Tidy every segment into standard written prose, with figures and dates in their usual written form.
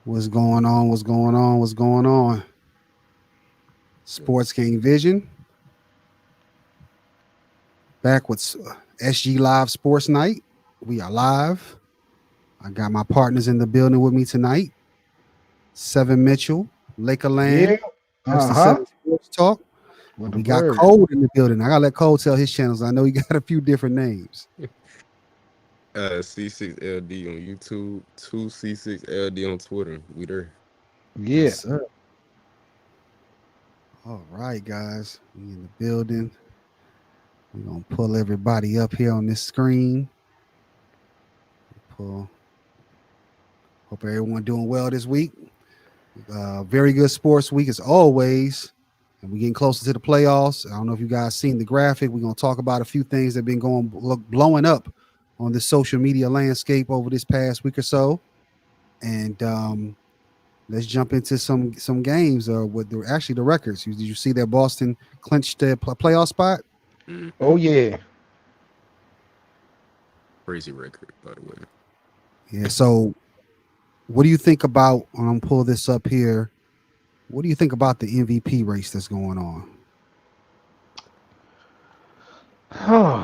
What's going on? What's going on? What's going on? Sports Game Vision back with SG Live Sports Night. We are live. I got my partners in the building with me tonight. Seven Mitchell, Yeah. Lakerland, host of Uh-huh. Seven Sports Talk. With And the we got word. Cole in the building. I gotta let Cole tell his channels. I know he got a few different names. C6LD on YouTube, 2C6LD on Twitter. We there. Yes, Yeah. sir. All right, guys. We in the building. We're gonna pull everybody up here on this screen. Pull. Hope everyone doing well this week. Very good sports week as always. And we're getting closer to the playoffs. I don't know if you guys seen the graphic. We're gonna talk about a few things that have been blowing up on the social media landscape over this past week or so. And let's jump into some games. With actually the records. Did you see that Boston clinched the playoff spot? Hmm. Oh yeah. Crazy record, by the way. Yeah. So what do you think about? I'm gonna pull this up here. What do you think about the MVP race that's going on? Oh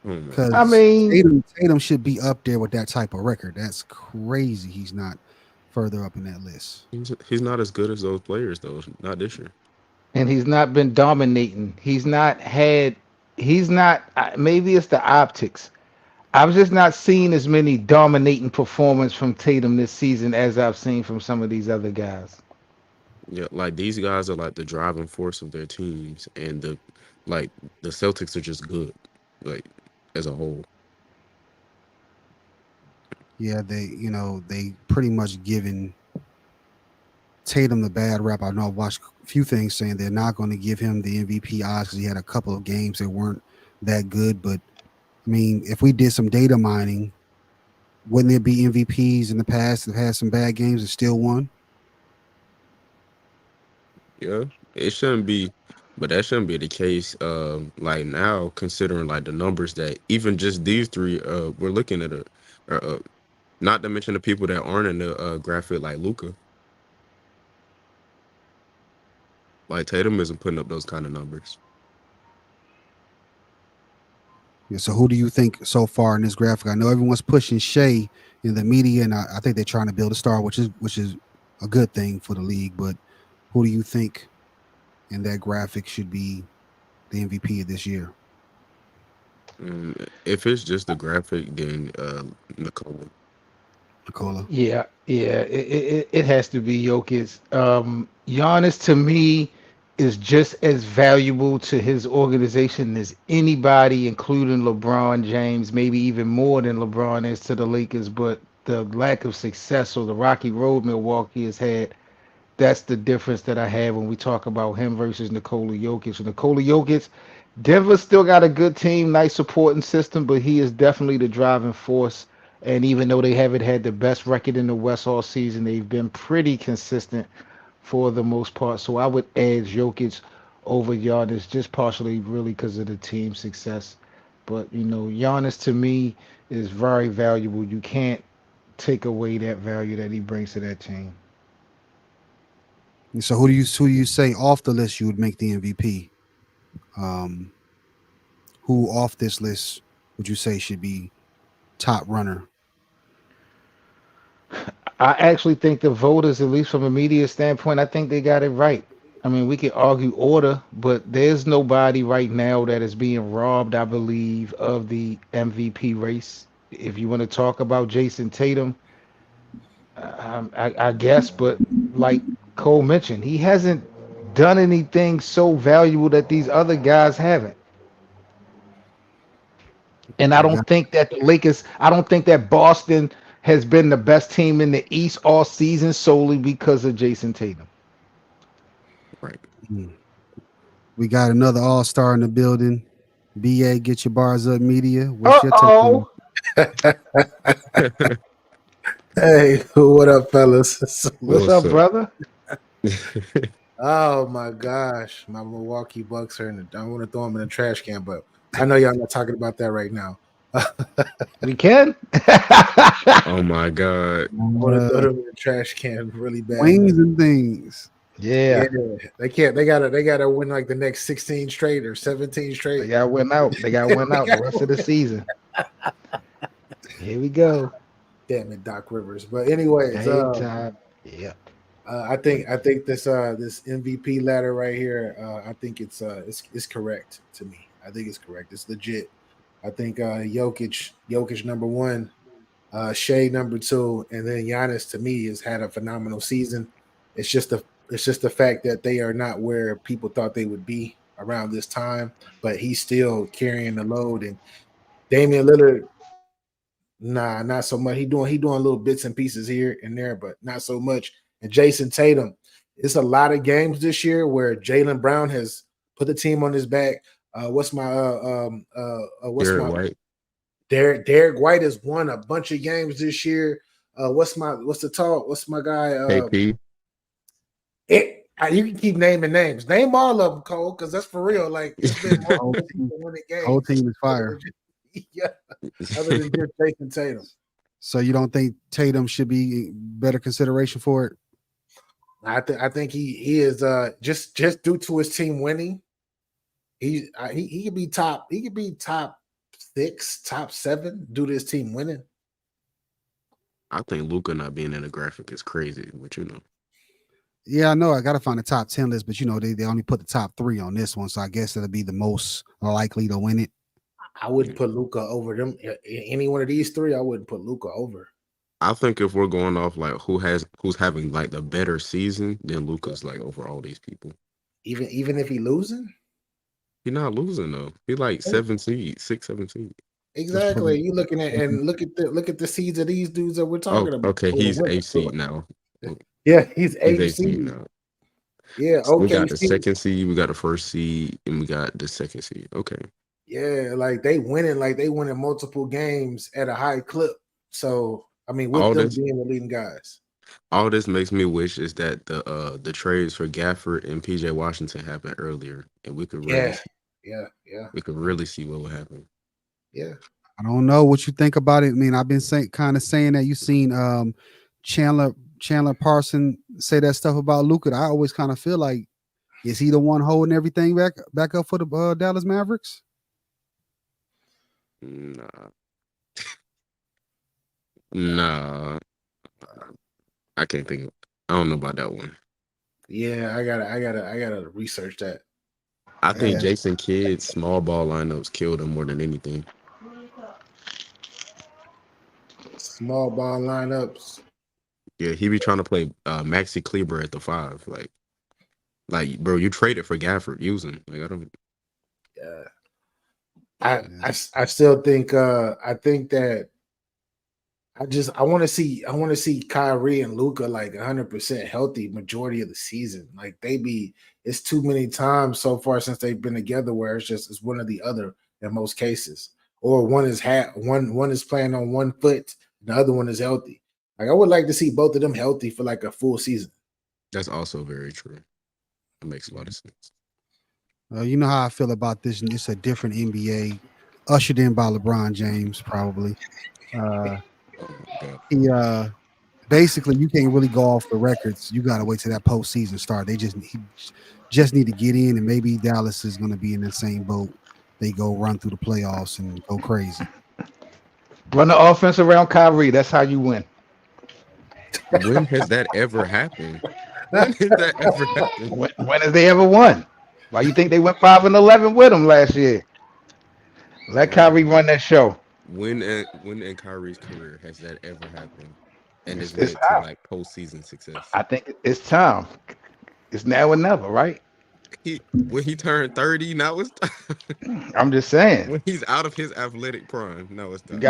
my I Because goodness. mean, Tatum should be up there with that type of record. That's crazy. He's not further up in that list. He's not as good as those players, though. Not this year. and he's not been dominating. He's not, maybe it's the optics. I've just not seen as many dominating performance from Tatum this season as I've seen from some of these other guys. Yeah, like these guys are like the driving force of their teams, and like the Celtics are just good, like as a whole. Yeah, they pretty much given Tatum the bad rap. I know I've watched a few things saying they're not going to give him the MVP odds because he had a couple of games that weren't that good. But I mean, if we did some data mining, wouldn't there be MVPs in the past that had some bad games and still won? Yeah, it shouldn't be, but that shouldn't be the case. Like now, considering like the numbers that even just these three, we're looking at it. Not to mention the people that aren't in the graphic, like Luca. Like Tatum isn't putting up those kind of numbers. Yeah, so who do you think so far in this graphic? I know everyone's pushing Shea in the media, and I think they're trying to build a star, which is a good thing for the league. But who do you think in that graphic should be the MVP of this year? If it's just the graphic, then Nicole. Nicola. Yeah. It has to be Jokic. Giannis to me is just as valuable to his organization as anybody, including LeBron James, maybe even more than LeBron is to the Lakers. But the lack of success or the rocky road Milwaukee has had, that's the difference that I have when we talk about him versus Nikola Jokic. Nikola Jokic, Denver still got a good team, nice supporting system, but he is definitely the driving force. And even though they haven't had the best record in the West all season, they've been pretty consistent for the most part. So I would edge Jokic over Giannis just partially really because of the team success. But Giannis to me is very valuable. You can't take away that value that he brings to that team. So who do you say off the list you would make the MVP? Um, who off this list would you say should be top runner? I actually think the voters, at least from a media standpoint, I think they got it right. I mean, we could argue order, but there's nobody right now that is being robbed, I believe, of the MVP race. If you want to talk about Jason Tatum, I guess, but like Cole mentioned, he hasn't done anything so valuable that these other guys haven't. And I I got don't think that the Lakers, I don't think that Boston has been the best team in the East all season solely because of Jason Tatum. Right. hmm. We got another all star in the building. BA, get your bars up, media. What's your take on it? Uh-oh. Hey, what up, fellas? What's What's up, up? brother? Oh my gosh, my Milwaukee Bucks are in the. I want to throw them in the trash can, but I know y'all not talking about that right now. We can. Oh my god. I want to throw Uh, them in the trash can really bad. wings and things. Yeah, They can't. They gotta win like the next 16 straight or 17 they straight. got win out. They got win out the rest of the season. Here we go. Damn it, Doc Rivers. But anyways, Game time. Yeah. I think this MVP ladder right here, I think it's correct to me. I think it's correct. It's legit. I think Jokic number one, Shea number two, and then Giannis to me has had a phenomenal season. It's just the fact that they are not where people thought they would be around this time, but he's still carrying the load. And Damian Lillard, nah, not so much. He doing little bits and pieces here and there, but not so much. And Jason Tatum, it's a lot of games this year where Jaylen Brown has put the team on his back. What's Derek my White. Derek White has won a bunch of games this year. What's my guy? KP. You can keep naming names. Name all of them, Cole, because that's for real. Like it's been Whole multiple team, people winning games. whole team is fire. Yeah, other than just Jason Tatum. So you don't think Tatum should be better consideration for it? I think he is just due to his team winning. He could be top. He could be top 6, top 7 due to his team winning. I think Luka not being in the graphic is crazy, but Yeah, I know. I got to find the top 10 list, but they only put the top 3 on this one, so I guess it'll be the most likely to win it. I wouldn't put Luka over them. Any one of these 3, I wouldn't put Luka over. I think if we're going off like who's having like the better season, then Luka's like over all these people. Even if he losing, He's not losing though. He like 7 seed, 6, 7 seed. exactly. You looking at and look at the seeds of these dudes that we're talking about. Okay, he's 8 seed now. Yeah, he's 8 He's 8 seed seed. now. Yeah, So we okay. got the 2nd seed, we got the 1st seed, and we got the 2nd seed. Okay. Yeah, like they winning multiple games at a high clip. So I mean, with them being the leading guys. All this makes me wish is that the trades for Gafford and PJ Washington happened earlier, and we could really we could really see what would happen. Yeah. I don't know what you think about it. I mean, I've been saying that you've seen Chandler Parson say that stuff about Luka. I always kind of feel like, is he the one holding everything back up for the Dallas Mavericks? Nah. I can't think. I don't know about that one. Yeah, I gotta research that. I think Jason Kidd's small ball lineups killed him more than anything. Small ball lineups. Yeah, he be trying to play Maxi Kleber at the 5. Like, bro, you traded for Gafford. Use him. Like, I don't. I still think I think that I want to see Kyrie and Luka like 100% healthy majority of the season. Like it's too many times so far since they've been together where it's one or the other in most cases, or one is playing on one foot, and the other one is healthy. Like I would like to see both of them healthy for like a full season. That's also very true. It makes a lot of sense. You know how I feel about this. It's a different NBA, ushered in by LeBron James, probably. He basically you can't really go off the records. You got to wait till that postseason start. He just need to get in, and maybe Dallas is going to be in the same boat. They go run through the playoffs and go crazy. Run the offense around Kyrie. That's how you win. When has that ever happened? When has that ever happened? When has they ever won? Why you think they went 5-11 with him last year? Let Kyrie run that show. When in Kyrie's career has that ever happened? And it's led to like postseason success. I think it's time. It's now or never, right? When he turned 30, now it's time. I'm just saying. When he's out of his athletic prime, now it's time.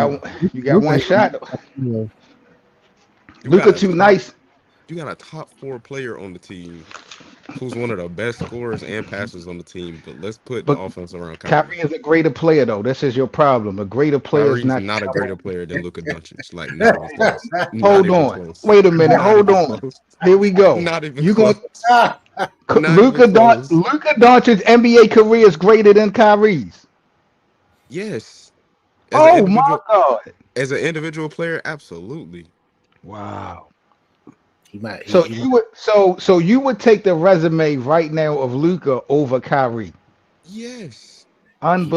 You got one shot. Yeah. Luka too nice. You got a top 4 player on the team who's one of the best scorers and passers on the team, but let's put the offense around Kyrie is a greater player, though. This is your problem. A greater player Kyrie's is not a greater player than Luka Doncic. Like, hold on. Wait a minute. Hold on. Here we go. Not even you close. Luka Doncic's NBA career is greater than Kyrie's. Yes. Oh my God. As an individual player, absolutely. Wow. He might. So you would take the resume right now of Luka over Kyrie. Yes.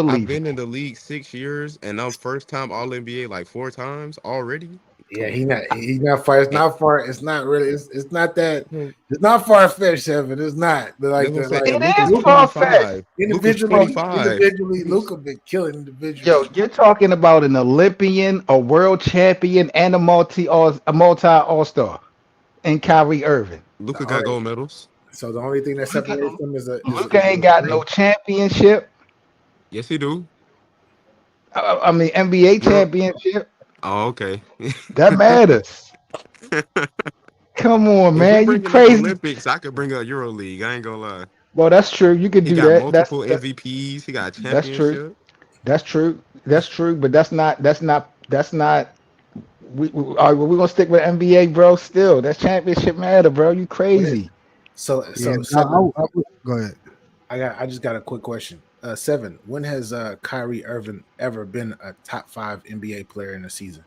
I've been in Unbelievable. the league 6 years, and I'm first time All NBA like 4 times already. Yeah, Come on. he's not far. It's And, not far. It's not really. It's not that. well, It's not far fetched, Evan. It's not. But that's like what I'm the saying. like And It Luca's is Luka far fetched. 25. Luca's individually, 25. individually, Luka been killing Yo, individually. you're talking about an Olympian, a world champion, and a multi All Star, and Kyrie Irving. The Luca got only, gold medals. so the only thing that Luka, separates them Luka is ain't a got no ring. championship. Yes, he do. I mean NBA World. championship. Oh, okay. That matters. Come on, If we man. You bringing up crazy. Olympics, I could bring up EuroLeague. I ain't gonna lie. Well, that's true. You could He do got that. multiple MVPs. He got a That's true. championship. That's true. That's true. But that's not. All right, well, we're gonna stick with NBA, bro. Still, that championship matter, bro. You What is crazy. Yeah, so seven? go ahead. I just got a quick question. Seven. When has Kyrie Irving ever been a top 5 NBA player in a season?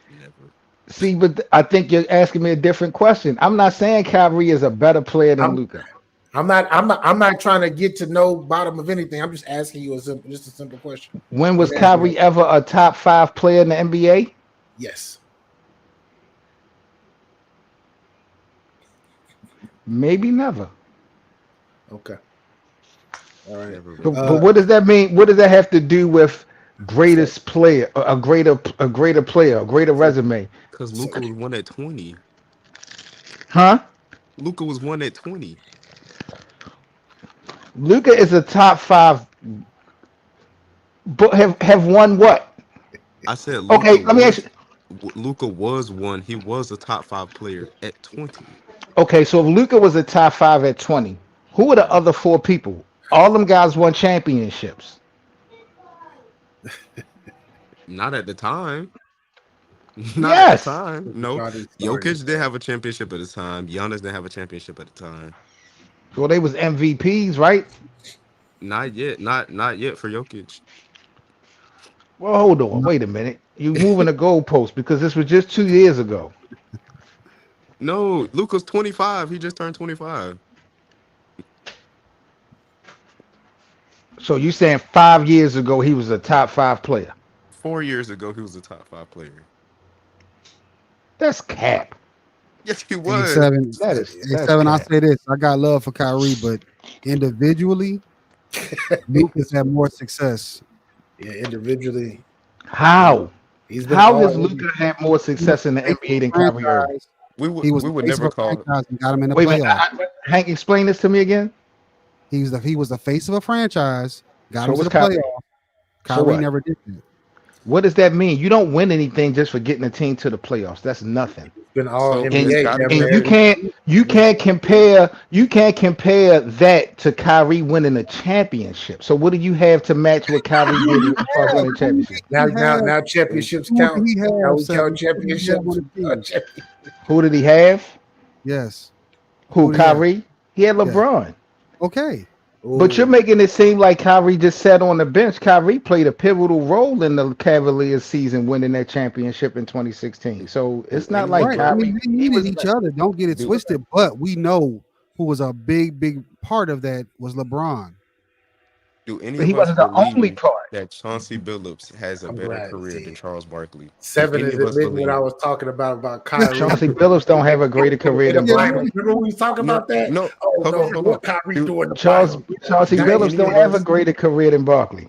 Never. See, but I think you're asking me a different question. I'm not saying Kyrie is a better player than I'm Luca. I'm not trying to get to no bottom of anything. I'm just asking you just a simple question. When I'm was asking you, Kyrie ever a top 5 player in the NBA? yes. Maybe never. Okay. All right. Never But, been. but what does that mean? What does that have to do with So greatest player, a greater player, a greater so resume? Because so Luca was one at 20. Huh? Luca was one at 20. Luca is a top 5, but have won what? I said Okay, let me ask you. Luca was one. He was a top 5 player at 20. Okay, so if Luca was a top 5 at 20, who are the Mhm. other 4 people? All them guys won championships. Not at the time. Not at the Yes. time. look at No. all these Jokic starters. didn't have a championship at the time. Giannis didn't have a championship at the time. Well, they was MVPs, right? Not yet. Not yet for Jokic. Well, hold on. Wait a minute. You moving the goalpost because this was just 2 years ago. No, Luca's 25. He just turned 25. So you saying 5 years ago he was a top 5 player? 4 years ago, he was a top 5 player. That's cap. Yes, he Hey was. seven, hey That's seven. I cap. say this. I got love for Kyrie, but individually, Lucas had more success. Yeah, individually, he's How? he's been How all does in. Luca have more He was success in the the face of NBA a than Kyrie Irving? franchise. We would He was we the would face of never a call. franchise and got him in the Wait a minute. playoffs. Hank, explain this to me again. He was the face of a franchise, got So him to was the Kyrie. playoffs. So Kyrie what? never did that. What does that mean? You don't win anything just for getting a team to the playoffs. That's nothing. It's been all So And it's NBA. got to and be. you Never. can't compare that to Kyrie winning a championship. So what do you have to match what Kyrie Who did did as far as he have? winning Who championship? did Now, he now, have? now, championships Who did count. he Now have, we count Seven? Who did he have on championships. the team? Who did he have? Yes. Who? Who did he have? Kyrie? He had Yes. LeBron. Okay. But you're Ooh, making it seem like Kyrie just sat on the bench. Kyrie played a pivotal role in the Cavaliers season, winning that championship in 2016. So Do it's not like Right. I anyone mean, Kyrie. they He needed was each other. Don't get it do twisted. But we know who was a big part of that was LeBron. do any but he of us wasn't the only believe part. that Chauncey Billups has a I'm better glad to career than see. Charles Barkley? Do Seven any is of us admitting what I believe? was talking about Kyrie. Chauncey Billups don't have a greater career In the than Yeah, Bible. Barkley. Remember when we talking No, about that? no. Oh Hold on, no, hold on. what Kyrie Do doing in the Charles Bible? Chauncey do Billups any don't of have a us? greater career than Barkley.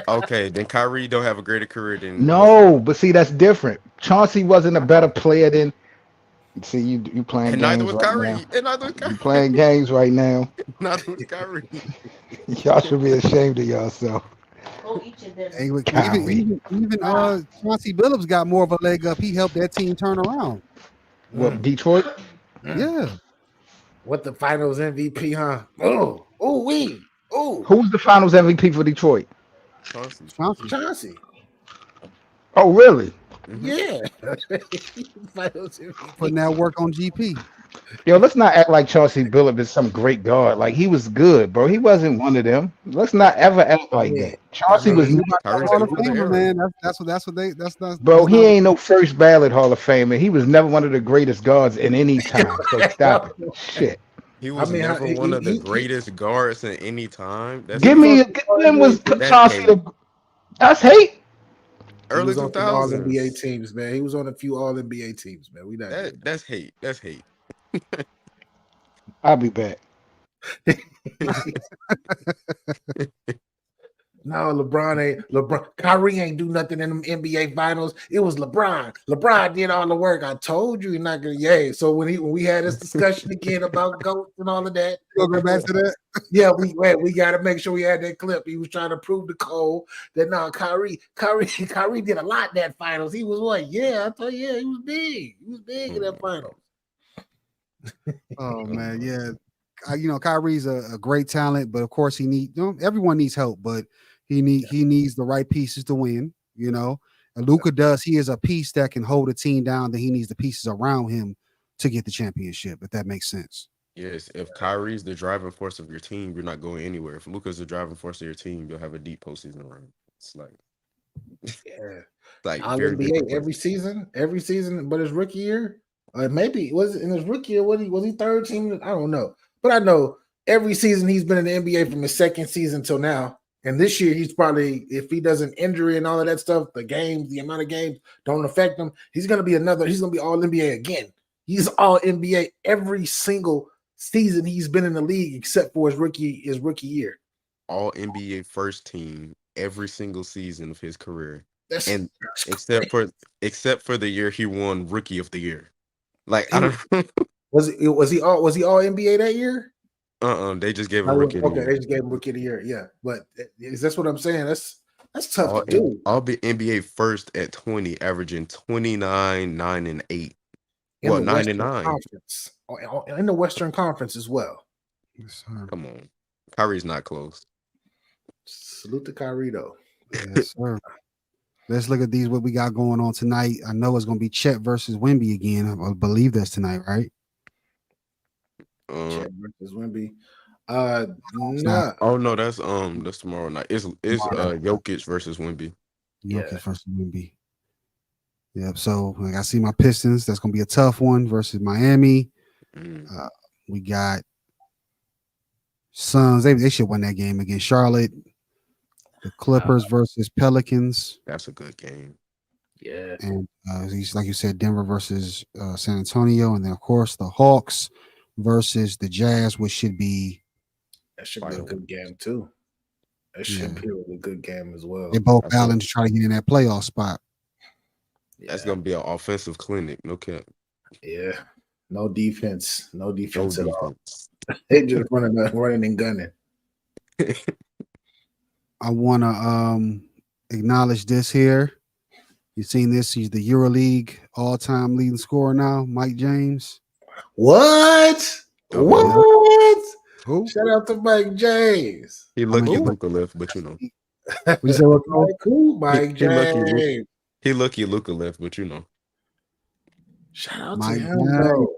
Okay, then Kyrie don't have a greater career than what's his No, name, but see that's different. Chauncey wasn't a better how? player than. See you playing And neither games was right now. Kyrie. And neither was You Kyrie. playing games right now. Neither was Kyrie. Y'all should be ashamed of yourself. Hey, look, Kyrie. even Chauncey Billups got more of a leg up. He helped that team turn around. What Mm, Detroit? mm. Yeah. What the Finals MVP, huh? Oh, Who was the Finals MVP for Detroit? Chauncey. Chauncey Chauncey. Oh, really? Hmm. Yeah, Finals MVP. putting that work on GP. Yo, let's not act like Chauncey Billups is some great guard. Like he was good, bro. He wasn't one of them. Let's not ever act like Yeah. that. Chauncey was, He about to Kyrie Hall took of over the Famer, era. man. That's what they bro. that's He not ain't no first ballot Hall of Famer. He was never one of the greatest guards in any time. So stop it. Shit. He I was mean, never one of the he greatest guards in any time. That's he Give was hate. on me the All when was NBA. That's Chauncey hate. the that's hate. He Early was on some All NBA 2000s. teams, man. He was on a few All NBA teams, man. We not doing That's hate. That's hate. I'll be back. that. No, LeBron ain't LeBron. Kyrie ain't do nothing in them NBA finals. It was LeBron. LeBron did all the work. I told you you're not gonna. Yeah. So when we had this discussion again about goats and all of that, you gonna go back to that? yeah, we got to make sure we had that clip. He was trying to prove to Cole that Kyrie did a lot in that finals. He was what? Yeah, I thought yeah, he was big. He was big in that finals. Oh man, yeah. Kyrie's a great talent, but of course everyone needs help, but he needs the right pieces to win. And Luka does. He is a piece that can hold a team down. That he needs the pieces around him to get the championship. If that makes sense. Yes, if Kyrie's the driving force of your team, you're not going anywhere. If Luka's the driving force of your team, you'll have a deep postseason run. It's Yeah, like All very NBA different. every season, but his rookie year, maybe was it in his rookie year? Was he third team? I don't know, but I know every season he's been in the NBA from his second season till now. And this year, he's probably, if he doesn't injury and all of that stuff, the amount of games don't affect him. He's going to be all NBA again. He's all NBA every single season he's been in the league, except for his rookie year. All NBA first team every single season of his career. That's And except for the year he won Rookie of the Year. Like I don't was he all NBA that year? They just gave him Rookie of the Okay, Year. they just gave him rookie of the year. Yeah, but that's what I'm saying. That's tough to do. I'll be NBA first at 20, averaging 29, 9, and 8. In Well, the 9 and Western 9. Conference, in the Western Conference as well. Yes, sir. Come on. Kyrie's not close. Salute to Kyrie though. Yes, sir. Let's look at what we got going on tonight. I know it's going to be Chet versus Wemby again. I believe that's tonight, right? Chet versus Wemby. No. Oh no, that's tomorrow night. It's Jokic versus Wemby. Jokic versus Wemby. Yep. So I see my Pistons. That's going to be a tough one versus Miami. We got Suns. They should win that game against Charlotte. The Clippers versus Pelicans. That's a good game. Yeah. And like you said, Denver versus San Antonio, and then of course the Hawks versus the Jazz, which should be a good game too. That should be a really good game as well. They both battling to try to get in that playoff spot. That's gonna be an offensive clinic, no cap. Yeah, no defense at all. They just running and gunning. I want to acknowledge this here. You seen this? He's the EuroLeague all-time leading scorer now, Mike James. What? Who? Shout out to Mike James. He lucky Luka left, but you know. We said Mike James. He lucky Luka left, but you know. Shout out to him, bro.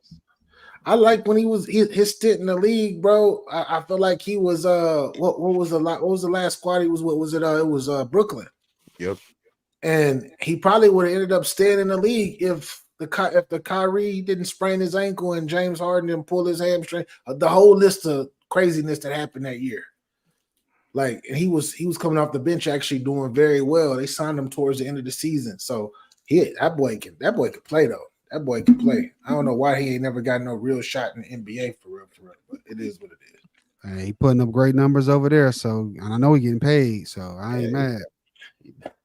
I like when he was his stint in the league, bro. I feel like he was what was the last squad he was with? Was it it was Brooklyn? Yep. And he probably would have ended up staying in the league if the Kyrie didn't sprain his ankle and James Harden didn't pull his hamstring. The whole list of craziness that happened that year. Like, and he was coming off the bench actually doing very well. They signed him towards the end of the season. So that boy can play though. That boy can play. I don't know why he ain't never got no real shot in the NBA for real, but it is what it is. He putting up great numbers over there. So, and I know he getting paid. So I ain't mad.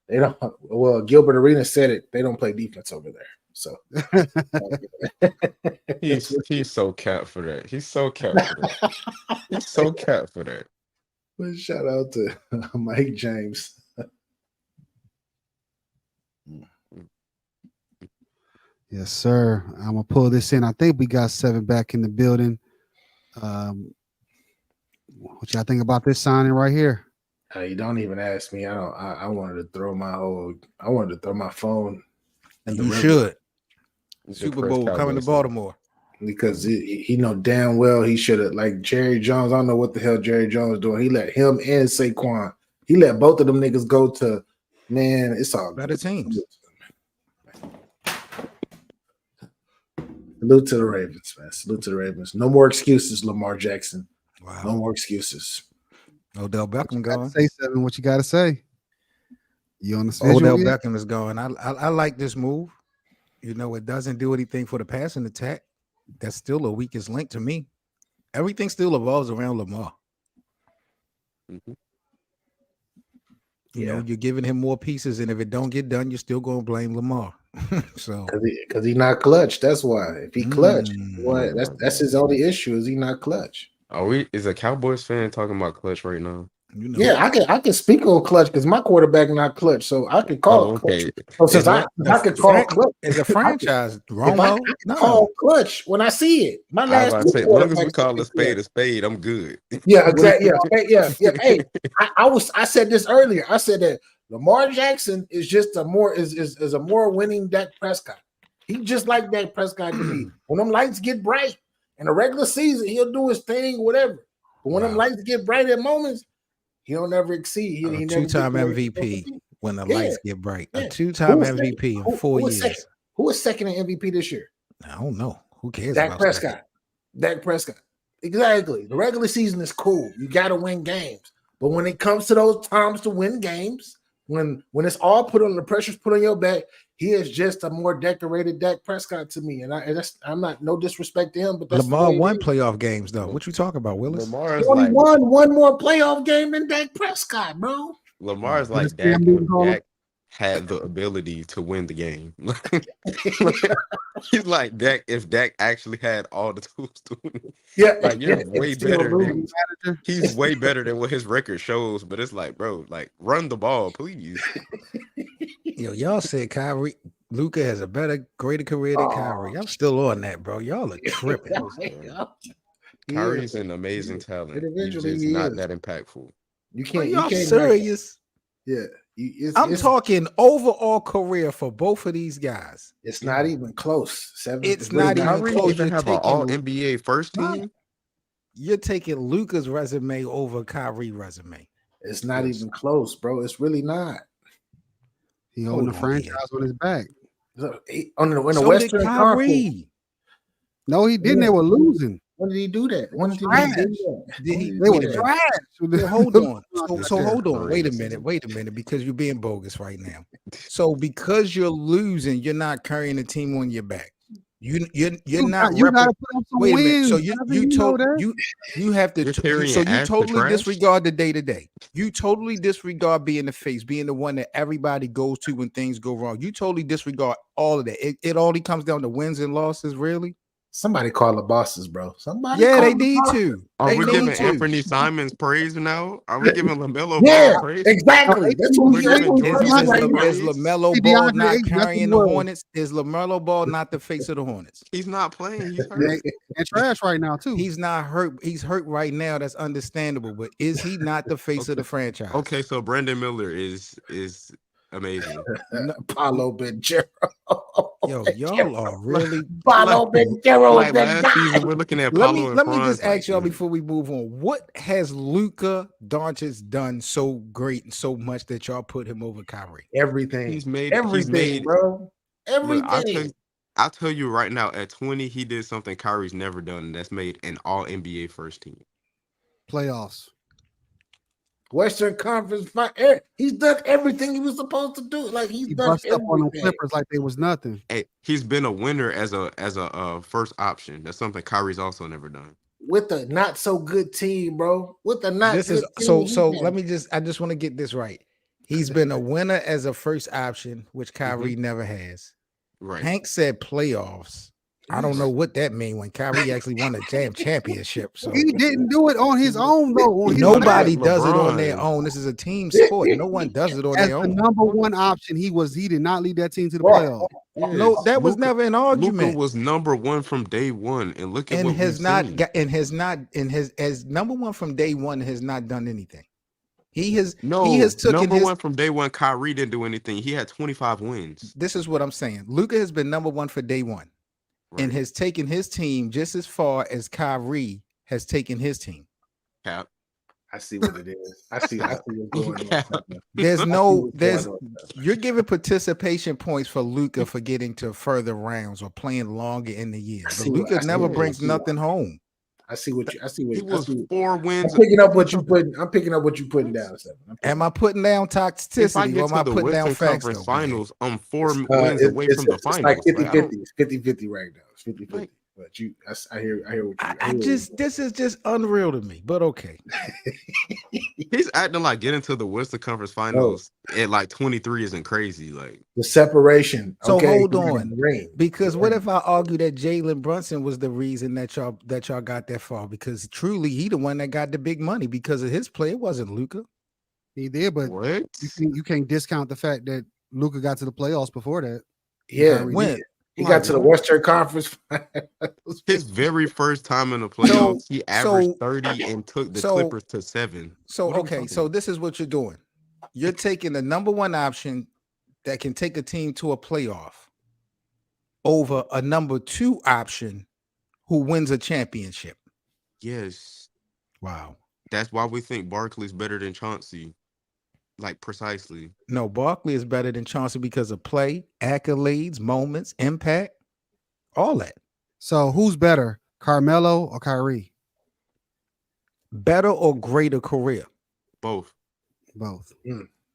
They don't. Well, Gilbert Arenas said it. They don't play defense over there. So he's so capped for that. He's so capped for that. He's so capped for that. But shout out to Mike James. Yes, sir. I'm gonna pull this in. I think we got 7 back in the building. What y'all think about this signing right here? You don't even ask me. I wanted to throw my phone in the river. Should. Super Bowl coming to Baltimore. because he know damn well he should have, like Jerry Jones. I don't know what the hell Jerry Jones was doing. He let him and Saquon. He let both of them niggas go to, man. It's all better teams. Salute to the Ravens, man. Salute to the Ravens. No more excuses, Lamar Jackson. Wow. No more excuses. Odell Beckham going. Say Seven. What you got to say? You on the schedule? Odell yet? Beckham is going. I like this move. You know, it doesn't do anything for the passing attack. That's still a weakest link to me. Everything still evolves around Lamar. Mhm. You know, you're giving him more pieces, and if it don't get done, you're still going to blame Lamar. So because he's not clutch. That's why. If he clutch, boy, my that's his only issue. Is he not clutch? Is a Cowboys fan talking about clutch right now? you know, Yeah, I can speak on clutch because my quarterback not clutch, so I can call okay. clutch. So since I could call clutch as a franchise, if I Romo, can call clutch when I see it. My I last about two to say, as long as we quarterbacks call clutch. a spade, I'm good. Yeah, exactly. Yeah. Hey, I said this earlier. I said that Lamar Jackson is just a more is a more winning Dak Prescott. He just like Dak Prescott to me. When them lights get bright in the regular season, he'll do his thing, whatever. But when them lights get bright at moments, he don't ever exceed. He never two-time get MVP when the Yeah. lights get bright. Yeah. A two-time Who was MVP in Who 4 was years. second? Who was second in MVP this year? I don't know. Who cares Dak about Prescott. second? Dak Prescott. Exactly. The regular season is cool. You got to win games. But when it comes to those times to win games, when it's all put on, the pressure's put on your back, he is just a more decorated Dak Prescott to me. And I'm not, no disrespect to him, but that's Lamar the way it won is. playoff games, though. What you talking about, Willis? Lamar He is only like won one more playoff game than Dak Prescott, bro. Lamar is What like is Cam Dak Newton if calling? Dak had the ability to win the game. He's like Dak if Dak actually had all the tools to win. Yeah, Like you're and way still better than lose. he's way better than what his record shows. But it's like, bro, like run the ball, please. Yo, y'all said Kyrie, Luka has a greater career than Kyrie. I'm still on that, bro. Y'all are tripping. Kyrie's an amazing talent. He's Individually, just he not is. that impactful. You Are can't. You y'all can't. serious? Yeah, I'm talking overall career for both of these guys. It's not even close. It's really not even Kyrie close. even You're have an taking all NBA first team. You're taking Luka's resume over Kyrie's resume. It's not even close, bro. It's really not. He holding the Hold on, franchise on his back. In the So Western did Conference. Kyrie. No, he didn't. They were losing. When did he do that? When did he Trash. do that? Did he? They Wait were a minute. trash. So hold on. So Yeah. hold on. Wait a minute, because you're being bogus right now. So because you're losing, you're not carrying the team on your back. You're not. You gotta put up some Wait a minute. wins. So Kevin, you have to. You're carrying So you ass to totally trash? disregard the day to day. You totally disregard being the face, being the one that everybody goes to when things go wrong. You totally disregard all of that. It only comes down to wins and losses, really. Somebody call the bosses, bro. Somebody. Yeah, call they the need bosses. to. Are They we need giving to. Anthony Simons praise now? Are we giving LaMelo Yeah, Ball praise? exactly. That's what We're giving Is, Jordan is, Poole is praise? LaMelo Ball not carrying the Hornets? Is LaMelo Ball not the face of the Hornets? He's not playing. He's hurt. and trash right now too. He's not hurt. He's hurt right now. That's understandable. But is he not the face of the franchise? Okay, so Brandon Miller is amazing. Paulo Banchero. Yo, y'all are really. Paulo Banchero. Like last season, we're looking at Paulo and Let me Franz, just ask y'all before we move on. What has Luka Doncic done so great and so much that y'all put him over Kyrie? Everything. He's made everything, bro. Everything. Look, I'll tell you right now, at 20, he did something Kyrie's never done, and that's made an all NBA first team. Playoffs. Western Conference. He's done everything he was supposed to do. Like He done bust up on them everything. Clippers like they was nothing. Hey, he's been a winner as a first option. That's something Kyrie's also never done. With a not so good team, bro. With a not This good is team. so let me I just want to get this right. He's been a winner as a first option, which Kyrie never has. Right. Hank said playoffs. I don't know what that means when Kyrie actually won a championship. So He didn't do it on his own though. On his nobody own. does it on their LeBron. own. This is a team sport. No one does it on as their the own. number one option, he did not lead that team to the playoffs. No, that was never an argument. Luka was number one from day one, and look at And what has we've not seen. got and has not and has as number one from day one has not done anything. He has taken number his one from day one. Kyrie didn't do anything. He had 25 wins. This is what I'm saying. Luka has been number one for day one. and Right. has taken his team just as far as Kyrie has taken his team. Cap. I see what it is. I see what's going on. Cap. There's I see no, what's there's going on. you're giving participation points for Luka for getting to further rounds or playing longer in the year. I But see what- Luka I see never what- brings nothing home. I see what you. I see what He I was see. 4 I'm wins. picking up what you putting. I'm picking up what you putting down. Seven. Am I putting down If I toxicity or get am to I the putting down Western facts? Conference Though, man? Finals, I'm 4 wins away from the It's finals. like 50 Like, I don't- 50. It's 50-50 right now. It's 50-50. Like- But I hear what you. I just this is just unreal to me. But okay, he's acting like getting to the Western Conference Finals at like 23 isn't crazy. Like, the separation. So okay, hold you're on, in the ring. because You're what in. if I argue that Jalen Brunson was the reason that y'all got that far? Because truly, he the one that got the big money because of his play. It wasn't Luka. He did, but what? you can't discount the fact that Luka got to the playoffs before that. Yeah, Kyrie When did. he got to the Western Conference Finals. His very first time in the playoffs, he averaged so- 30 and took the so- Clippers to 7. So What are we okay, talking so about? this is what you're doing. You're taking the number one option that can take a team to a playoff over a number two option who wins a championship. Yes, Wow. that's why we think Barkley's better than Chauncey. Like, precisely. No, Barkley is better than Chauncey because of play, accolades, moments, impact, all that. So who's better, Carmelo or Kyrie? Better or greater career? Both. Both.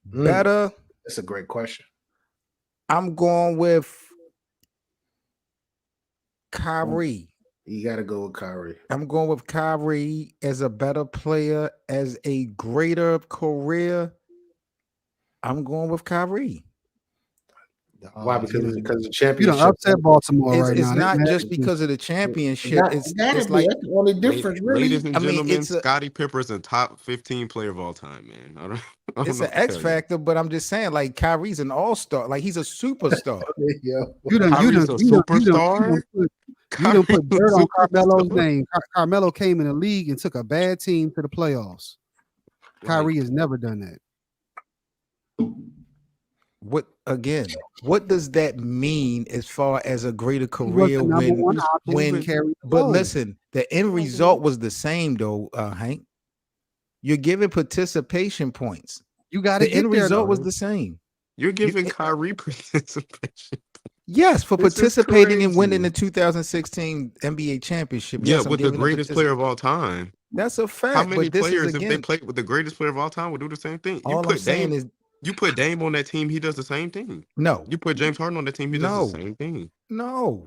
Better. That's a great question. I'm going with Kyrie. You got to go with Kyrie. I'm going with Kyrie as a better player, as a greater career. I'm going with Kyrie. Why? Oh, Because you of the done championship. upset Baltimore It's, right it's now. not They just mad. because of the championship. Not- It's gotta be. like That's the only difference, really. Ladies and I mean, gentlemen, it's a- Scottie Pippen's a top 15 player of all time, man. I don't it's know an what to X tell you. factor, but I'm just saying, like Kyrie's an all-star. Like he's a superstar. Yeah. You done Kyrie's a superstar? put Kyrie's dirt a on Carmelo's superstar? name. Carmelo came in the league and took a bad team to the playoffs. Kyrie has never done that. What does that mean as far as a greater He was career the number when one option when to carry the but load. listen, the end result was the same though, Hank. You're giving participation points. You got to The get end there. result though. was the same. You're giving Kyrie participation. Yes, for This is participating in winning crazy. the 2016 NBA championship. Yeah, Yes, I'm with the giving him greatest player of all time. That's a fact. How many but this players, is if they again, played with the greatest player of all time, would do the same thing? You all I'm put saying Dame, is you put Dame on that team, he does the same thing. no, You put James Harden on that team, he does No. the same thing. no.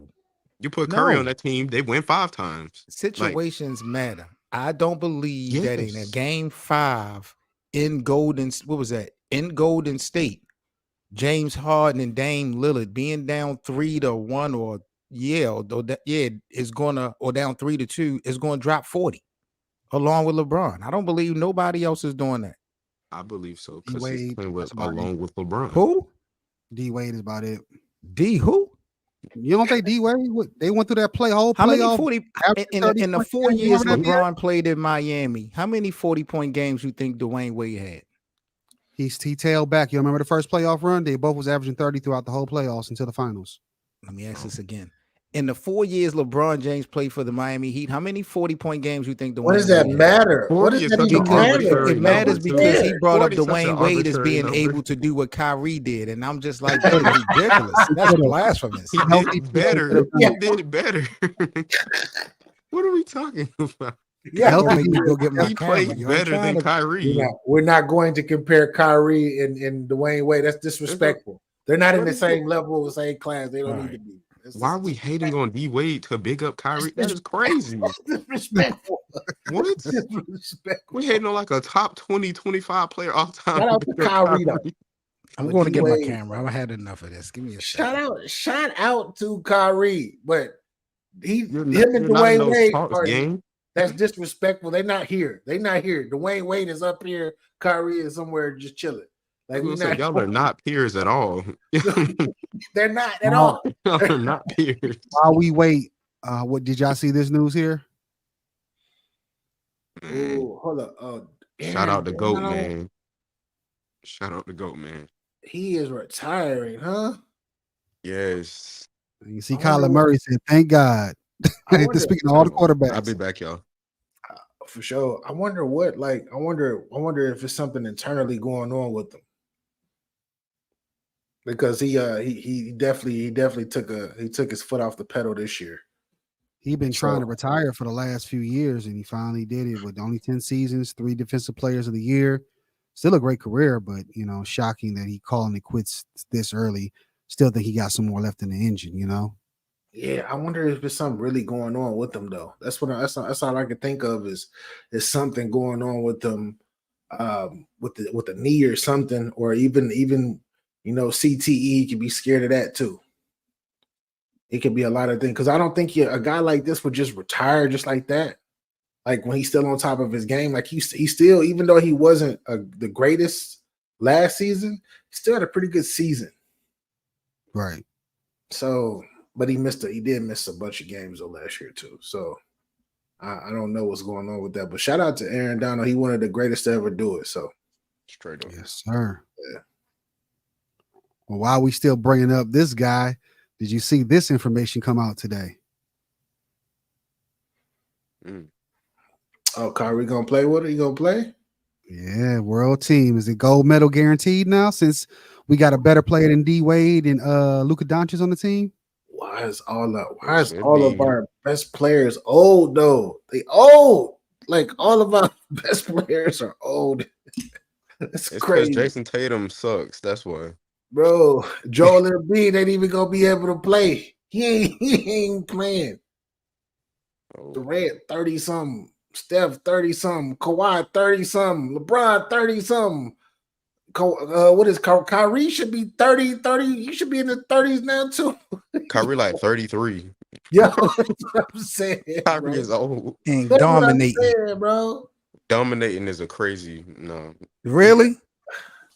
You put Curry No. on that team, they win 5 times. Situations matter. I don't believe that in a Yes. game 5 in Golden, what was that? In Golden State, James Harden and Dame Lillard being down 3-1 or is gonna, or down 3-2 is gonna drop 40 along with LeBron. I don't believe nobody else is doing that. I believe so because he's D-Wade, playing that's with about it. along with LeBron. Who? D-Wade is about it. D who? You don't think D-Wade? They went through that whole How many playoff. 40 average in 30 the point 4 games years over that year? LeBron played in Miami? How many 40-point games you think Dwayne Wade had? He tailed back. You remember the first playoff run? They both was averaging 30 throughout the whole playoffs until the finals. Let me ask this again. In the 4 years LeBron James played for the Miami Heat, how many 40-point games you think Dwayne What does that Wade had? matter? 40 What does is that such even an matter? arbitrary It matters number, because too. he brought up 40 is such Dwayne an Wade as arbitrary being number. able to do what Kyrie did. And I'm just like, that's ridiculous. That's blasphemous. He Healthy did player better. could've He done did better. What are we talking about? Yeah, Don't Healthy make me go get my He camera. played yo. I'm better trying than to- Kyrie. we're not going to compare Kyrie and Dwayne Wade. That's disrespectful. They're not in What the is same level, the same class. They don't All need to right. be. Why are we hating on D Wade to big up Kyrie? That is crazy. Disrespectful. What? Disrespectful. We hating on like a top 20, 25 player all time. Shout out to Kyrie, though. I'm But going to get my D-Wade, camera. I've had enough of this. Give me a second. Shout out to Kyrie, but You're him not, and you're not in Dwayne those Wade talks, are gang. that's disrespectful. They're not here. Dwayne Wade is up here. Kyrie is somewhere just chilling. Like We're we say, not. y'all are not peers at all. They're not at No. all. Y'all are not peers. While we wait, what did y'all see this news here? Man, Oh, hold up. shout out to Aaron GOAT, Brown, man. Shout out to GOAT, man. He is retiring, huh? Yes. You see, I wonder Kyler what- Murray said, "Thank God." I wonder Speaking of all the I'll be quarterbacks, back, y'all. for sure. I wonder what, like, I wonder if it's something internally going on with him. Because he definitely took his foot off the pedal this year. he's been trying to So- retire for the last few years, and he finally did it with only 10 seasons, 3 Defensive Players of the Year. Still a great career, but shocking that he calling it quits this early. Still think he got some more left in the engine. Yeah, I wonder if there's something really going on with them though. That's all I can think of is something going on with them, with the knee or something, or even CTE could be scared of that too. It could be a lot of things because I don't think a guy like this would just retire just like that. Like when he's still on top of his game, like he still, even though he wasn't the greatest last season, he still had a pretty good season. Right. So, but he did miss a bunch of games though last year too. So I don't know what's going on with that. But shout out to Aaron Donald. He one of the greatest to ever do it. So Straight up. Yes, sir. Yeah. Well, while we still bringing up this guy, did you see this information come out today? Oh, Kyrie gonna play with it? He gonna play? Yeah, world team. Is it gold medal guaranteed now since we got a better player than D Wade and Luka Doncic on the team? Why is all should of be. our best players old though? They old. Like all of our best players are old. It's It's because crazy, Jason Tatum sucks. That's why. bro. Joel Embiid ain't even gonna be able to play. He ain't playing. Oh, Durant 30 something, Steph 30 something, Kawhi 30 something, LeBron 30 something. What is Kyrie should be 30. You should be in the 30s now too. Kyrie like 33. Yo, that's what I'm saying. Kyrie bro. is old. And That's what I'm dominating. saying, bro. Dominating is a crazy no. Really?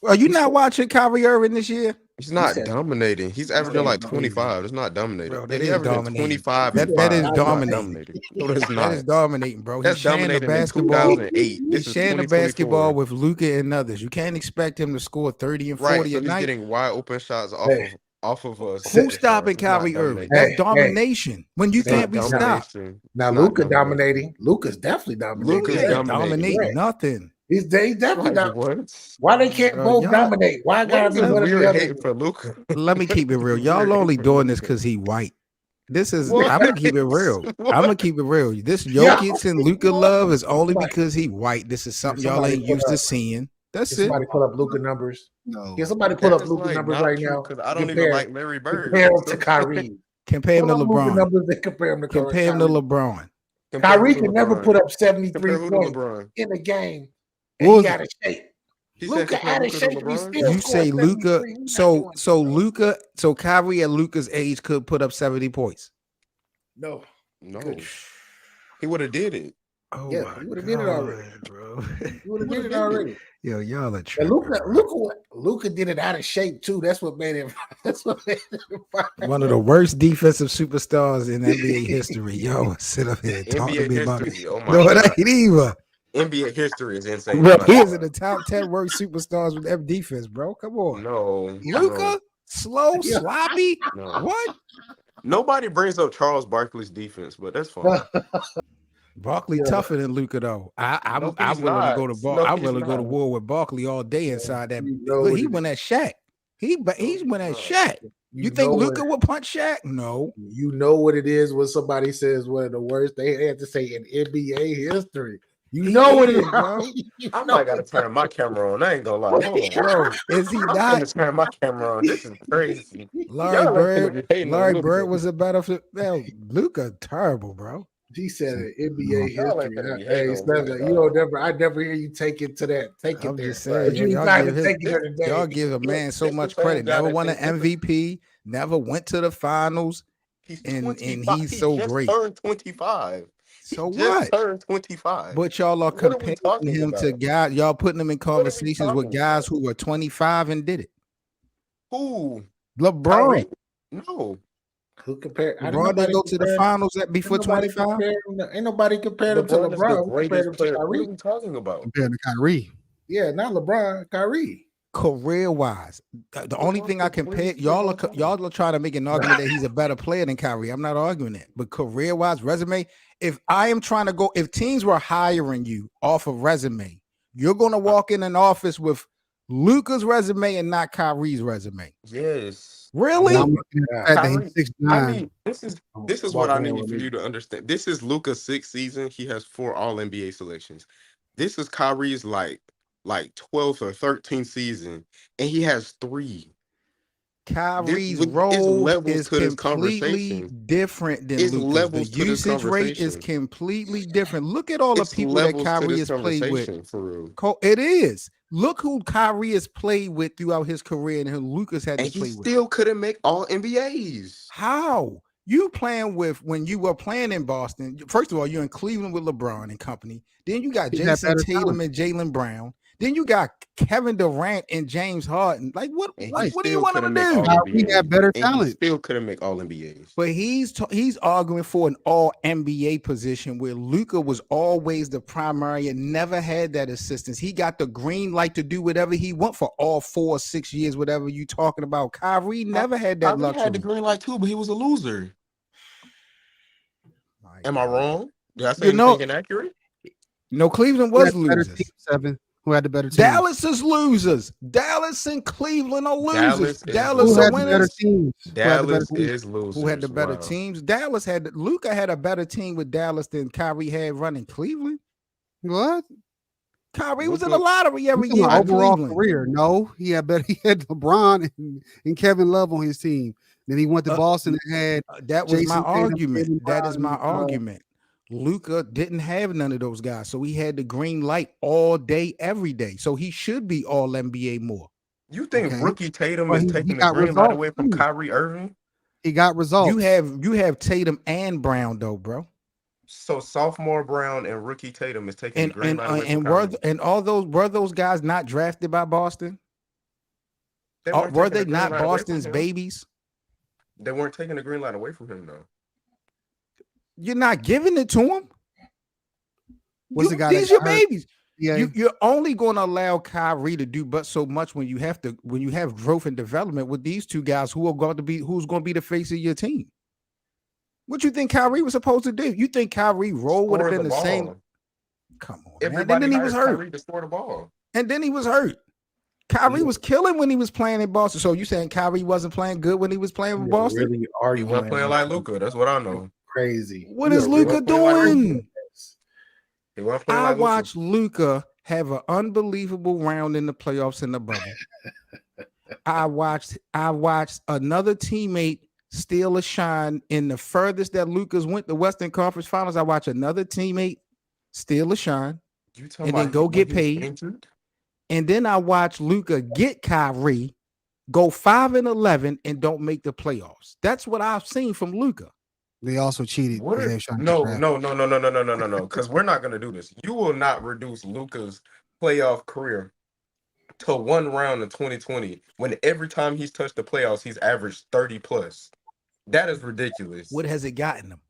Are you not watching Kyrie Irving this year? He's not said- dominating. He's averaging said like dominating. 25. It's not dominating. Bro, that He's is averaging dominating. 25 That- and that 5. is That's not dominating. No, that's not. That is dominating, bro. That's He's sharing the dominating in basketball. 2008. This He's is sharing the 2024. basketball with Luka and others. You can't expect him to score 30 and 40 Right, so a he's night. getting wide open shots Hey. off of us. Who's stopping Kyrie Irving? That's Hey, domination. When you It's can't not be stopped. domination. Now It's not Luka domination. dominating. Luka's definitely dominating. Luka's Luka ain't dominating. dominating Right. nothing. He's definitely Like, dominating. what? Why they can't Bro, both y'all- dominate? Why What gotta is be this one of the weird other? hate for Luka? Let me keep it real. Y'all Weird only hate for doing this Luka. because he white. This is What? I'm gonna keep it real. What? I'm gonna keep it real. This Yeah. Jokic and Luka love is only Somebody- because he white. This is something y'all somebody ain't put used to up- seeing. That's Can it. somebody pull up Luka numbers? No. Can somebody pull That up is, Luka like, numbers not right true, now? 'cause I don't Compare- even like Larry Bird. Compare him to Kyrie. Compare him to Pull up Luka LeBron. numbers and compare him to Compare him to Kyrie. LeBron. Compare Kyrie who to can never LeBron? put up 73 Compare who to points LeBron? in a game, What and was he it? out of shape. He said Luka compare out of Luka to shape. We LeBron? still You scored say Luka, 73. He's not so doing so that, bro. Luka, so Kyrie at Luka's age could put up 70 points. No. No. Good. He would have did it. Oh Yeah, my he would've did it already. God, bro. He would have Would've did it did it. already. Yo, y'all are And tripping. bro. Luka did it out of shape too. That's what made him. That's what made him. One of the worst defensive superstars in NBA history. Yo, sit up here and talk to NBA me about history. it. Oh my No, it god. ain't either. NBA history is insane. Bro, Oh my he is God. in the top 10 worst superstars with F defense, bro. Come on. No. Luka, slow, Yeah. sloppy. No. What? Nobody brings up Charles Barkley's defense, but that's fine. Barkley Yeah. tougher than Luka though. I'm No, I'm he's willing to not. go to No, I'm he's willing to go to not. war with Barkley all day inside that. You know Look, what he it went at Shaq. He's he's went at not. Shaq. You think know Luka what, would punch Shaq? No. you know what it is when somebody says one of the worst. They have to say in NBA history. You He know what it is, is, bro. You I know might gotta turn my camera on. I ain't gonna lie. Hold on. Bro, is he I'm not? gonna turn my camera on. This is crazy. Larry Y'all ain't finna Bird. be hating on Larry Luka. Bird was a better fit. Well, Luka terrible, bro. He said in NBA Y'all ain't history. finna be Hey, hating on Spencer, Luka, you dog. don't never. I never hear you take it to that. Take it I'm there. just Right. saying, But yo, you y'all decided give to his, take it there today. y'all give a man so It's the much same credit. guy Never that won an thinks MVP. Never went to the finals. He's And 25. he's He so just great. turned 25. So He just what? turned 25. But y'all are What are we comparing talking him to about? guys. Y'all putting him in What are we conversations with talking guys about? who were 25 and did it. Who? LeBron. Kyrie? No. Who compared? LeBron didn't go to the finals before 25. Ain't nobody compared him to LeBron is the LeBron. We compared greatest him to player. What are Kyrie. we talking about? Compared to Kyrie. Yeah, not LeBron. Kyrie. career wise. The only thing I compare y'all are trying to make an argument that he's a better player than Kyrie. I'm not arguing that, but career wise, resume. If I am trying to go, if teams were hiring you off of resume, you're going to walk in an office with Luka's resume and not Kyrie's resume. Yes. Really? I'm looking at the fact that Kyrie, he's 6'9". I mean, this is what I Walking in need with for me. you to understand. This is Luka's 6th season. He has 4 All NBA selections. This is Kyrie's like 12th or 13th season, and he has 3. Kyrie's It's role levels is to this completely conversation. different than It's Luka's. The levels to this usage rate is conversation. completely different. Look at all the It's people that levels to Kyrie this has played with. conversation for real. It is. Look who Kyrie has played with throughout his career and who Luka's had And to he play with. still couldn't make All NBAs. How? You playing with when you were playing in Boston? First of all, you're in Cleveland with LeBron and company. Then you got He had Jason better Tatum talent. and Jaylen Brown. Then you got Kevin Durant and James Harden. Like what? And What, he what do you still want him couldn't to make do? All Kyrie NBAs. had better And he talent. still couldn't make All NBAs. But he's arguing for an All NBA position where Luka was always the primary and never had that assistance. He got the green light to do whatever he want for all 4 or 6 years, whatever you talking about. Kyrie never had that Kyrie luxury. had the green light too, but he was a loser. Am I wrong? Did I say anything inaccurate? No, Cleveland Who was had the better losers. team, 7? Who had the better team? Dallas is losers. Dallas and Cleveland are losers. Dallas is Dallas Who are had the better winners. teams? Who had the better Dallas teams? is losers. Who had the better Wow. teams? Luka had a better team with Dallas than Kyrie had running Cleveland. What? Kyrie was in Luka- the lottery every You talking year about with overall Cleveland. career? No, he had better. He had LeBron and Kevin Love on his team. Then he went to Boston and had That was my Jason Tatum, argument. Jaylen That Brown, is my and, argument. Luka didn't have none of those guys, so he had the green light all day, every day. So he should be All NBA more. You think Okay. rookie Tatum Well, is he taking the got green light results, away from too. Kyrie Irving? He got results. You have Tatum and Brown though, bro. So sophomore Brown and rookie Tatum is taking the green light away from And were those guys not drafted by Boston? weren't Were taking they the green not light away from Boston's him. babies? They weren't taking the green light away from him though. You're not giving it to him. What's the guy These that your got hurt? babies. Yeah, You're only going to allow Kyrie to do but so much when you have growth and development with these two guys who's going to be the face of your team. What you think Kyrie was supposed to do? You think Kyrie role would have Score been the ball. same? Come on, man. Everybody And then he was hurt. Kyrie to score the ball. And then he was hurt. Kyrie was killing when he was playing in Boston. So you saying Kyrie wasn't playing good when he was playing with Boston? Really He arguing wasn't playing like Luka. That's what I know. crazy. What You is are really Luka playing like doing? He wasn't playing I like Luka. watched Luka have an unbelievable round in the playoffs in the bubble. I watched another teammate steal a shine in the furthest that Luka's went, the Western Conference Finals. I watched another teammate steal a shine You talking and then about go when get he was paid. injured? And then I watched Luka get Kyrie, go 5-11, and don't make the playoffs. That's what I've seen from Luka. they also cheated. What because are- they were trying to No, draft. no. Because we're not gonna do this. You will not reduce Luka's playoff career to one round in 2020 when every time he's touched the playoffs, he's averaged 30 plus. That is ridiculous. What has it gotten him?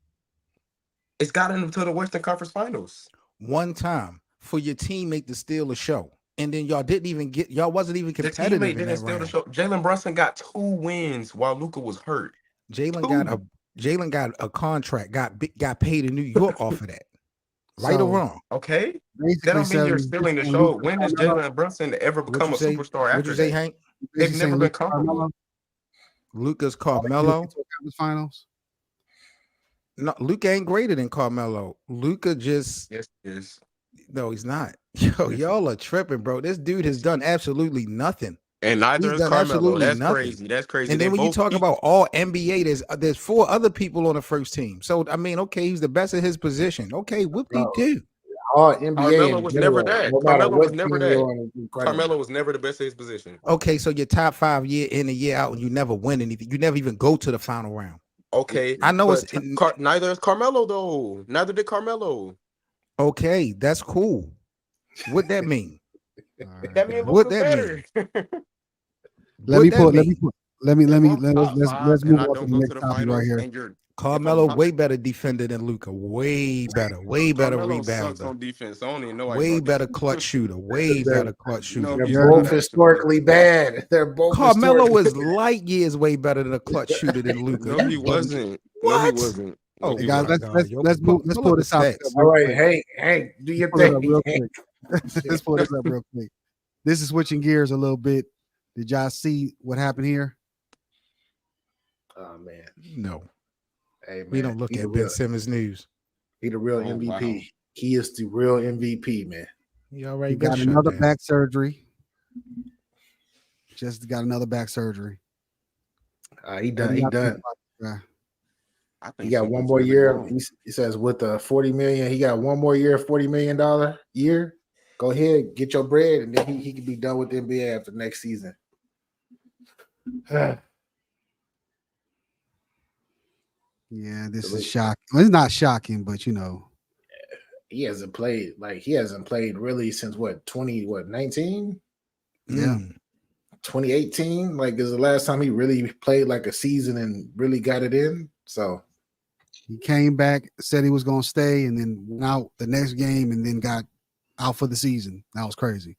It's gotten him to the Western Conference Finals. One time for your teammate to steal a show. And then y'all wasn't even The competitive teammate in didn't that steal the round. show. Jalen Brunson got 2 wins while Luka was hurt. Jalen got a contract, got paid in New York off of that. Right So, or wrong? Okay, basically that don't mean you're saying- stealing the saying show. Luka When does Carmelo- Jalen Brunson ever What become you a say? superstar What after you say, that? Hank? They've basically never saying been Luka comparable. Carmelo Lucas already Carmelo. went to the conference finals. No, Luka ain't greater than Carmelo. Luka just Yes, yes. no, he's not. Yo, y'all are tripping, bro. This dude has done absolutely nothing. And neither He's is done Carmelo. absolutely That's nothing. crazy. That's crazy. And They then when you both talk peaked. about all NBA, there's 4 other people on the first team. So I mean, okay, he's the best at his position. Okay, whoop-de-doo. All NBA Carmelo in was general, never that. no matter Carmelo what was never team you're that. on, is incredible. Carmelo was never the best at his position. Okay, so you're top 5 year in and year out, and you never win anything. You never even go to the final round. Okay, I know but it's neither is Carmelo though. Neither did Carmelo. okay. That's cool. What that mean? That means What Luka's that better. Let me What that put. mean? Let's Top let's five move and on I to don't the go next to the topic right finals, here. and you're Carmelo way better defender than Luka. Way better Carmelo sucks rebounder. on defense. I don't even know why. Way better clutch shooter. Way They're- better clutch You know, shooter. They're he's both not historically bad. They're both Carmelo historically is light years way better than a clutch shooter than Luka. No, he wasn't. What? No, he wasn't. No, Oh, he Hey guys, my wasn't. God. Yo, let's pull pull up the this topic stats. up All real right, quick. Hank, do your Pull it up thing. real quick. Let's pull this up real quick. This is switching gears a little bit. Did y'all see what happened here? Oh man, No, hey man, we don't look he the at Ben real, Simmons news. he the real Oh, MVP. wow. He is the real MVP, man. He already He been got shut another down. back surgery. Just got another back surgery. He What done. do He y'all think done. about this guy? I He think got one something's more really year. wrong. He says with the 40 million, he got one more year, $40 million year. Go ahead, get your bread, and then he can be done with the NBA after next season. Yeah, this is shocking. Well, it's not shocking, but you know, He hasn't played really since what 19? yeah. 2018. Like is the last time he really played like a season and really got it in. So He came back, said he was gonna stay, and then went out the next game and then got out for the season. That was crazy.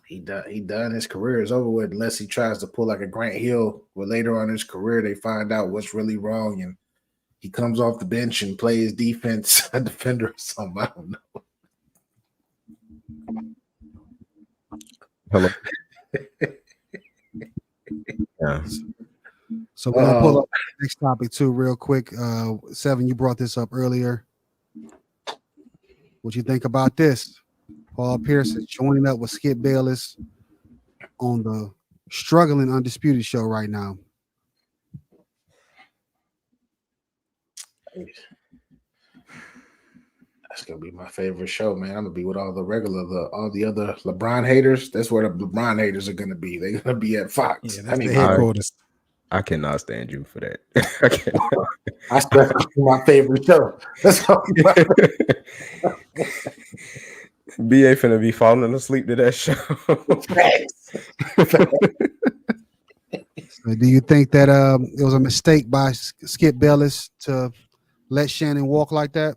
he done. His career is over with unless he tries to pull like a Grant Hill where later on in his career they find out what's really wrong and he comes off the bench and plays defense, a defender or something. I don't know. Hello. Yeah. So we're gonna pull up the next topic too, real quick. Seven, you brought this up earlier. What you think about this? Paul Pierce is joining up with Skip Bayless on the struggling Undisputed show right now. That's gonna be my favorite show, man. I'm gonna be with all the other LeBron haters. That's where the LeBron haters are gonna be. They're gonna be at Fox. Yeah, I that's need the my- headquarters. I cannot stand you for that. I cannot. I swear it's my favorite show. That's all. BA finna be falling asleep to that show. So do you think that it was a mistake by Skip Bayless to let Shannon walk like that?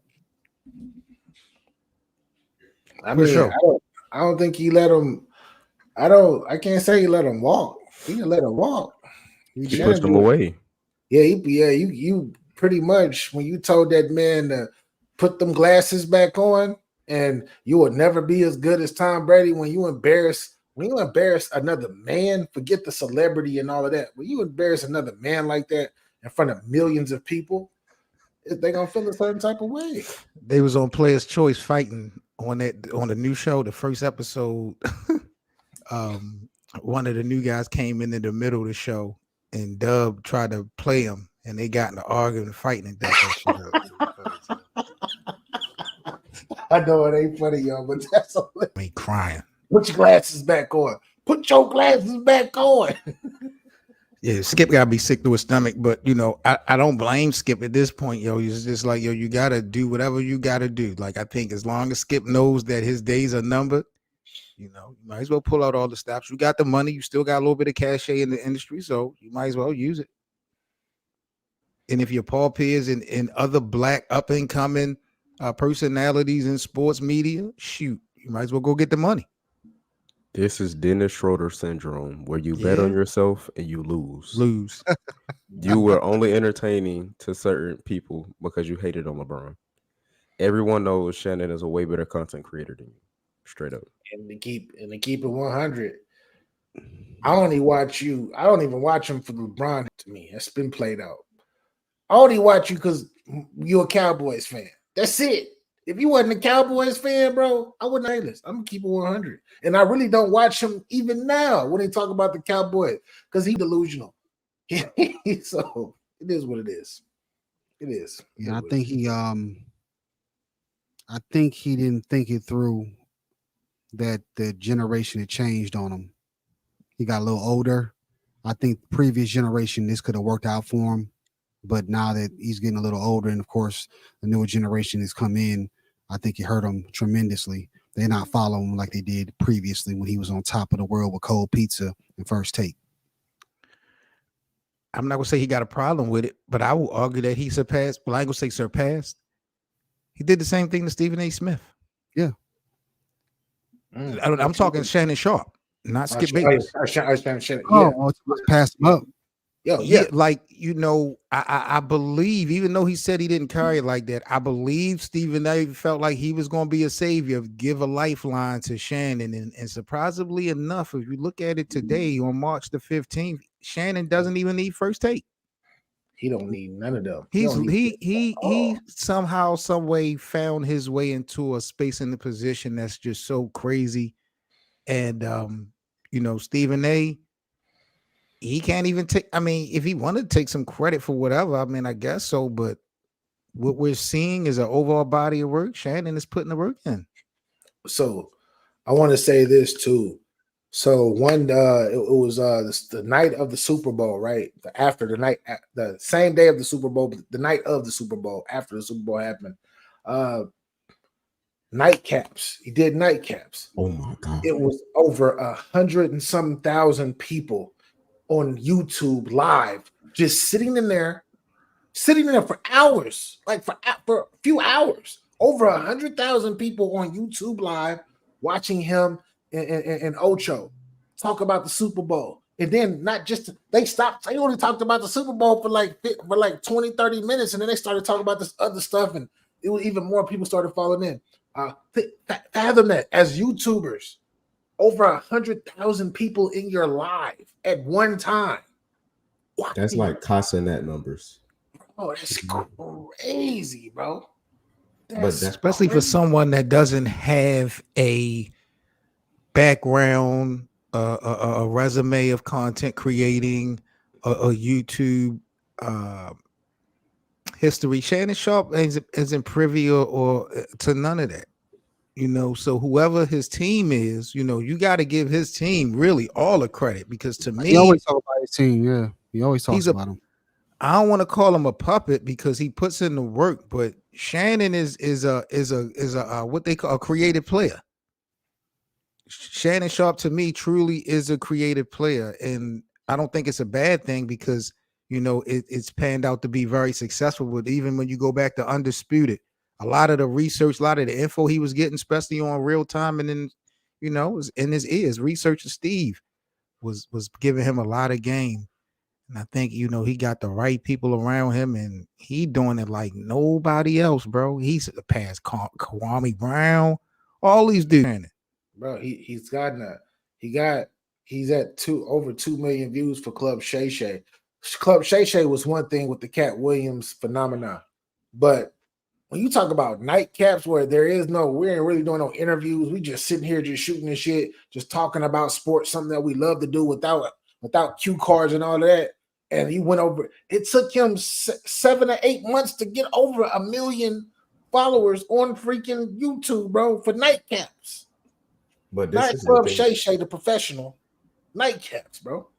I For mean, sure. I don't think he let him. I can't say he let him walk. He didn't let him walk. He Shannon pushed him do it. away. Yeah, you pretty much when you told that man to put them glasses back on, and you will never be as good as Tom Brady when you embarrass another man. Forget the celebrity and all of that. When you embarrass another man like that in front of millions of people, they're gonna feel a certain type of way. They was on Player's Choice fighting on the new show. The first episode, one of the new guys came in the middle of the show, and Dub tried to play him, and they got in the arguing and fighting and that shit up. I know it ain't funny, y'all, but that's a I mean, crying. put your glasses back on. Put your glasses back on. Yeah, Skip gotta be sick to his stomach, but you know, I don't blame Skip at this point, yo. He's just like, yo, you gotta do whatever you gotta do. Like, I think as long as Skip knows that his days are numbered, you know, you might as well pull out all the stops. You got the money, you still got a little bit of cachet in the industry, so you might as well use it. And if your Paul Pierce and other black up and coming personalities in sports media, shoot, you might as well go get the money. This is Dennis Schroeder syndrome, where you bet on Yeah. yourself and you lose. Lose. You were only entertaining to certain people because you hated on LeBron. Everyone knows Shannon is a way better content creator than you. Straight up. And to keep it 100. I don't even watch him for LeBron. To me, that's been played out. I only watch you because you're a Cowboys fan. That's it. If you wasn't a Cowboys fan, bro, I wouldn't hate this. I'm gonna keep it 100. And I really don't watch him even now when they talk about the Cowboys because he's delusional. So it is what it is. It is. Yeah, I think he didn't think it through that the generation had changed on him. He got a little older. I think the previous generation, this could have worked out for him. But now that he's getting a little older, and of course, the newer generation has come in, I think it hurt him tremendously. They're not following him like they did previously when he was on top of the world with Cold Pizza and First Take. I'm not gonna say he got a problem with it, but I will argue that he surpassed. Well, I ain't gonna say surpassed. He did the same thing to Stephen A. Smith. Yeah. I'm talking Shannon Sharp, not Skip Bayless. Oh, pass him up. Yeah, like I believe, even though he said he didn't carry it like that, I believe Stephen A. felt like he was going to be a savior, give a lifeline to Shannon, and surprisingly enough, if you look at it today on March the 15th, Shannon doesn't even need first take. He don't need none of them. He somehow, some way found his way into a space in the position that's just so crazy, and Stephen A. He can't even take. I mean, if he wanted to take some credit for whatever, I mean, I guess so. But what we're seeing is an overall body of work. Shannon is putting the work in. So, I want to say this too. So it was the night of the Super Bowl, right? The same day of the Super Bowl, but the night of the Super Bowl, after the Super Bowl happened. Nightcaps. He did nightcaps. Oh my God! It was over 100 and some thousand people on YouTube live, just sitting in there for hours, like for a few hours. Over 100,000 people on YouTube live watching him and Ocho talk about the Super Bowl. And then they only talked about the Super Bowl for like 20, 30 minutes, and then they started talking about this other stuff, and it was even more people started falling in. Fathom that as YouTubers, over 100,000 people in your live at one time. That's like Casa Net numbers. Oh, that's crazy, bro. That's especially crazy for someone that doesn't have a background, a resume of content creating, a YouTube history. Shannon Sharp isn't privy or to none of that. So whoever his team is, you got to give his team really all the credit, because to me, he always talk about his team. Yeah, he always talks about him. I don't want to call him a puppet because he puts in the work, but Shannon is a what they call a creative player. Shannon Sharp to me truly is a creative player, and I don't think it's a bad thing because it's panned out to be very successful. But even when you go back to Undisputed, a lot of the research, a lot of the info he was getting, especially on real time, and then was in his ears. Researcher Steve was giving him a lot of game, and I think he got the right people around him, and he doing it like nobody else, bro. He's past Kwame Brown, all these dudes. Bro, he's at over 2 million views for Club Shay Shay. Club Shay Shay was one thing with the Cat Williams phenomenon, but when you talk about nightcaps where we ain't really doing no interviews, we just sitting here just shooting this shit, just talking about sports, something that we love to do without cue cards and all of that. And he went over. It took him 7 or 8 months to get over 1 million followers on freaking YouTube, bro, for nightcaps. But this Not is Club Shay Shay, the professional. Nightcaps, bro.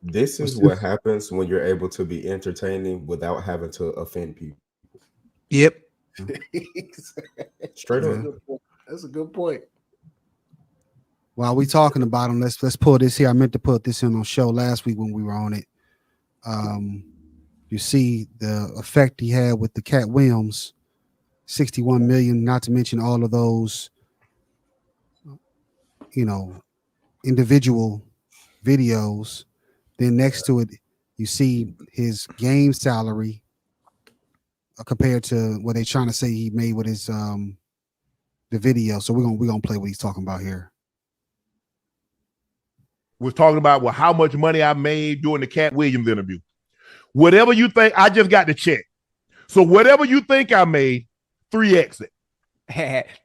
This is what happens when you're able to be entertaining without having to offend people. Yep. Straight up. That's a good point. While we talking about him, let's pull this here. I meant to put this in on show last week when we were on it. You see the effect he had with the Cat Williams, 61 million, not to mention all of those, individual videos. Then next to it, you see his game salary compared to what they're trying to say he made with his the video. So we're gonna play what he's talking about here. Was talking about how much money I made during the Cat Williams interview. Whatever you think, I just got the check. So whatever you think I made, 3x it.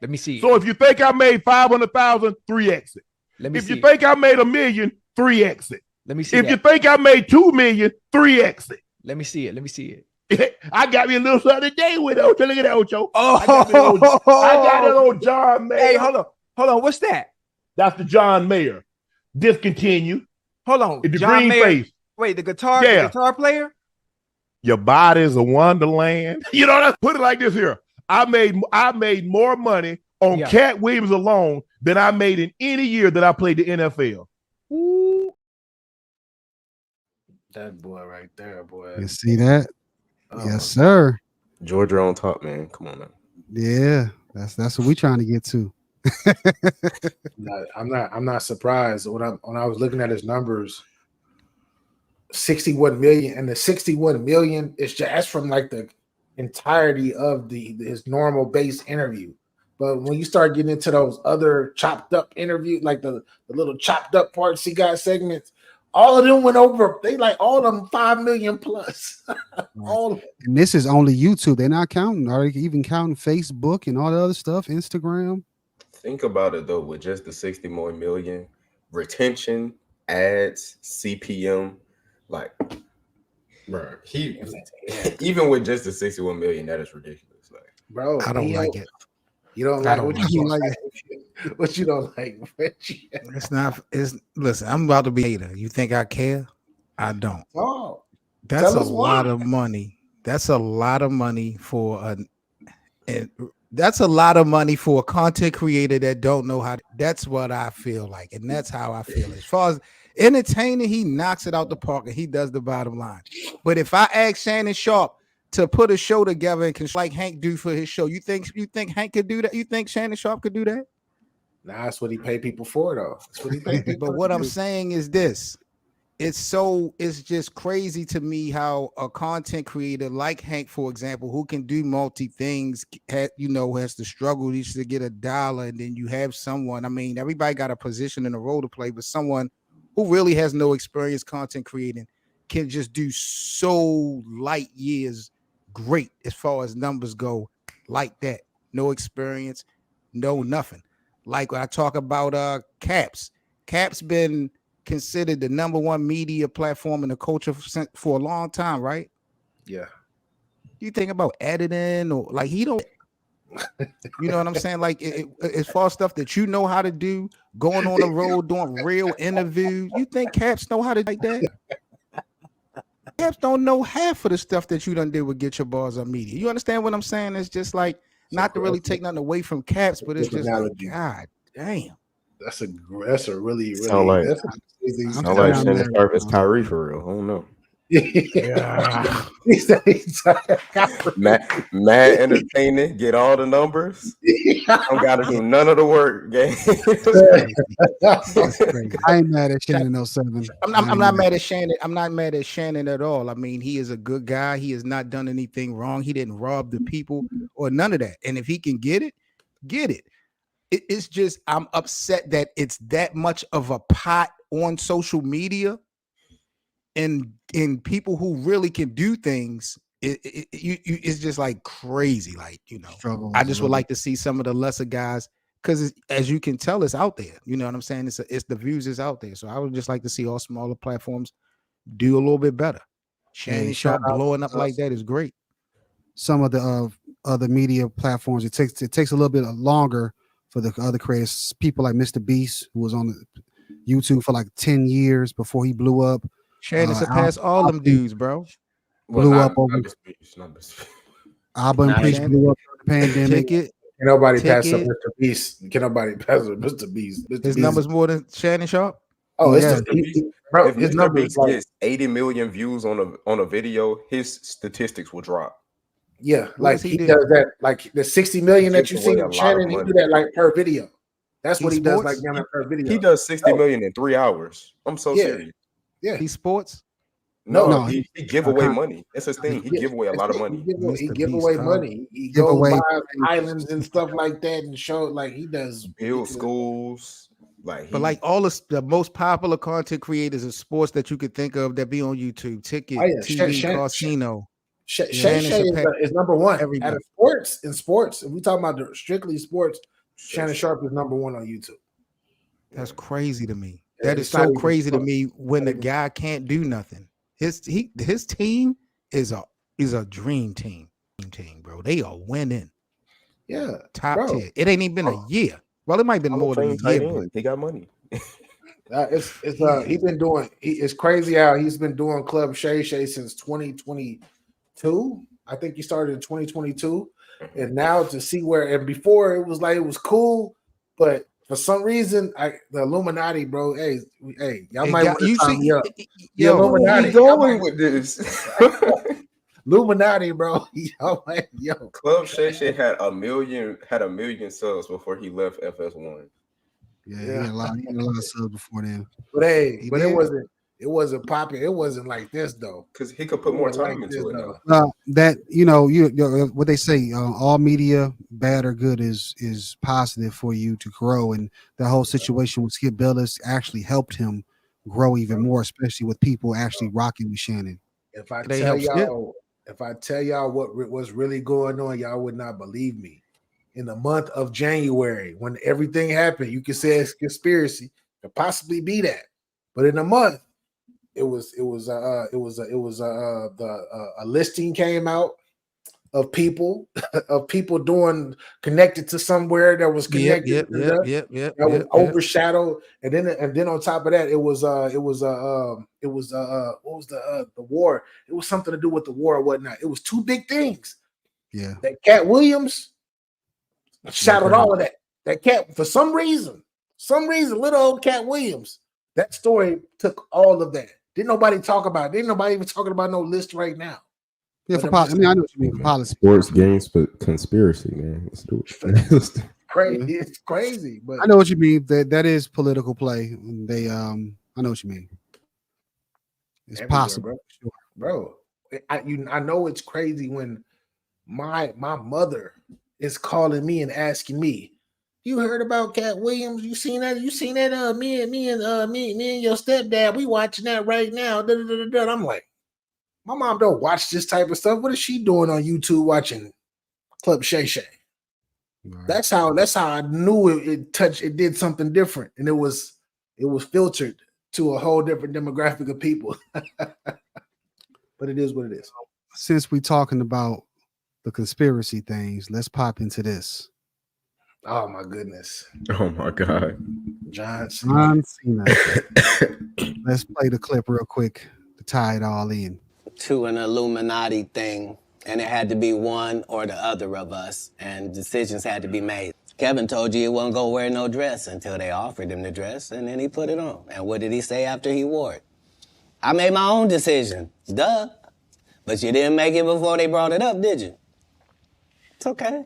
Let me see. So if you think I made 500,000, 3x it. If you think I made $1 million, 3x it. Let me see. If you think I made 2 million, 3x it. Let me see it. I got me a little something today with Ocho. Look at that, Ocho. Oh, I got that old John Mayer. Hey, hold on. What's that? That's the John Mayer. Discontinue. Hold on. The John green Mayer. face. Wait, the guitar player? Your body's a wonderland. You know what? Put it like this here. I made more money on Cat Williams alone than I made in any year that I played the NFL. Ooh. That boy right there, boy. You see that? Oh, Yes, sir. Georgia on top, man. Come on now. Yeah, that's what we trying to get to. I'm not surprised when I was looking at his numbers. 61 million, and the 61 million is just from like the entirety of his normal base interview. But when you start getting into those other chopped up interviews, like the little chopped up parts he got segments, all of them went over. They like all of them 5 million plus. All of And this is only YouTube. They're not counting. Are they even counting Facebook and all the other stuff? Instagram. Think about it though, with just the 60 more million, retention, ads, CPM, like, bro, even with just the 61 million, that is ridiculous. Like, bro, I don't like it. You don't I like don't what you don't like like. What you don't like? It's not. It's listen. I'm about to be a hater. You think I care? I don't. Oh, That's tell a us why. lot of money. That's a lot of money for and that's a lot of money for a content creator that don't know how to, that's what I feel like, and that's how I feel. As far as entertaining, he knocks it out the park and he does the bottom line. But if I ask Shannon Sharp to put a show together and can like Hank do for his show, you think Hank could do that? You think Shannon Sharp could do that? Nah, that's what he paid people for, though. That's what he paid people. But what I'm saying is this. It's just crazy to me how a content creator like Hank, for example, who can do multi things, has to struggle just to get $1, and then you have someone. I mean, everybody got a position and a role to play, but someone who really has no experience content creating can just do so light years great as far as numbers go, like that. No experience, no nothing. Like when I talk about Caps. Caps been considered the number one media platform in the culture for a long time, right? Yeah. You think about editing or like he don't, you know what I'm saying? Like as far as stuff that you know how to do, going on the road, doing real interviews. You think Caps know how to do like that? Caps don't know half of the stuff that you done did with Get Your Bars on Media. You understand what I'm saying? It's just like not to really take nothing away from Caps, but it's just like, God damn. That's a really sound like I'm like down Shannon there. Sharp is Kyrie for real. I don't know. Yeah. Mad entertaining, get all the numbers. Don't gotta do none of the work, gang. I ain't mad at Shannon 07. I'm not mad at Shannon. I'm not mad at Shannon at all. I mean, he is a good guy. He has not done anything wrong. He didn't rob the people or none of that. And if he can get it, get it. It's just I'm upset that it's that much of a pot on social media, and in people who really can do things. It's just like crazy. Like, I just would like to see some of the lesser guys, because as you can tell, it's out there. You know what I'm saying? It's the views is out there. So I would just like to see all smaller platforms do a little bit better. Shannon Sharp blowing up like that is great. Some of the other media platforms, it takes a little bit longer for the other creators. People like Mr. Beast, who was on YouTube for like 10 years before he blew up. Shannon surpassed all them dudes, bro. Blew up over. Alba and Preach blew up during the pandemic. Can nobody pass up Mr. Beast? Can nobody pass up Mr. Beast? His numbers more than Shannon Sharp. Oh, yeah. Bro, if his Mr. numbers Beast like, gets 80 million views on a video, his statistics will drop. Yeah, like he does that, like the 60 million that you see with Shannon, he do that like per video. That's what he does, like per video. He does 60 million in 3 hours. I'm so serious. Yeah, he sports. No, he give away money. That's his thing. He give away a lot of money. He give away money. He goes by islands and stuff like that, and show like he does build schools. But like all the most popular content creators of sports that you could think of that be on YouTube, Ticket, TV, Casino. Shay is number one out of sports. In sports, if we talking about strictly sports, Shannon Sharp is number one on YouTube. That's crazy to me. That is so crazy to me when the guy can't do nothing. His team is a dream team, bro. They are winning. Yeah, top 10. It ain't even been a year. Well, it might have been more than a year. But he got money. He's been doing. It's crazy how he's been doing Club Shay since 2022. I think he started in 2022, and now to see where, and before it was like it was cool, but for some reason, the Illuminati, bro. Hey, y'all might want to you sign see, me up. The yo, Where Illuminati, we going with this? Illuminati, bro. Yo. Club Shay Shay had a million subs before he left FS1. Yeah, he had a lot of subs before then. But hey, He but did. it wasn't popular. It wasn't like this though. Because he could put more time into it now. That what they say, all media, bad or good, is positive for you to grow, and the whole situation with Skip Bayless actually helped him grow even more, especially with people actually rocking with Shannon. If I tell y'all what was really going on, y'all would not believe me. In the month of January, when everything happened, you could say it's conspiracy. Could possibly be that, but in a month, a listing came out of people doing connected to somewhere that was connected that was overshadowed, and then on top of that, it was what was the war? It was something to do with the war or whatnot. It was two big things. Yeah, that Cat Williams shadowed all of that. That cat, for some reason, little old Cat Williams. That story took all of that. Didn't nobody talk about it. Didn't nobody even talking about no list right now. Yeah, I know what you mean for policy. Sports games, but conspiracy, man. Let's do it. Crazy. It's crazy, but I know what you mean. That is political play. They I know what you mean. It's possible, bro. I know it's crazy when my mother is calling me and asking me, "You heard about Cat Williams? You seen that? Me and your stepdad, we watching that right now." I'm like, my mom don't watch this type of stuff. What is she doing on YouTube watching Club Shay Shay? Right. That's how I knew it did something different, and it was filtered to a whole different demographic of people. But it is what it is. Since we're talking about the conspiracy things, let's pop into this. Oh my goodness. Oh my God. John Cena. Let's play the clip real quick to tie it all in. To an Illuminati thing, and it had to be one or the other of us, and decisions had to be made. Kevin told you he wasn't gonna wear no dress until they offered him the dress, and then he put it on. And what did he say after he wore it? I made my own decision. Duh. But you didn't make it before they brought it up, did you? It's okay.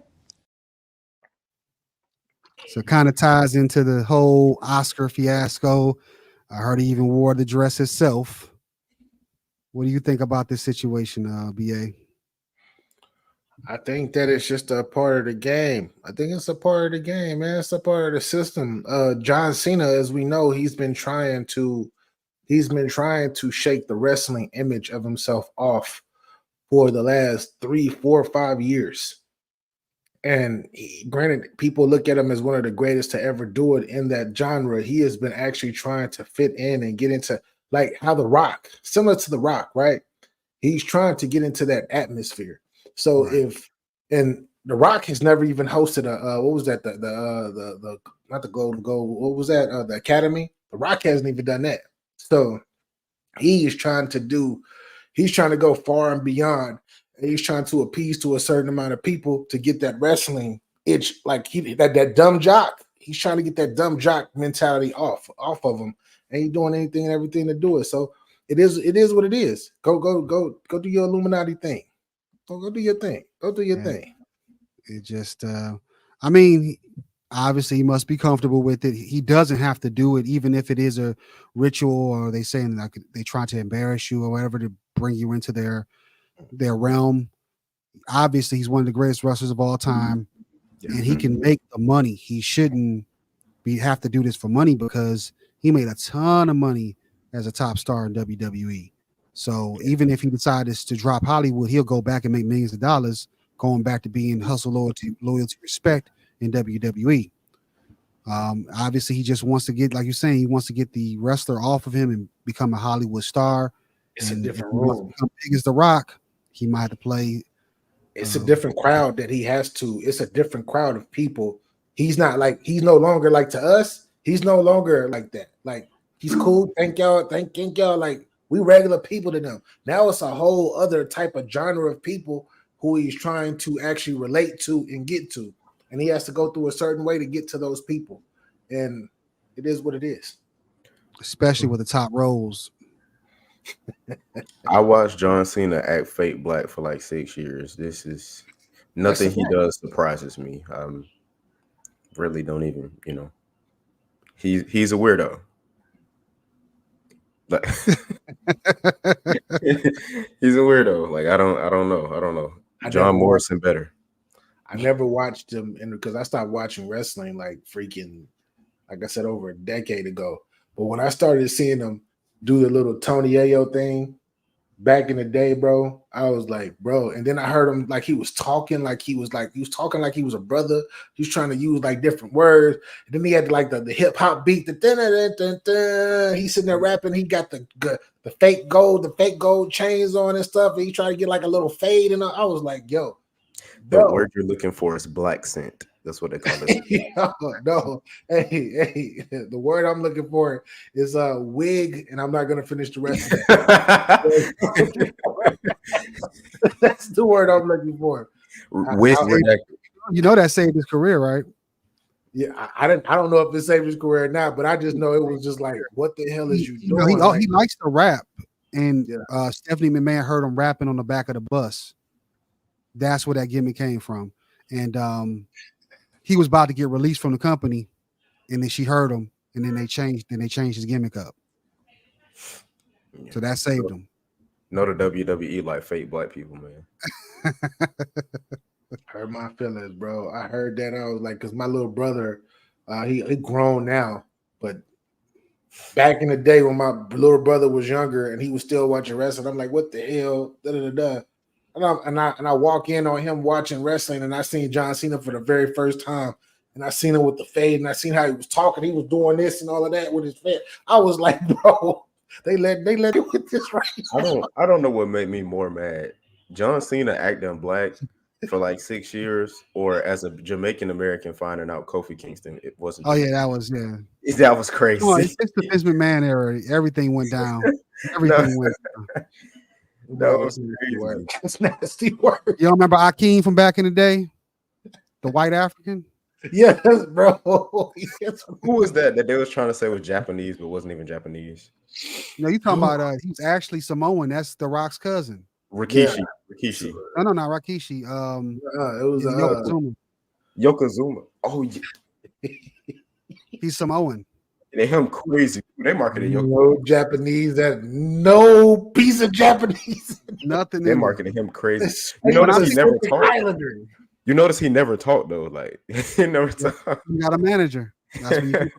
So it kind of ties into the whole Oscar fiasco. I heard he even wore the dress himself. What do you think about this situation, BA? I think that it's just a part of the game. I think it's a part of the game, man. It's a part of the system. John Cena, as we know, he's been trying to shake the wrestling image of himself off for the last 3, 4, 5 years. And granted, people look at him as one of the greatest to ever do it in that genre. He has been actually trying to fit in and get into, like how The Rock, similar to The Rock, right? He's trying to get into that atmosphere. So and The Rock has never even hosted what was that? The not the Golden Goal. What was that? The Academy. The Rock hasn't even done that. So he's trying to go far and beyond. He's trying to appease to a certain amount of people to get that wrestling itch, like that dumb jock. He's trying to get that dumb jock mentality off of him. Ain't doing anything and everything to do it. So it is what it is. Go do your Illuminati thing. Go do your thing. Go do your thing. It just I mean, obviously he must be comfortable with it. He doesn't have to do it, even if it is a ritual or they saying like they try to embarrass you or whatever to bring you into their realm. Obviously, he's one of the greatest wrestlers of all time, and he can make the money. He shouldn't have to do this for money because he made a ton of money as a top star in WWE. So even if he decides to drop Hollywood, he'll go back and make millions of dollars, going back to being hustle, loyalty, respect in WWE. Obviously, he just wants to get, like you're saying, he wants to get the wrestler off of him and become a Hollywood star. It's and a different if he wants to become big as The Rock, he might have to play. It's a different crowd that he has to. It's a different crowd of people. He's no longer like to us. He's no longer like that. Like he's cool. Thank y'all. Thank y'all. Like we regular people to them. Now it's a whole other type of genre of people who he's trying to actually relate to and get to. And he has to go through a certain way to get to those people. and it is what it is. Especially with the top roles. I watched John Cena act fake black for like 6 years. This is nothing he does surprises me. Really don't even, he's a weirdo. Like he's a weirdo. Like I don't know. John Morrison better. I never watched him because I stopped watching wrestling like freaking, like I said, over a decade ago. But when I started seeing him do the little Tony Ayo thing back in the day, bro, I was like, bro. And then I heard him like he was talking like he was a brother. He was trying to use like different words. And then he had like the hip hop beat. He's sitting there rapping. He got the fake gold chains on and stuff. And he tried to get like a little fade. And I was like, yo. The word you're looking for is black scent. That's what they call it. No. Hey, the word I'm looking for is wig, and I'm not gonna finish the rest of that. That's the word I'm looking for. Wig. You know that saved his career, right? Yeah, I don't know if it saved his career or not, but I just know it was just like, what the hell is you doing? He likes to rap, and Stephanie McMahon heard him rapping on the back of the bus. That's where that gimmick came from, and he was about to get released from the company, and then she heard him, and then they changed his gimmick up. Yeah. So that saved him. No, the WWE like fake black people, man. Hurt my feelings, bro. I heard that. I was like, because my little brother, he grown now, but back in the day when my little brother was younger and he was still watching wrestling, I'm like, what the hell? And I walk in on him watching wrestling, and I seen John Cena for the very first time, and I seen him with the fade, and I seen how he was talking. He was doing this and all of that with his face. I was like, bro, they let it with this right now. I don't know what made me more mad. John Cena acting black for like 6 years, or as a Jamaican American finding out Kofi Kingston it wasn't. Oh yeah, that was crazy. Oh, it's the Vince McMahon era. Everything went down. Everything went down. That was nasty work. That's nasty work. You don't remember Akeem from back in the day? The white African? Yes, bro. Yes. Who was that they was trying to say was Japanese but wasn't even Japanese? No, you talking about he's actually Samoan. That's The Rock's cousin. Rikishi. No, not Rikishi. It was Yokozuna. Oh yeah. He's Samoan. They him crazy. They marketed no Japanese. That no piece of Japanese. Nothing. They marketed him crazy. You notice he never talked. You notice he never talked though. Like he never talked. You got a manager. That's when you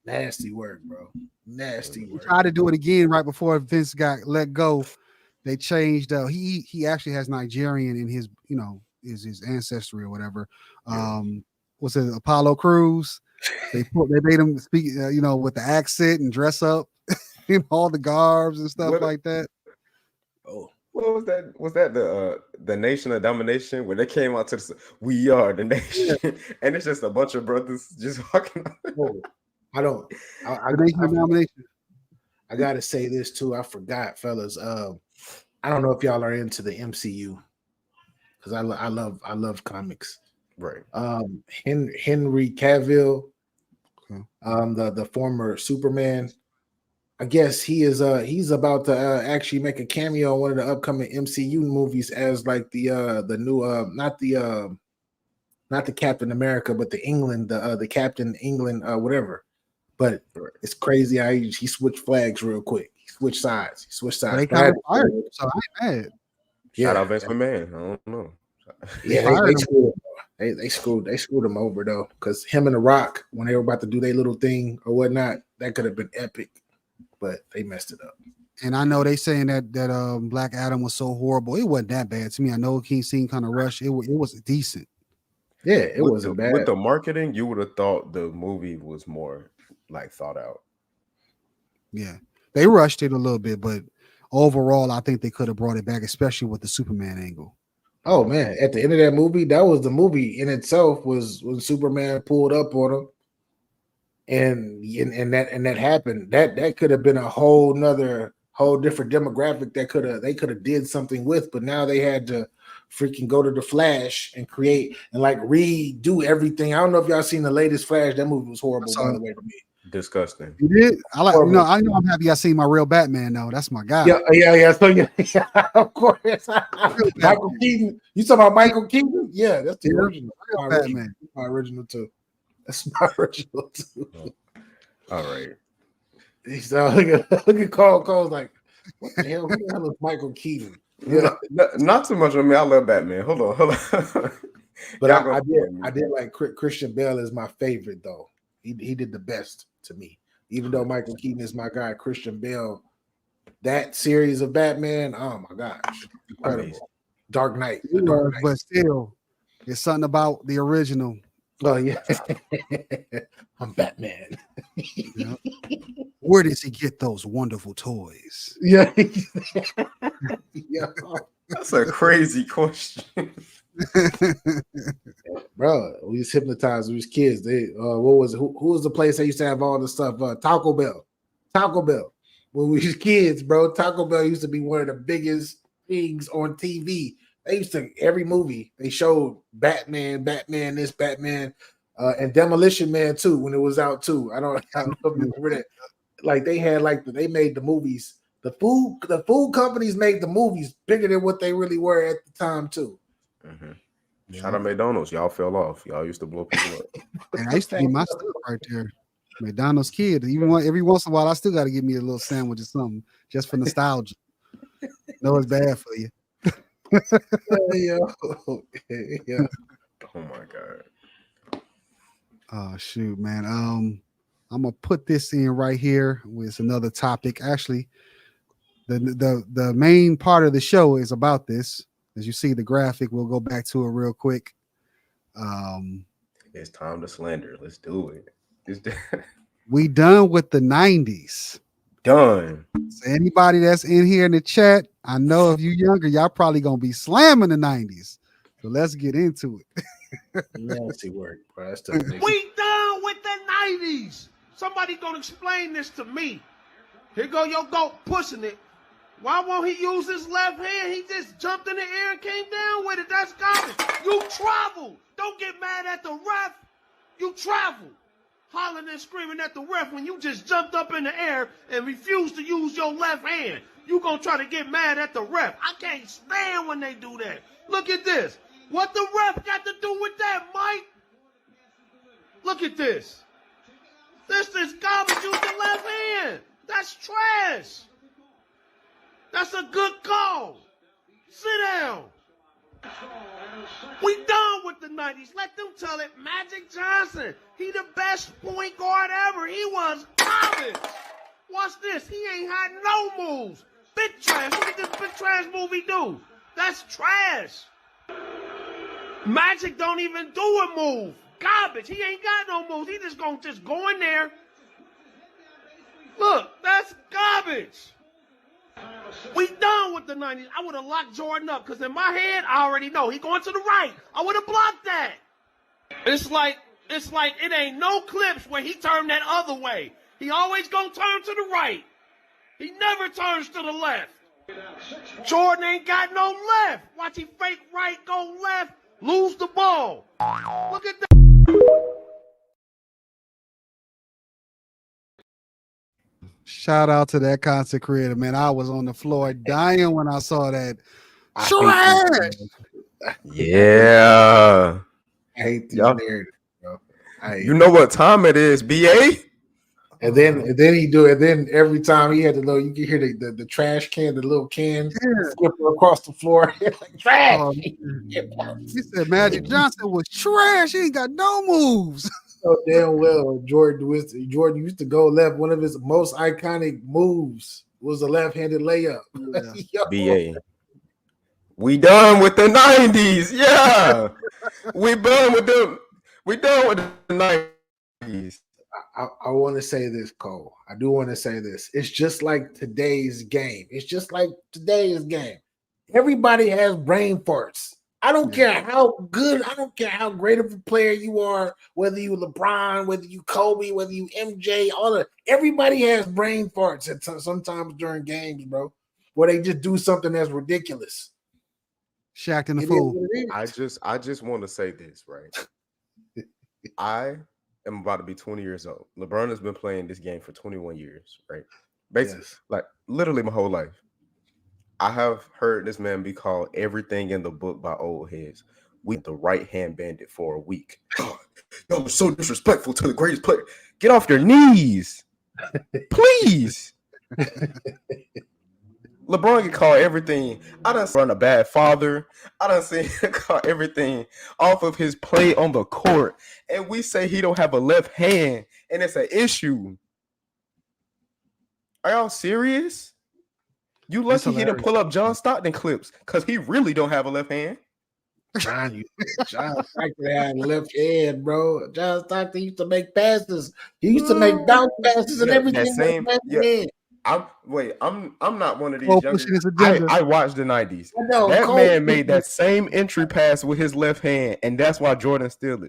nasty work, bro. Nasty work. He tried to do it again right before Vince got let go. They changed. He actually has Nigerian in his is his ancestry or whatever. Was it Apollo Crews? They made him speak, with the accent and dress up, all the garbs and stuff like that. Oh, what was that? Was that the Nation of Domination where they came out to we are the nation, and it's just a bunch of brothers just walking. I don't. Nation of Domination. I gotta say this too. I forgot, fellas. I don't know if y'all are into the MCU because I love comics. Right. Henry Cavill, the former Superman. I guess he's about to actually make a cameo on one of the upcoming MCU movies as like the new not the Captain America, but the Captain England whatever. But it's crazy how he switched flags real quick. He switched sides. They kind of fired him, so I ain't mad. Shout out Vince McMahon. I don't know. Yeah, they screwed him over though, because him and The Rock, when they were about to do their little thing or whatnot, that could have been epic, but they messed it up. And I know they saying that Black Adam was so horrible. It wasn't that bad to me. I know he seemed kind of rushed. It was decent. Yeah, it wasn't bad. With the marketing, you would have thought the movie was more like thought out. Yeah, they rushed it a little bit, but overall, I think they could have brought it back, especially with the Superman angle. Oh man, at the end of that movie, that was the movie in itself was when Superman pulled up on him, and that happened. That could have been a whole different demographic they could have did something with, but now they had to freaking go to the Flash and create and like redo everything. I don't know if y'all seen the latest Flash. That movie was horrible, by the way, to me. Disgusting. You did? I like, Horrible. I know I'm happy I seen my real Batman though. That's my guy. Yeah. So yeah, of course. Michael Keaton. You talking about Michael Keaton? Yeah, that's the original. Real Batman. My original too. That's my original too. All right. He's look at Cole. Cole's like, what the hell? Who the hell is Michael Keaton? Yeah, Not too much on me. I love Batman. Hold on. But I did like Christian Bale is my favorite though. He did the best to me. Even though Michael Keaton is my guy, Christian Bale, that series of Batman, oh my gosh, incredible. Amazing. Dark Knight, But still, it's something about the original. Oh yeah, I'm Batman. Yeah. Where does he get those wonderful toys? Yeah, yeah. That's a crazy question. Bro, we was hypnotized. We was kids. They what was it? Who was the place they used to have all the stuff? Taco Bell. When we was kids, bro, Taco Bell used to be one of the biggest things on TV. They used to every movie they showed Batman, this Batman, and Demolition Man too when it was out too. I don't know if you remember that. Like they had they made the movies. The food companies made the movies bigger than what they really were at the time too. Mm-hmm. Yeah. Shout out McDonald's. Y'all fell off. Y'all used to blow people up. And I used to get my stuff right there. McDonald's kid. Every once in a while, I still got to give me a little sandwich or something just for nostalgia. No, it's bad for you. Yeah. Oh my god. Oh shoot, man. I'm gonna put this in right here with another topic. Actually, the main part of the show is about this. As you see the graphic, we'll go back to it real quick. It's time to slander. Let's do it. We done with the 90s. Done. So anybody that's in here in the chat, I know if you younger, y'all probably gonna be slamming the 90s. So let's get into it. Nasty work, bro. That's We done with the 90s. Somebody gonna explain this to me. Here go your goat pushing it. Why won't he use his left hand? He just jumped in the air and came down with it. That's garbage. You travel. Don't get mad at the ref. You travel. Hollering and screaming at the ref when you just jumped up in the air and refused to use your left hand. You gonna try to get mad at the ref. I can't stand when they do that. Look at this. What the ref got to do with that, Mike? Look at this. This is garbage. Use the left hand. That's trash. That's a good call. Sit down. We done with the 90s. Let them tell it. Magic Johnson. He the best point guard ever. He was garbage. Watch this. He ain't had no moves. Big trash. Look at this big trash move he do. That's trash. Magic don't even do a move. Garbage. He ain't got no moves. He just gonna go in there. Look, that's garbage. We done with the 90s. I would have locked Jordan up because in my head, I already know. He going to the right. I would have blocked that. It's like it ain't no clips where he turned that other way. He always gonna turn to the right. He never turns to the left. Jordan ain't got no left. Watch he fake right, go left, lose the ball. Look at that. Shout out to that content creator, man. I was on the floor dying when I saw that. Trash. Yeah. I hate these narratives, bro. You know what time it is, BA? And then he do it. Then every time he had the little, you can hear the trash can, the little can skip across the floor. Like, trash. He said Magic Johnson was trash. He ain't got no moves. So damn well, Jordan used to go left. One of his most iconic moves was a left-handed layup. BA. We done with the 90s. Yeah. We done with them. We done with the 90s. I want to say this, Cole. I do want to say this. It's just like today's game. Everybody has brain farts. I don't care how good, I don't care how great of a player you are, whether you LeBron, whether you Kobe, whether you MJ, everybody has brain farts sometimes during games, bro, where they just do something that's ridiculous. Shaq and the It is Fool. what it is. I just want to say this, right? I am about to be 20 years old. LeBron has been playing this game for 21 years, right? Basically, Yes. like literally my whole life. I have heard this man be called everything in the book by old heads. We the right hand bandit for a week. God, y'all are so disrespectful to the greatest player. Get off your knees, please. LeBron can call everything. I done run a bad father. I done seen him call everything off of his play on the court, and we say he don't have a left hand, and it's an issue. Are y'all serious? You lucky he didn't pull up John Stockton clips because he really don't have a left hand. John Stockton had a left hand, bro. John Stockton used to make passes. He used to make bounce passes and everything. That same, I'm not one of these younger. I watched the 90s. That man made that same entry pass with his left hand, and that's why Jordan stole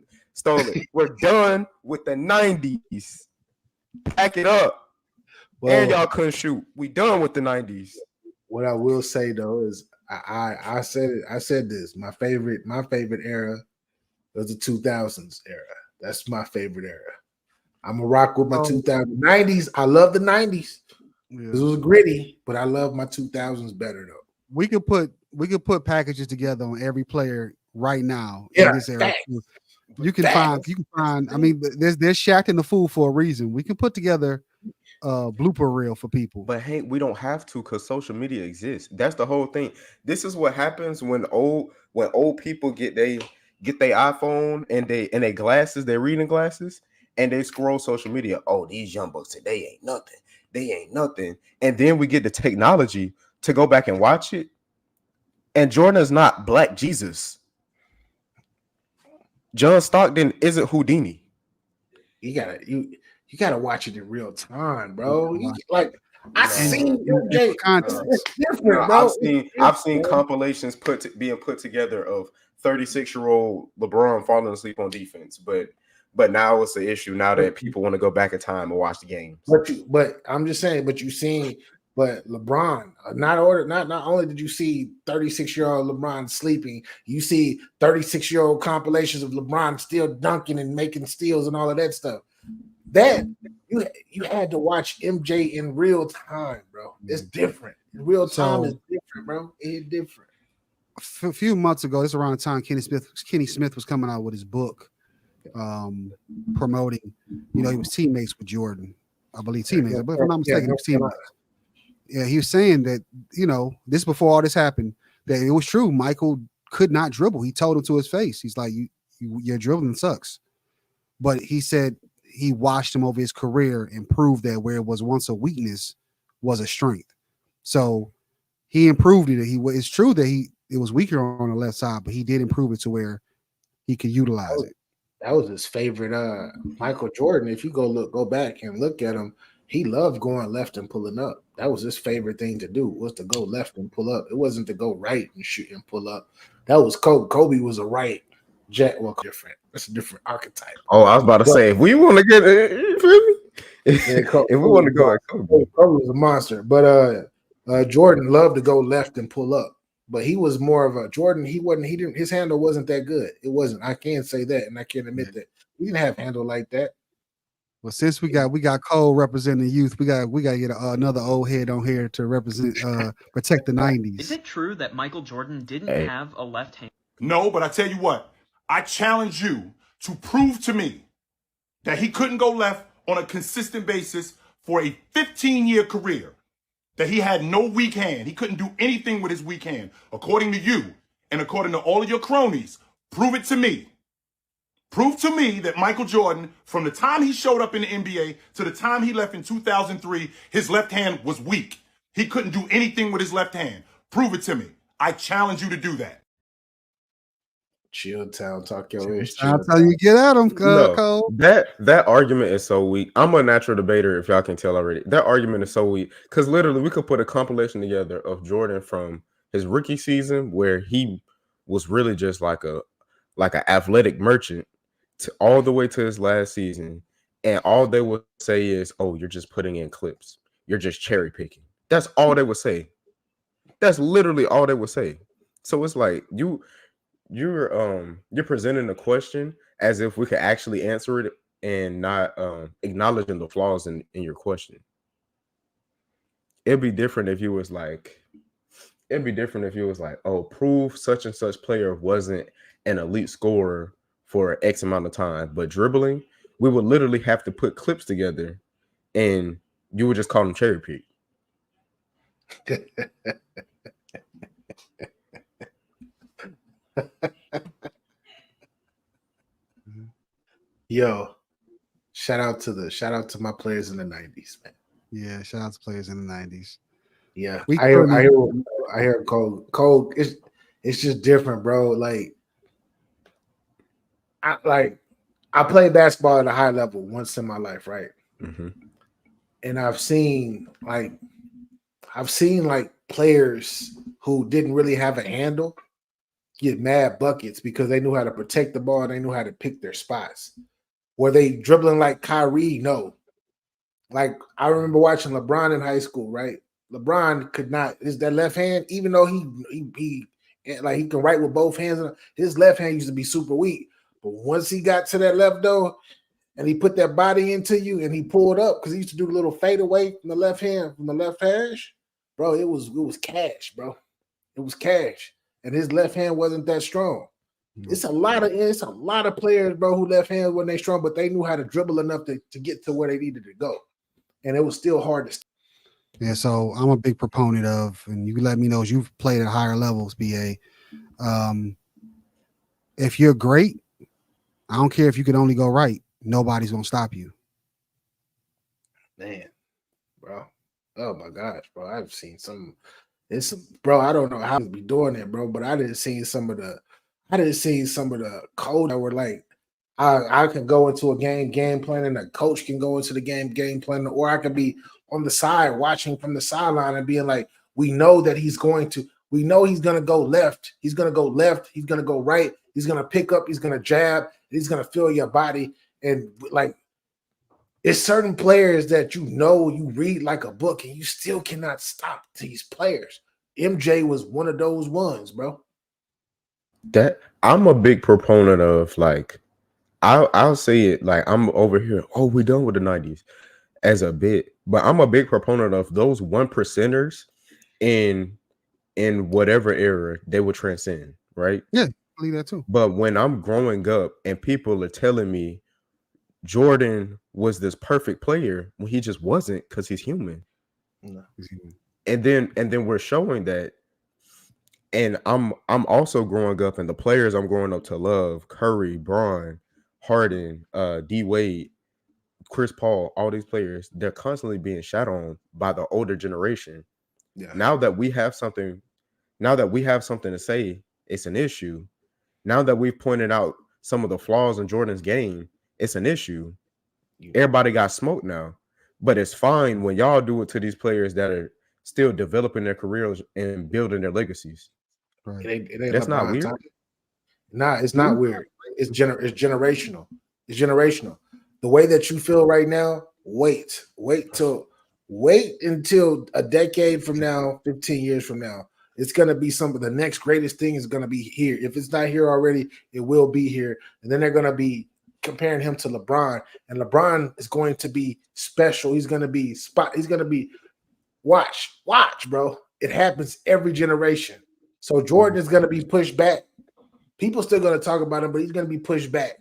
it. We're done with the 90s. Pack it up. Well, and y'all couldn't shoot. We done with the 90s. What I will say though is I said it. I said this. My favorite era was the 2000s era. That's my favorite era. I'm a rock with my 90s. I love the 90s. Yeah. This was gritty, but I love my 2000s better though. We could put packages together on every player right now in this era. You can find. I mean, there's Shaq and the Fool for a reason. We can put together blooper reel for people. But hey, we don't have to because social media exists. That's the whole thing. This is what happens when old people get their iPhone and they glasses, their reading glasses, and they scroll social media. Oh, these young bucks today ain't nothing. They ain't nothing. And then we get the technology to go back and watch it. And Jordan is not Black Jesus. John Stockton isn't Houdini. You gotta watch it in real time, bro. I've seen MJ. It's different, bro. I've seen compilations being put together of 36-year-old LeBron falling asleep on defense, but now it's an issue now that people want to go back in time and watch the games. But I'm just saying, but LeBron, not only did you see 36-year-old LeBron sleeping, you see 36-year-old compilations of LeBron still dunking and making steals and all of that stuff. That you had to watch MJ in real time, bro. It's different. In real time is different, bro. It's different. A few months ago, this around the time Kenny Smith was coming out with his book, promoting. He was teammates with Jordan, I believe teammates. But if I'm not mistaken, he was teammates. Yeah, he was saying that this before all this happened, that it was true. Michael could not dribble. He told him to his face. He's like, your dribbling sucks. But he said he watched him over his career and proved that where it was once a weakness was a strength. So he improved it. It's true that it was weaker on the left side, but he did improve it to where he could utilize it. That was his favorite. Michael Jordan. If you go back and look at him, he loved going left and pulling up. That was his favorite thing to do, was to go left and pull up. It wasn't to go right and shoot and pull up. That was Kobe. Kobe was a right jet. Well, different. That's a different archetype. Oh, I was about to say, if we want to get you feel me? If we want to go, Kobe was a monster. But Jordan loved to go left and pull up. But he was more of a Jordan. His handle wasn't that good. It wasn't. I can't say that, and I can't admit that. He didn't have handle like that. Well, since we got Cole representing youth, we got to get another old head on here to represent protect the 90s. Is it true that Michael Jordan didn't have a left hand? No, but I tell you what, I challenge you to prove to me that he couldn't go left on a consistent basis for a 15-year career, that he had no weak hand. He couldn't do anything with his weak hand. According to you and according to all of your cronies, prove it to me. Prove to me that Michael Jordan, from the time he showed up in the NBA to the time he left in 2003, his left hand was weak. He couldn't do anything with his left hand. Prove it to me. I challenge you to do that. Chill town, talk your ish. I'll tell you, get at him, Cole. That argument is so weak. I'm a natural debater, if y'all can tell already. That argument is so weak because literally we could put a compilation together of Jordan from his rookie season, where he was really just like an athletic merchant, to all the way to his last season, and all they would say is, "Oh, you're just putting in clips. You're just cherry picking." That's all they would say. That's literally all they would say. So it's like you're presenting a question as if we could actually answer it and not acknowledging the flaws in your question. It'd be different if you was like, oh, prove such and such player wasn't an elite scorer for X amount of time, but dribbling, we would literally have to put clips together and you would just call them cherry pick. Yo, shout out to my players in the 90s, man. Yeah, shout out to players in the 90s. Yeah, We I hear Cole. It's just different, bro. Like I played basketball at a high level once in my life, right? Mm-hmm. And I've seen players who didn't really have a handle get mad buckets because they knew how to protect the ball, and they knew how to pick their spots. Were they dribbling like Kyrie? No. Like I remember watching LeBron in high school, right? LeBron could not, is that left hand, even though he like he can write with both hands, his left hand used to be super weak. But once he got to that left though, and he put that body into you and he pulled up, because he used to do the little fade away from the left hand, from the left hash, bro. It was cash, bro. It was cash. And his left hand wasn't that strong. It's a lot of players, bro, who left hands when they strong, but they knew how to dribble enough to get to where they needed to go. And it was still hard to. Yeah, so I'm a big proponent of, and you can let me know as you've played at higher levels, BA. If you're great, I don't care if you can only go right. Nobody's gonna stop you. Man, bro. Oh my gosh, bro. I've seen some. Bro. I don't know how to be doing that, bro. But I didn't see some of the code that were like, I can go into a game planning. A coach can go into the game planning, or I could be on the side watching from the sideline and being like, we know he's going to go left. He's going to go left. He's going to go right. He's going to pick up. He's going to jab. He's going to feel your body. And like, it's certain players that you read like a book and you still cannot stop these players. MJ was one of those ones, bro. That I'm a big proponent of, like, I'll say it like I'm over here. Oh, we're done with the 90s as a bit, but I'm a big proponent of those 1%ers in whatever era they would transcend, right? Yeah, I believe that too. But when I'm growing up and people are telling me Jordan was this perfect player when he just wasn't, because he's human. No. And then we're showing that. And I'm also growing up, and the players I'm growing up to love, Curry, Braun, Harden, D Wade, Chris Paul, all these players, they're constantly being shat on by the older generation. Yeah. Now that we have something to say, it's an issue. Now that we've pointed out some of the flaws in Jordan's game, it's an issue. Everybody got smoked now. But it's fine when y'all do it to these players that are still developing their careers and building their legacies. Right. It ain't That's not LeBron weird. time. Nah, it's not weird. It's generational. It's generational. The way that you feel right now, wait until a decade from now, 15 years from now. It's going to be some of the next greatest thing is going to be here. If it's not here already, it will be here. And then they're going to be comparing him to LeBron. And LeBron is going to be special. He's going to be watch, bro. It happens every generation. So Jordan is going to be pushed back. People still going to talk about him, but he's going to be pushed back.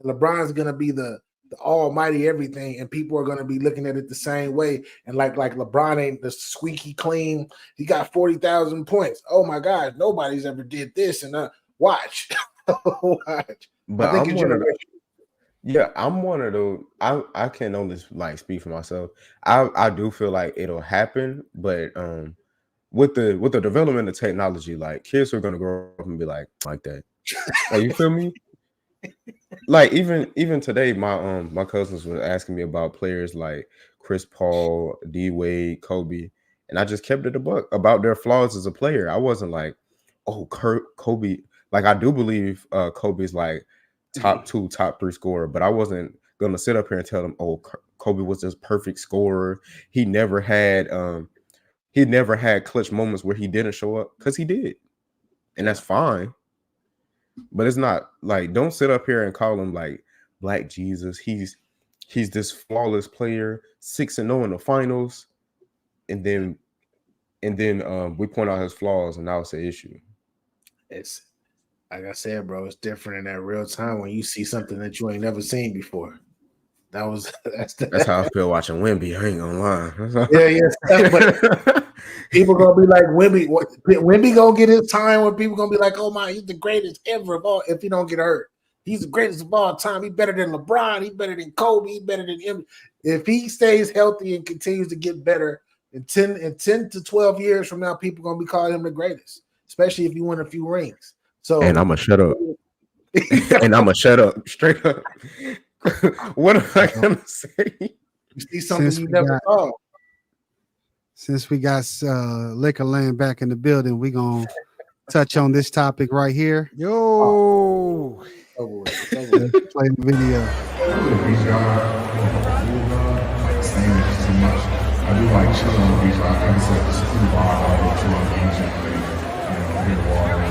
And LeBron's going to be the almighty everything, and people are going to be looking at it the same way. And like LeBron ain't the squeaky clean. He got 40,000 points. Oh my God, nobody's ever did this. And watch, watch. But I'm one of those. I can only like speak for myself. I do feel like it'll happen, but with the development of technology, like kids are gonna grow up and be like that. Like, you feel me? Like even today, my cousins were asking me about players like Chris Paul, D Wade, Kobe, and I just kept it a buck about their flaws as a player. I wasn't like, oh, Kobe. Like, I do believe Kobe's like top 2, top 3 scorer, but I wasn't gonna sit up here and tell them, oh, Kobe was this perfect scorer. He never had clutch moments where he didn't show up, because he did. and that's fine. But it's not like, don't sit up here and call him like Black Jesus. He's this flawless player, 6-0 in the finals, and then we point out his flaws, and now it's an issue. It's like I said, bro. It's different in that real time when you see something that you ain't never seen before. That's how I feel watching Wemby. I ain't gonna lie. Yeah. But people gonna be like, Wemby gonna get his time when people gonna be like, oh my, he's the greatest ever of all. If he don't get hurt, he's the greatest of all time. He's better than LeBron. He's better than Kobe. He's better than him. If he stays healthy and continues to get better, in 10 to 12 years from now, people gonna be calling him the greatest, especially if he win a few rings. So, and I'm gonna shut up. And I'm gonna shut up straight up. What am I gonna say? You see something you never saw. Since we got Liquor Land back in the building, we're gonna touch on this topic right here. Yo, let's play the video. Too much. I do like chilling on the beach. I kind of set the school bar. I go chill on the beach and play, hit water,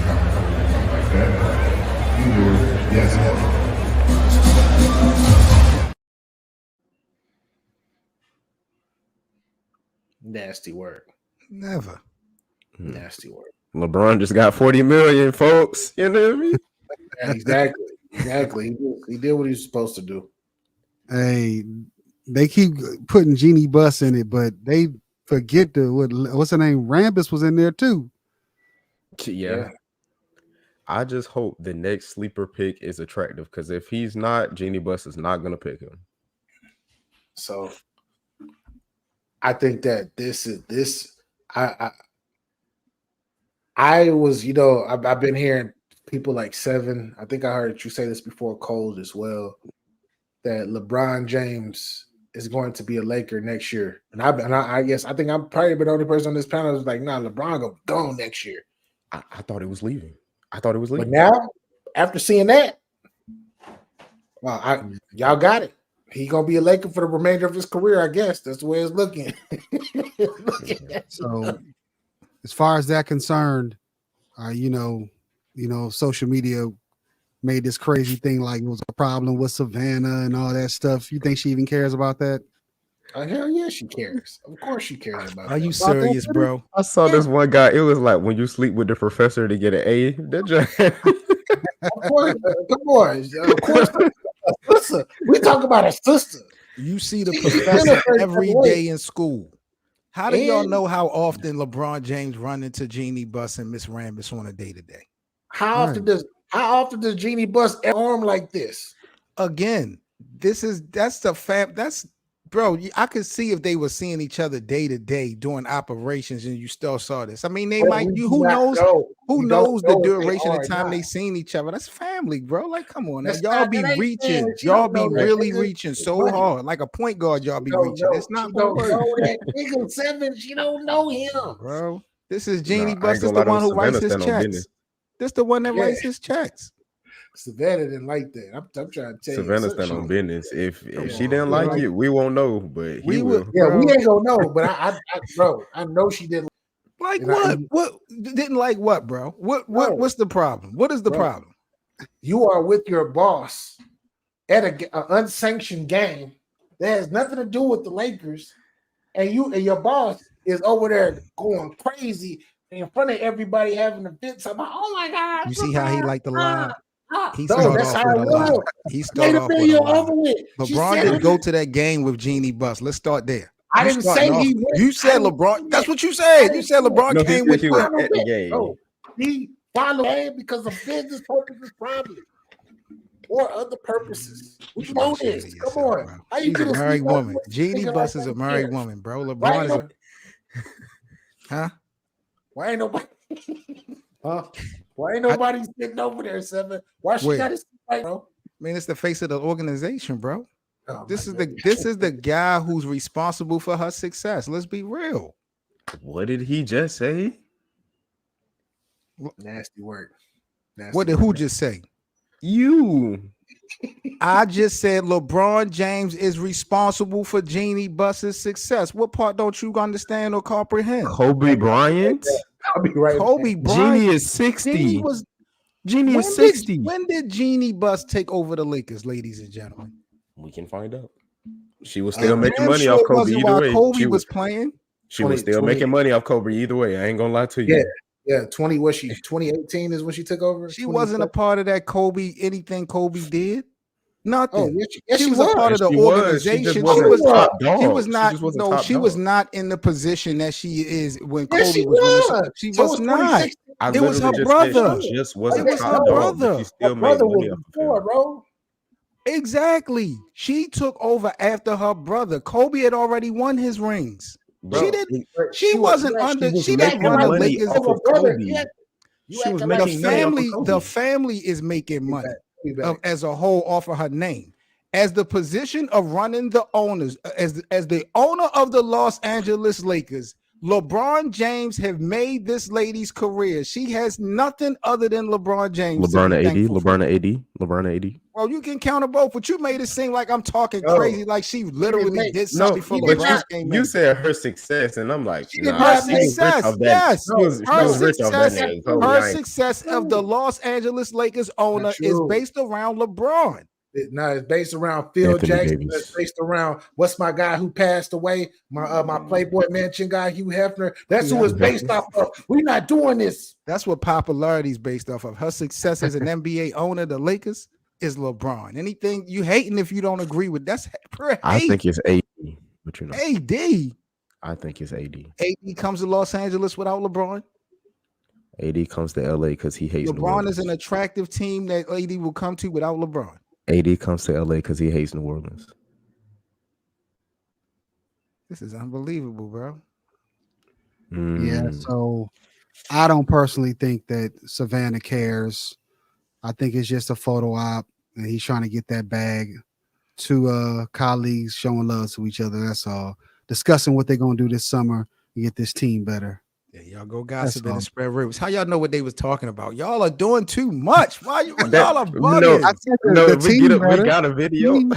something like that. But you do it, yes. Nasty work. Never. Nasty work. LeBron just got 40 million, folks. You know what I mean? Exactly. He did what he was supposed to do. Hey, they keep putting Jeanie Buss in it, but they forget what's her name? Rambus was in there too. Yeah. I just hope the next sleeper pick is attractive, because if he's not, Jeanie Buss is not gonna pick him. So I think that I was, I've been hearing people like Seven. I think I heard you say this before, Cole, as well, that LeBron James is going to be a Laker next year. And I guess I think I'm probably the only person on this panel who's like, nah, LeBron gonna go next year. I thought he was leaving. But now, after seeing that, well, y'all got it. He gonna be a Laker for the remainder of his career, I guess. That's the way it's looking. So, as far as that concerned, social media made this crazy thing like it was a problem with Savannah and all that stuff. You think she even cares about that? Hell yeah, she cares. Of course she cares about that. Are you serious, bro? I saw this one guy. It was like when you sleep with the professor to get an A. Of course, come on. Of course, sister. We talk about a sister. You see the professor every day in school. How do y'all know how often LeBron James run into Jeanie Buss and Miss Rambus on a day-to-day? How often does Jeanie Buss arm like this? Again, bro, I could see if they were seeing each other day to day doing operations and you still saw this. I mean, who knows the duration of time they seen each other. That's family, bro. Like, come on. Now, y'all be reaching. Y'all be really reaching so hard. Like a point guard, y'all be reaching. It's not gonna work. Nigga Seven, she don't know him. Bro, this is Jeanie Buss. This is the one who writes his checks. This the one that writes his checks. Savannah didn't like that. I'm trying to tell you. Savannah stand on business. If she didn't like it, we won't know, but he will. Yeah, we ain't gonna know. But I know she didn't like what? What didn't like what, bro? What's the problem? What is the problem? You are with your boss at an unsanctioned game that has nothing to do with the Lakers, and your boss is over there going crazy in front of everybody having a fit. So I'm like, oh my God! You see how he liked the line? He started off with a line. He started off with a line. LeBron didn't go to that game with Jeanie Buss. Let's start there. I didn't say he went. You said LeBron. That's what you said. You said LeBron came with the game. No, he followed game because of business purposes, probably, or other purposes. We know this. Come on. She's a married woman. Jeanie Buss is a married woman, bro. LeBron is a... Huh? Why ain't nobody? Why ain't nobody sitting over there, Seven? Why she got to sit right, bro? Man, it's the face of the organization, bro. This is the guy who's responsible for her success. Let's be real. What did he just say? Nasty work. What did who just say? You. I just said LeBron James is responsible for Jeanie Buss's success. What part don't you understand or comprehend? Kobe Bryant. I'll be right Kobe back. Bryant. Jeanie is 60. Jeanie is When 60. when did Jeanie Buss take over the Lakers, ladies and gentlemen? We can find out. She was still I'm making damn money sure off it Kobe wasn't either while way. Kobe was playing. She was still 20. making money off Kobe either way. I ain't gonna lie to you. Yeah. 2018 is when she took over. She wasn't a part of that anything Kobe did. Nothing. Oh, yes, she she was a part of the She was. She organization. just wasn't top dog. She was not. She just wasn't No, top she was dog. not in the position that she is when Yes, Kobe she was winning. was. She So was was not. 2016. I It was her literally just said brother. she just It wasn't was top her dog, but brother. she still Her made brother money was off of before, him. bro. Exactly. She took over after her brother. Kobe had already won his rings. Bro, She didn't. She She was- wasn't bro, under. she was She didn't making run the money Lakers. off of brother. Kobe. You She was acting like making money off of Kobe. The family is making money as a whole off of her name. As the position of running the owners, as the owner of the Los Angeles Lakers, LeBron James have made this lady's career. She has nothing other than LeBron James. LeBron to at be 80, thankful for. LeBron at 80, LeBron at 80. Well, you can counter both, but you made it seem like I'm talking No. crazy, like she literally did No, something before but LeBron came you in. said her success, and I'm like, did nah, not Her make- she was rich success, off that. yes. She was rich off that nigga. Kobe. Her I ain't- success of the Los Angeles Lakers owner is true. based around LeBron. It's based around Phil Anthony Jackson. Davis. It's based around what's my guy who passed away, my Playboy Mansion guy, Hugh Hefner. That's who it's based off of. We're not doing this. That's what popularity is based off of. Her success as an NBA owner, the Lakers, is LeBron. Anything you hating if you don't agree with that's pure hate. I think it's 80, but you know. AD. I think it's 80. AD comes to Los Angeles without LeBron. AD comes to LA because he hates New LeBron Orleans. is an attractive team that AD will come to without LeBron. AD comes to LA because he hates New Orleans. This is unbelievable, bro. Yeah, so I don't personally think that Savannah cares. I think it's just a photo op, and he's trying to get that bag. Two colleagues showing love to each other. That's all. Discussing what they're gonna do this summer to get this team better. Yeah, y'all go gossip That's all. and spread rumors. How y'all know what they was talking about? Y'all are doing too much. Why y'all are No, bugging? I said no, the we team get better. we got a video. Team-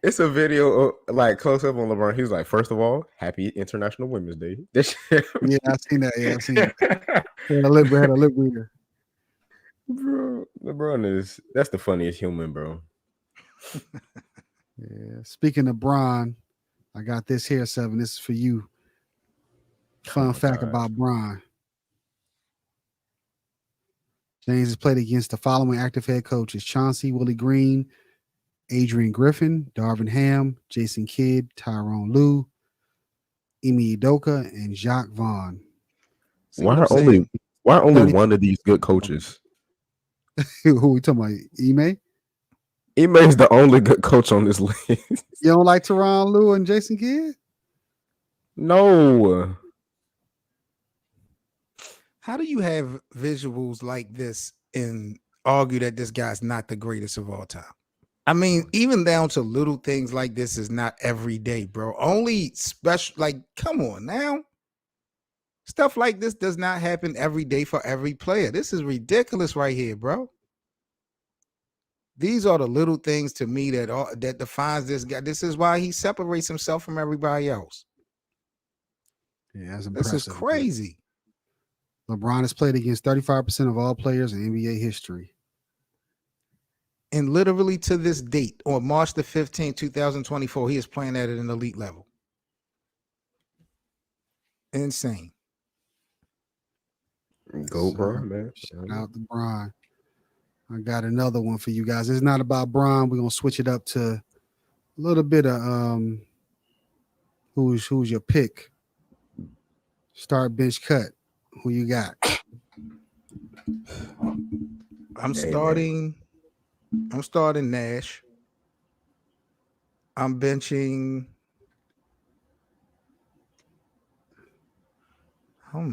It's a video like close up on LeBron. He was like, first of all, happy International Women's Day. This shit. Yeah, I've seen that. Yeah, I've seen that. Had a lip reader. Bro, LeBron that's the funniest human, bro. Yeah. Speaking of Bron, I got this here, Seven. This is for you. Fun fact about Bron. James has played against the following active head coaches: Chauncey Willie Green, Adrian Griffin, Darvin Ham, Jason Kidd, Tyrone Lue, Emi Udoka, and Jacques Vaughn. Why are only one of these good coaches? Who we talking about? Ime? Ime is the only good coach on this list. You don't like Tyrone Lue and Jason Kidd? No. How do you have visuals like this and argue that this guy's not the greatest of all time? I mean, even down to little things like this is not every day, bro. Only special, like, come on now. Stuff like this does not happen every day for every player. This is ridiculous right here, bro. These are the little things to me that defines this guy. This is why he separates himself from everybody else. Yeah, that's This impressive. is crazy. LeBron has played against 35% of all players in NBA history. And literally to this date, on March the 15th, 2024, he is playing at an elite level. Insane. Go, bro, man. Shout out to Bron. I got another one for you guys. It's not about Bron. We're gonna switch it up to a little bit of who's your pick? Start, bench, cut. Who you got? I'm starting Nash. I'm benching.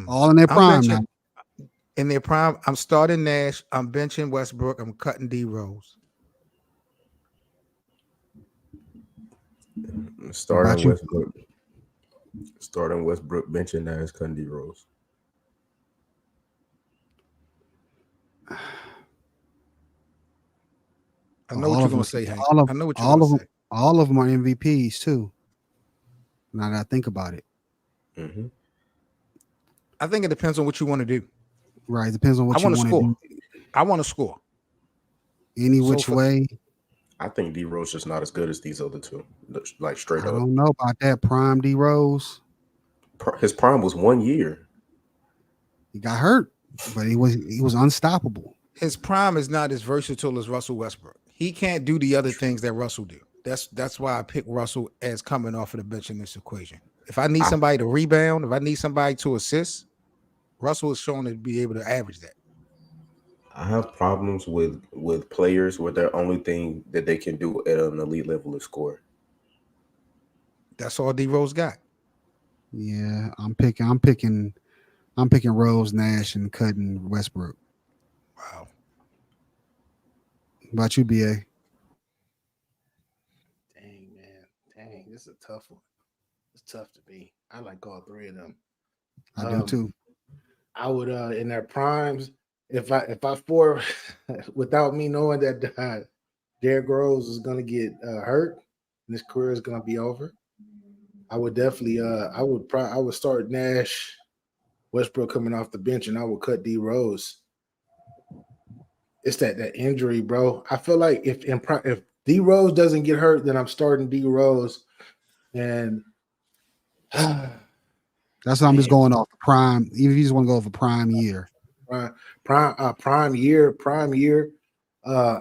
All in their prime now. In their prime, I'm starting Nash. I'm benching Westbrook. I'm cutting D Rose. Starting Westbrook. Starting Westbrook, benching Nash, cutting D Rose. I know what you're gonna say, Hank. I know what you're all gonna of them, say. all of them are MVPs too. Now that I think about it, I think it depends on what you want to do. Right. Depends on what you want to do. I want to score. Any which way. I think D Rose just not as good as these other two. Like straight up. I don't know about that. Prime D Rose. His prime was 1 year. He got hurt, but he was unstoppable. His prime is not as versatile as Russell Westbrook. He can't do the other things that Russell do. That's why I pick Russell as coming off of the bench in this equation. If I need somebody to rebound, if I need somebody to assist, Russell is shown to be able to average that. I have problems with players where their only thing that they can do at an elite level is score. That's all D Rose got. Yeah, I'm picking Rose, Nash, and cutting Westbrook. Wow. What about you, BA? Dang, man. Dang, this is a tough one. It's tough to be. I like all three of them. I do too. I would in their primes, if I for without me knowing that Derrick Rose is gonna get hurt and his career is gonna be over, I would definitely I would start Nash, Westbrook coming off the bench, and I would cut D Rose. It's that injury, bro. I feel like if D Rose doesn't get hurt, then I'm starting D Rose, and that's why I'm just going off prime. Even if you just want to go off a prime year, prime year. I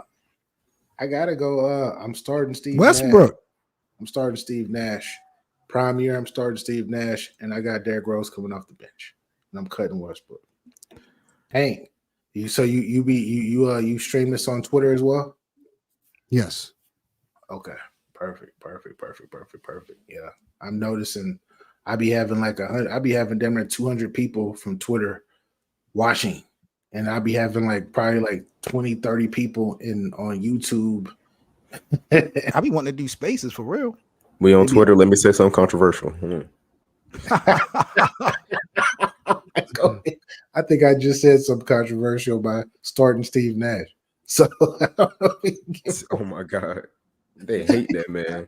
gotta go. I'm starting Steve Westbrook. Nash. I'm starting Steve Nash. Prime year. I'm starting Steve Nash, and I got Derrick Rose coming off the bench, and I'm cutting Westbrook. Hey. You stream this on Twitter as well? Yes. Okay. Perfect. Yeah. I'm noticing I be having damn near 200 people from Twitter watching, and I be having probably 20, 30 people on YouTube. I be wanting to do spaces for real. We on Twitter. Let me say something controversial. I think I just said something controversial by starting Steve Nash. So, oh my God, they hate that man.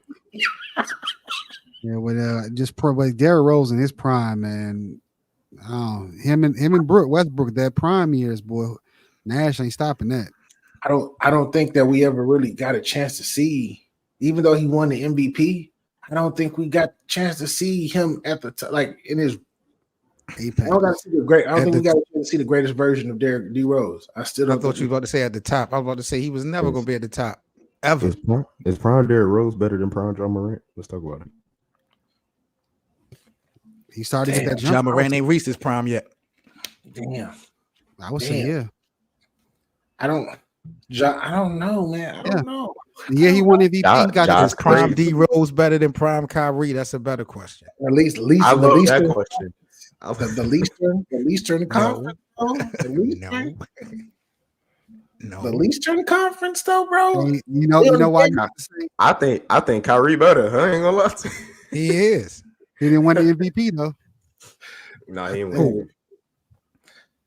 Yeah, with just Derrick Rose in his prime, man. Him and Westbrook, that prime years, boy. Nash ain't stopping that. I don't think that we ever really got a chance to see, even though he won the MVP. I don't think we got a chance to see him at the in his. Apex. I don't think we got to see the greatest version of Derrick D Rose. I thought you were about to say at the top. I was about to say he was never going to be at the top ever. Is prime Derrick Rose better than prime John Morant? Let's talk about it. He started to get that jump. John Morant ain't reached his prime yet. Damn. I would say yeah. I don't know, man. I don't know. Yeah, he won MVP. Got his prime D Rose better than prime Kyrie? That's a better question. At least I love that question. The Eastern Conference, though? No. The Eastern Conference, though, bro. You know why? I think Kyrie better. I ain't gonna lie to you. He is. He didn't win the MVP though. No, he didn't win.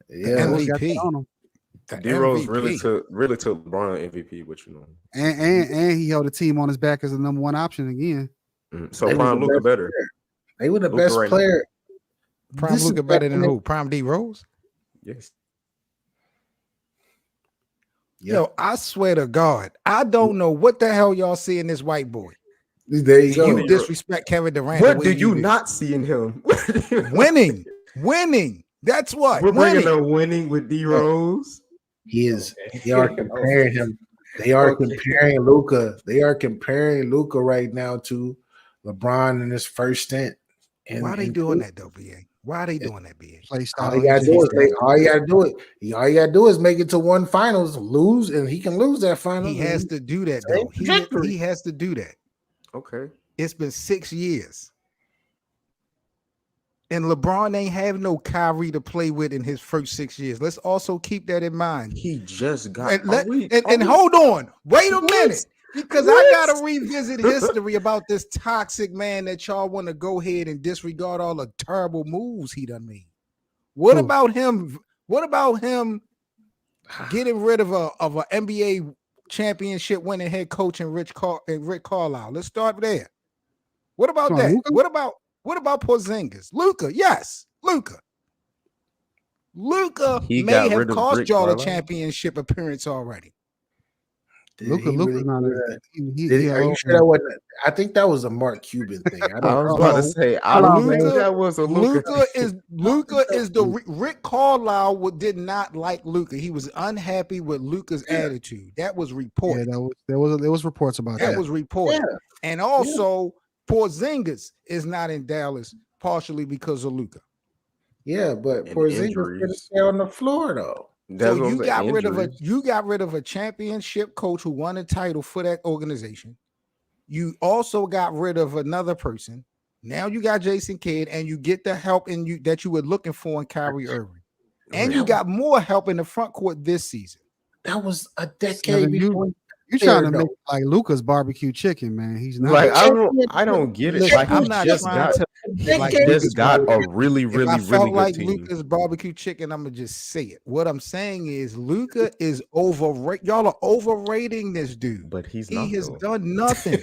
Yeah, MVP. D Rose really took LeBron MVP, which and he held the team on his back as the number one option again. So prime Luka better. They were the best player. Prime Luka better than who? Prime D Rose? Yes. Yo, I swear to God, I don't know what the hell y'all see in this white boy. There you go. You disrespect Kevin Durant. What do you not see in him? Winning. That's what. We're bringing a winning with D Rose. He is. They are comparing him. They are comparing Luka. They are comparing Luka right now to LeBron in his first stint. Why are they doing that though, BA? Why are they doing that, BA? All you gotta do is make it to one finals, lose, and he can lose that final. He has to do that though. He has to do that. Okay. It's been 6 years. And LeBron ain't have no Kyrie to play with in his first 6 years. Let's also keep that in mind. He just got and hold on. Wait a minute. Because I gotta revisit history about this toxic man that y'all want to go ahead and disregard all the terrible moves he done made. What about him? What about him getting rid of an NBA championship winning head coach and Rick Carlisle? Let's start there. What about that? Luka? What about Porzingis? Luka, yes, Luka. Luka He may got have rid of cost Rick y'all a Carlisle? championship appearance already. Luka's not a. Are you sure that wasn't? I think that was a Mark Cuban thing. I I don't was know. about to say, I don't think Luka, that was a Luka. Luka is the Rick Carlisle did not like Luka. He was unhappy with Luka's attitude. That was reported. Yeah, there was reports about that. That was reported. And also, Porzingis is not in Dallas partially because of Luka. Yeah, but And Porzingis couldn't injuries. stay on the floor though. That's So what I'm you saying, got rid of injuries. a championship coach who won a title for that organization. You also got rid of another person. Now you got Jason Kidd, and you get the help in you that you were looking for in Kyrie Irving. And you got more help in the front court this season. That was a decade Seven, before. You trying to make like Luka's barbecue chicken, man? He's not. Like I don't get it. Listen, Like I'm he not just trying got to like just got a really, If really, I really felt good like team. Luka's barbecue chicken, I'm gonna just say it. What I'm saying is Luka is overrated. Y'all are overrating this dude. But he's He not. has Though. done nothing.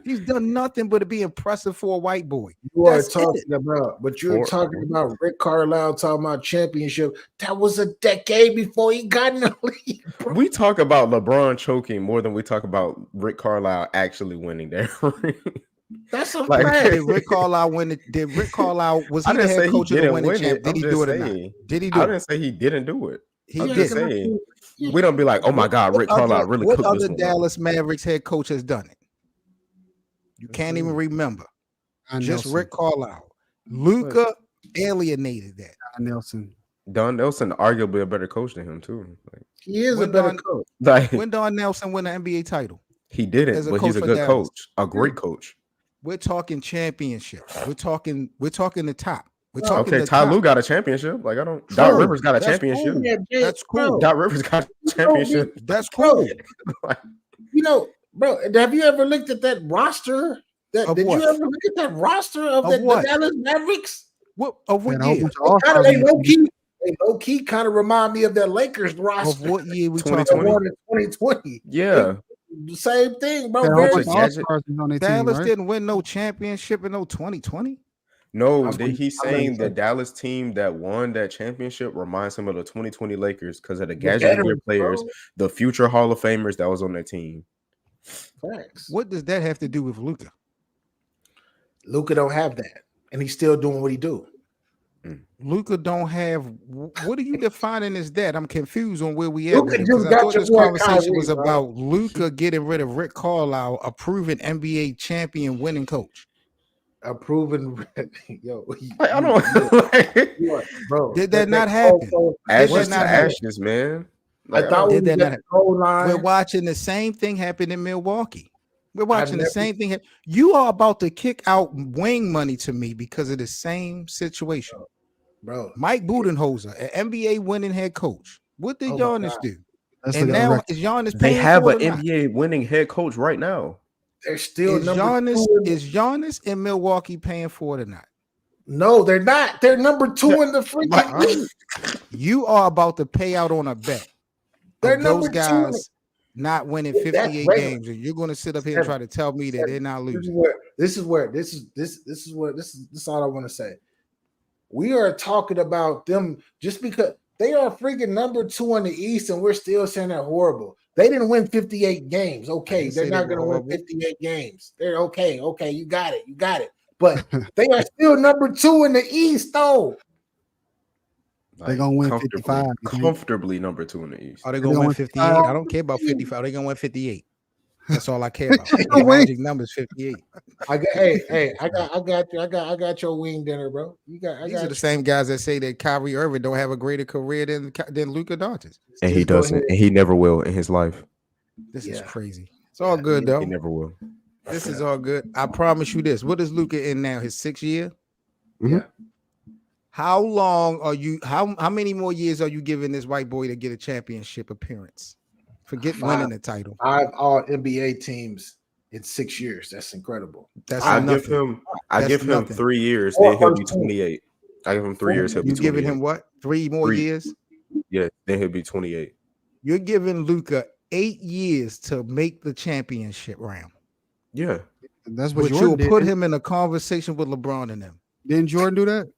He's done nothing but to be impressive for a white boy. You are That's talking it. about, but you're talking about Rick Carlisle talking about championship. That was a decade before he got in the league. Bro. We talk about LeBron choking more than we talk about Rick Carlisle actually winning that ring. That's a Like, fact. Did Rick Carlisle win it? Did Rick Carlisle was I he the didn't say head he coach of the didn't winning win champ? it. Did I'm he just do it or saying. not? Did he do I it? didn't say he didn't do it. He I'm did. just saying. We don't be like, oh my God, Rick Carlisle really what cooked this other one. Dallas Mavericks head coach has done it? You can't even remember. Just Rick Carlisle. Luka alienated that. Don Nelson, arguably a better coach than him too. Like, He is a better coach. Like When Don Nelson won the NBA title? he didn't, as a but he's coach a for good Dallas. coach, a great coach. We're talking championship. We're talking the top. We're talking Okay, the Ty top. Lue got a championship. Like I don't. Doc Rivers got a That's championship. cool. That's cool. Doc Rivers got a championship. That's cool. You know, bro, have you ever looked at that roster? Did what? you ever look at that roster of the what? Dallas Mavericks? What of what Man, a whole year? bunch of all-stars They in the low key kind of remind me of that Lakers roster. Of what year we The talking one about? in 2020. Yeah. The same thing, bro. Had a whole bunch of Gadget. all-stars on their team, Dallas right? didn't win no championship in no 2020. No, I'm- he's I'm saying gonna the Dallas team that won that championship reminds him of the 2020 Lakers because of the The gadget gear veterans, players, bro. the future Hall of Famers that was on their team. Facts. What does that have to do with Luka? Luka don't have that, and he's still doing what he do. Luka don't have. What are you defining as that? I'm confused on where we at. Luka with it, just 'cause I got thought your this boy conversation Kyrie, was bro. about Luka getting rid of Rick Carlisle, a proven NBA champion winning coach. A proven, yo, I don't. bro. Did that not happen? Ashes to not happen? ashes, man. Like, I thought we Did that was not at the happen? goal line. We're watching the same thing happen in Milwaukee. We're watching the never- same thing. You are about to kick out wing money to me because of the same situation. bro. Mike Budenholzer, an NBA winning head coach. What did Oh my Giannis God. do? Let's And look at the now record. is Giannis they paying have for an it or not? NBA winning head coach right now. They're still Is number Giannis, 2. is Giannis in Milwaukee paying for it or not? No, they're not. They're number 2 in the freaking league. You are about to pay out on a bet. They're Of those number 2 in guys not winning That's 58 regular. games, and you're going to sit up here and try to tell me that they're not losing. This is all I want to say. We are talking about them just because they are freaking number 2 in the East, and we're still saying they're horrible. They didn't win 58 games. Okay, didn't they're say not they going were to win horrible. 58 games. They're okay. Okay, you got it. But they are still number 2 in the East, though. They're gonna win comfortably, 55. you think? comfortably number 2 in the East. Are they They're going to gonna win win 58? 55. I don't care about 55. They're going to win 58. That's all I care about. They're The gonna win. magic number is 58. I got your wing dinner, bro. These are the same guys that say that Kyrie Irving don't have a greater career than Luka Doncic. And he Just go doesn't, ahead. and he never will in his life. This is Yeah. crazy. It's all good though. He never will. This is all good. I promise you this. What is Luka in now? His 6th year? Yeah. How long are you? How many more years are you giving this white boy to get a championship appearance? Forget 5. winning the title. 5 all NBA teams in 6 years. That's incredible. That's I nothing. give him nothing. 3 years, Or then he'll be first team. 28. I give him 3 years, he'll be You 28. giving him what? 3 more 3. years? Yeah, then he'll be 28. You're giving Luka 8 years to make the championship round. Yeah. That's what But Jordan you'll did. put him in a conversation with LeBron and them. Didn't Jordan do that?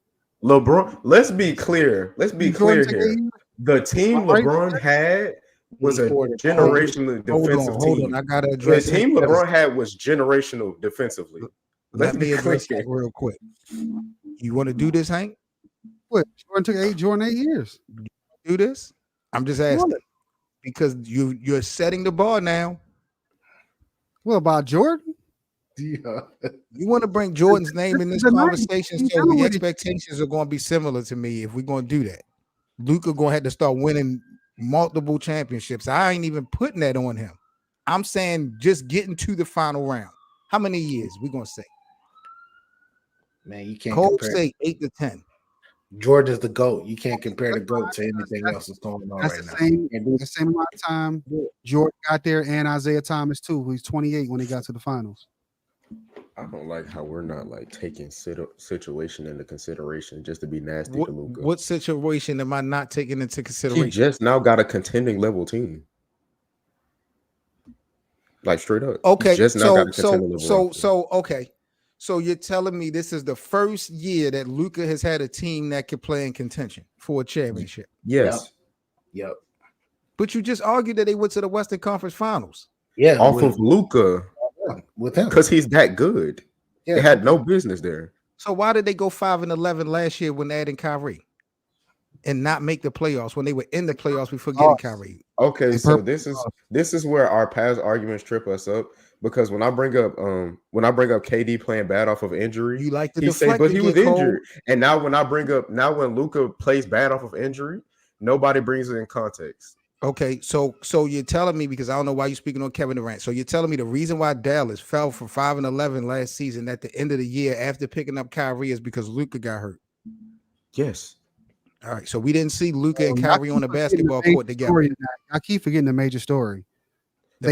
LeBron. Let's be clear. Let's be clear here. The team LeBron had was a generational defensive team. I gotta address the team LeBron had was generational defensively. Let me address that real quick. You want to do this, Hank? What? Jordan 8 years. Do this? I'm just asking because you're setting the bar now. What about Jordan? Yeah. You want to bring Jordan's name in this conversation, so the expectations are going to be similar to me if we're going to do that. Luka going to have to start winning multiple championships. I ain't even putting that on him. I'm saying just getting to the final round. How many years we going to say? Man, you can't Cole compare. say 8 to 10. Jordan's the GOAT. You can't compare the GOAT to anything else that's going on right now. The same amount of time Jordan got there and Isaiah Thomas too, who's 28 when they got to the finals. I don't like how we're not like taking situation into consideration just to be nasty What, to Luka. what situation am I not taking into consideration? He just now got a contending level team. Like straight up. Okay, He just now got a contending level team. Okay. So you're telling me this is the first year that Luka has had a team that could play in contention for a championship. Yes. Yep. But you just argued that they went to the Western Conference Finals. Yeah. Off of Luka. With him. Because he's that good. Yeah. They had no business there. So why did they go 5-11 last year when adding Kyrie and not make the playoffs when they were in the playoffs before getting Kyrie? Okay, so this is where our past arguments trip us up because when I bring up KD playing bad off of injury, you like to he say, but he was injured. And now when Luka plays bad off of injury, nobody brings it in context. Okay, so you're telling me, because I don't know why you're speaking on Kevin Durant. So you're telling me the reason why Dallas fell from 5-11 last season at the end of the year after picking up Kyrie is because Luka got hurt. Yes. All right, so we didn't see Luka and Kyrie on the basketball court together. I keep forgetting the major story. The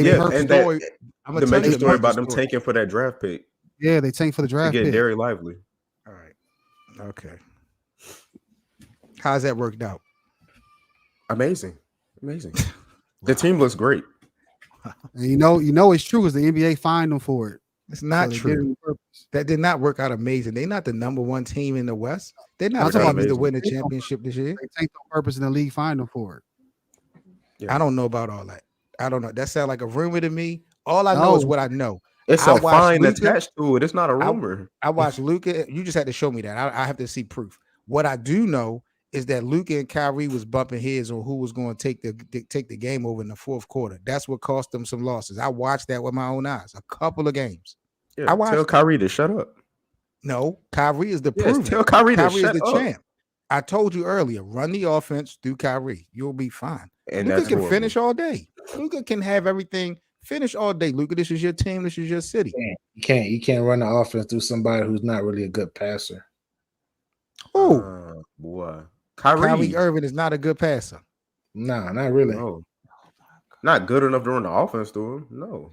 major story about them tanking for that draft pick. Yeah, they tanked for the draft pick. Get Derry Lively. All right. Okay. How's that worked out? Amazing. The team looks great. And you know it's true because the NBA fined them for it. It's not true. That did not work out amazing. They're not the number one team in the West. They're not supposed to win the championship this year. They tanked on purpose and the league fined them for it. Yeah. I don't know about all that. I don't know. That sounds like a rumor to me. All I know is what I know. It's a fine attached to it. It's not a rumor. I watched Luka. You just had to show me that. I have to see proof. What I do know is that Luka and Kyrie was bumping heads on who was going to take the game over in the fourth quarter. That's what cost them some losses. I watched that with my own eyes. A couple of games. Yeah, tell Kyrie to shut up. No, Kyrie is the proof. Tell Kyrie to shut the up. champ. I told you earlier, run the offense through Kyrie. You'll be fine. And Luka can finish all day. Luka can have everything. Finish all day. Luka, this is your team. This is your city. You can't run the offense through somebody who's not really a good passer. Oh, boy. Kyrie Irving is not a good passer. No, not really. No. Not good enough to run the offense through him. No.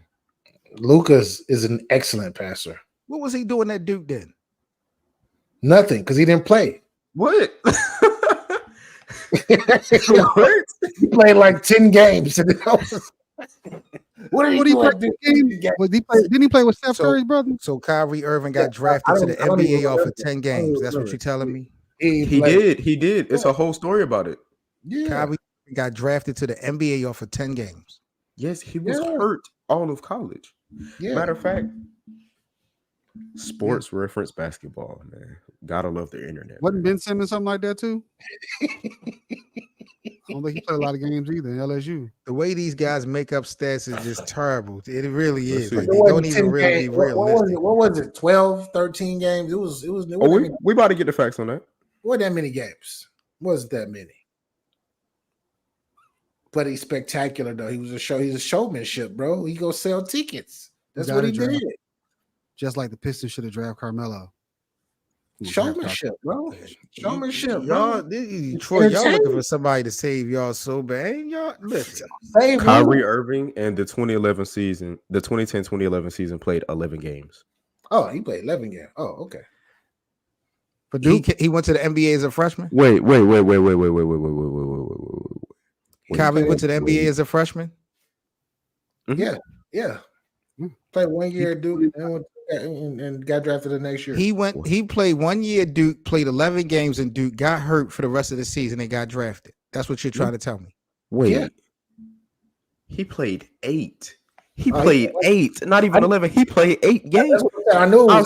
Lucas is an excellent passer. What was he doing at Duke then? Nothing, because he didn't play. What? He played like 10 games. What did he play? Didn't he play with Steph Curry's brother? So Kyrie Irving got drafted to the NBA off of 10 games. That's what you're telling me? He did. It's a whole story about it. Yeah. Kyrie got drafted to the NBA off of 10 games. Yes, he was hurt all of college. Yeah. Matter of fact, sports reference basketball, man. Gotta love the internet. Wasn't Ben Simmons something like that too? I don't think he played a lot of games either in LSU. The way these guys make up stats is just terrible. It really is. Like, they don't even really be realistic. What was it? 12, 13 games? It was. We about to get the facts on that. What that many games? Wasn't that many? But he's spectacular though. He's a showmanship, bro. He go sell tickets. That's what he did. Just like the Pistons should have drafted Carmelo. Showmanship, bro. Showmanship, y'all. bro. Detroit, y'all looking for somebody to save y'all so bad. Ain't y'all listen. Kyrie Irving and the 2010-2011 season played 11 games. Oh, he played 11 games. Oh, okay. But he went to the NBA as a freshman. Wait. Kyrie went to the NBA as a freshman. Yeah. Played 1 year at Duke and got drafted the next year. He played 1 year at Duke, played 11 games in Duke, got hurt for the rest of the season, and got drafted. That's what you're trying to tell me. Wait. He played 8. He played 8, not even 11. He played 8 games. I knew. I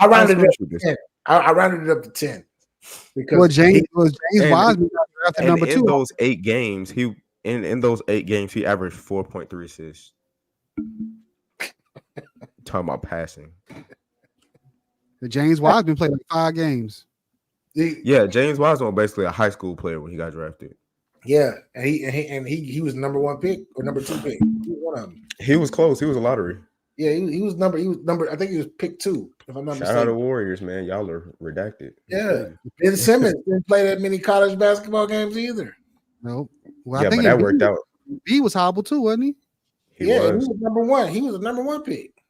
rounded it up screenshot to 10. I rounded it up to 10 because James and Wiseman got drafted number 2. In those 8 games, in those 8 games, he averaged 4.3 assists. Talking about passing. The James Wiseman played like 5 games. Yeah, James Wiseman was basically a high school player when he got drafted. Yeah, and he was number 1 pick or number 2 pick. He was one of them. He was close. He was a lottery. Yeah, he was number. I think he was pick 2. If I'm not Shout mistaken. out to Warriors, man. Y'all are redacted. Yeah, Ben Simmons didn't play that many college basketball games either. Nope. Well, Yeah, I think but that worked out. He was hobbled too, wasn't he? He was number 1. He was a number 1 pick.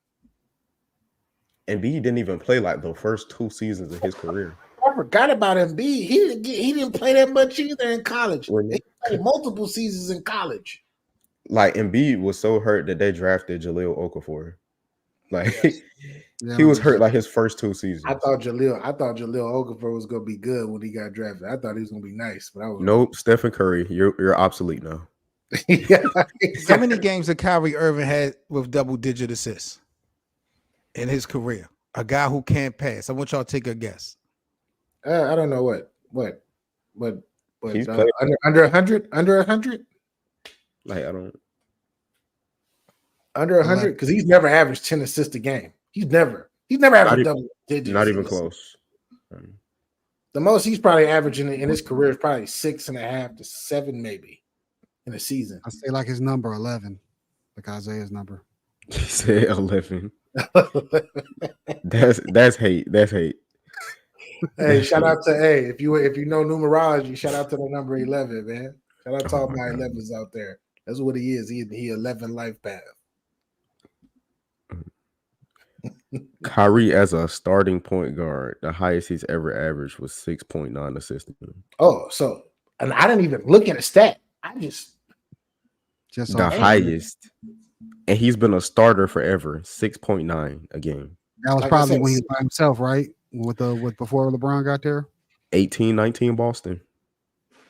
And B didn't even play like the first 2 seasons of his career. I forgot about Embiid. He didn't play that much either in college. He played multiple seasons in college. Like Embiid was so hurt that they drafted Jahlil Okafor. Like he was hurt like his first 2 seasons. I thought Jahlil Okafor was gonna be good when he got drafted. I thought he was gonna be nice, but I was nope. Stephen Curry, you're obsolete now. How many games did Kyrie Irving had with double-digit assists in his career? A guy who can't pass. I want y'all to take a guess. I don't know what He's under 100, under 100. Like I don't under 100 because he's never averaged 10 assists a game. He's never averaged double digits. Not even close. The most he's probably averaging in his career is probably 6.5 to 7, maybe in a season. I say like his number 11, like Isaiah's number. He said 11. That's hate. That's hate. Hey, shout out to if you know numerology, shout out to the number 11, man. Shout out to all my 11s out there. That's what he is. He 11 life path. Kyrie as a starting point guard, the highest he's ever averaged was 6.9 assists. Oh, so and I didn't even look at a stat. I just the highest, and he's been a starter forever. 6.9 a game. That was probably when he was by himself, right? With before LeBron got there. 18-19 Boston.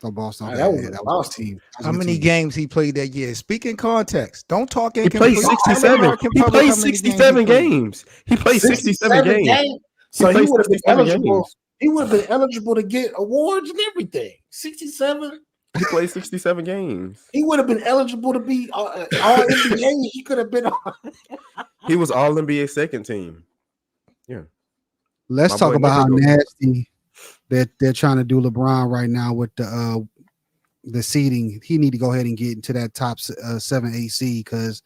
Oh, Boston. That was Boston team. How many games he played that year? Speak in context. Don't talk in. He played 67. He played 67 games. He played 67 games. So he would have been eligible. He would have been eligible to get awards and everything. 67. He played 67 games. He would have been eligible to be all NBA. He could have been. He was all NBA second team. Yeah. Let's talk about how nasty that they're trying to do LeBron right now with the seeding. He need to go ahead and get into that top 7-8 seed because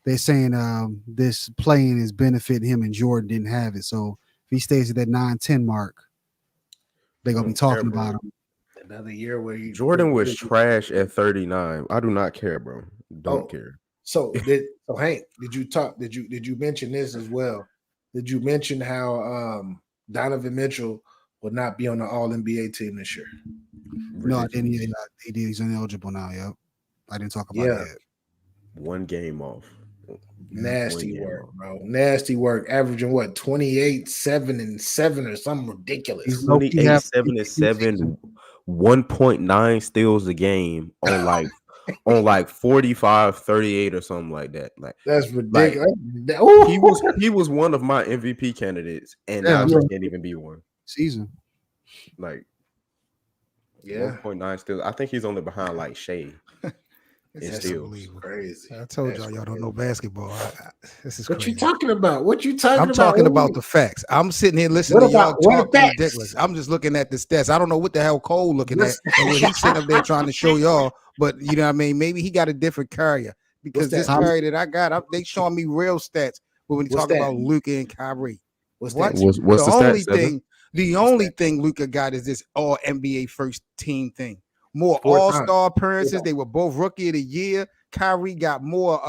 they're saying this playing is benefiting him and Jordan didn't have it. So if he stays at that 9-10 mark, they're gonna be talking about him. Another year where Jordan was trash at 39. I do not care, bro. Don't care. So Hank, did you mention this as well? Did you mention how Donovan Mitchell will not be on the All NBA team this year? No, I didn't. He did. He's ineligible now. Yep. I didn't talk about that. 1 game off. Nasty work, bro. Nasty work. Averaging what 28, 7, and 7 or something ridiculous. 28, 7, and 7, 1.9 steals a game on like 45, 38 or something like that. Like that's ridiculous. Like, he was one of my MVP candidates, and now he can't even be one. Season. Like 1.9 steals. I think he's only behind like Shea. That's crazy. I told y'all don't know basketball. This is what crazy. you talking about? What you talking about? I'm talking about the facts. I'm sitting here listening to y'all talk ridiculous. I'm just looking at the stats. I don't know what the hell Cole looking at and what he's sitting up there trying to show y'all. But you know what I mean? Maybe he got a different carrier because this carrier that I got, they showing me real stats. But when you talk about Luka and Kyrie, what's the only thing? The only thing Luka got is this all NBA first team thing. More all-star appearances. They were both rookie of the year. Kyrie got more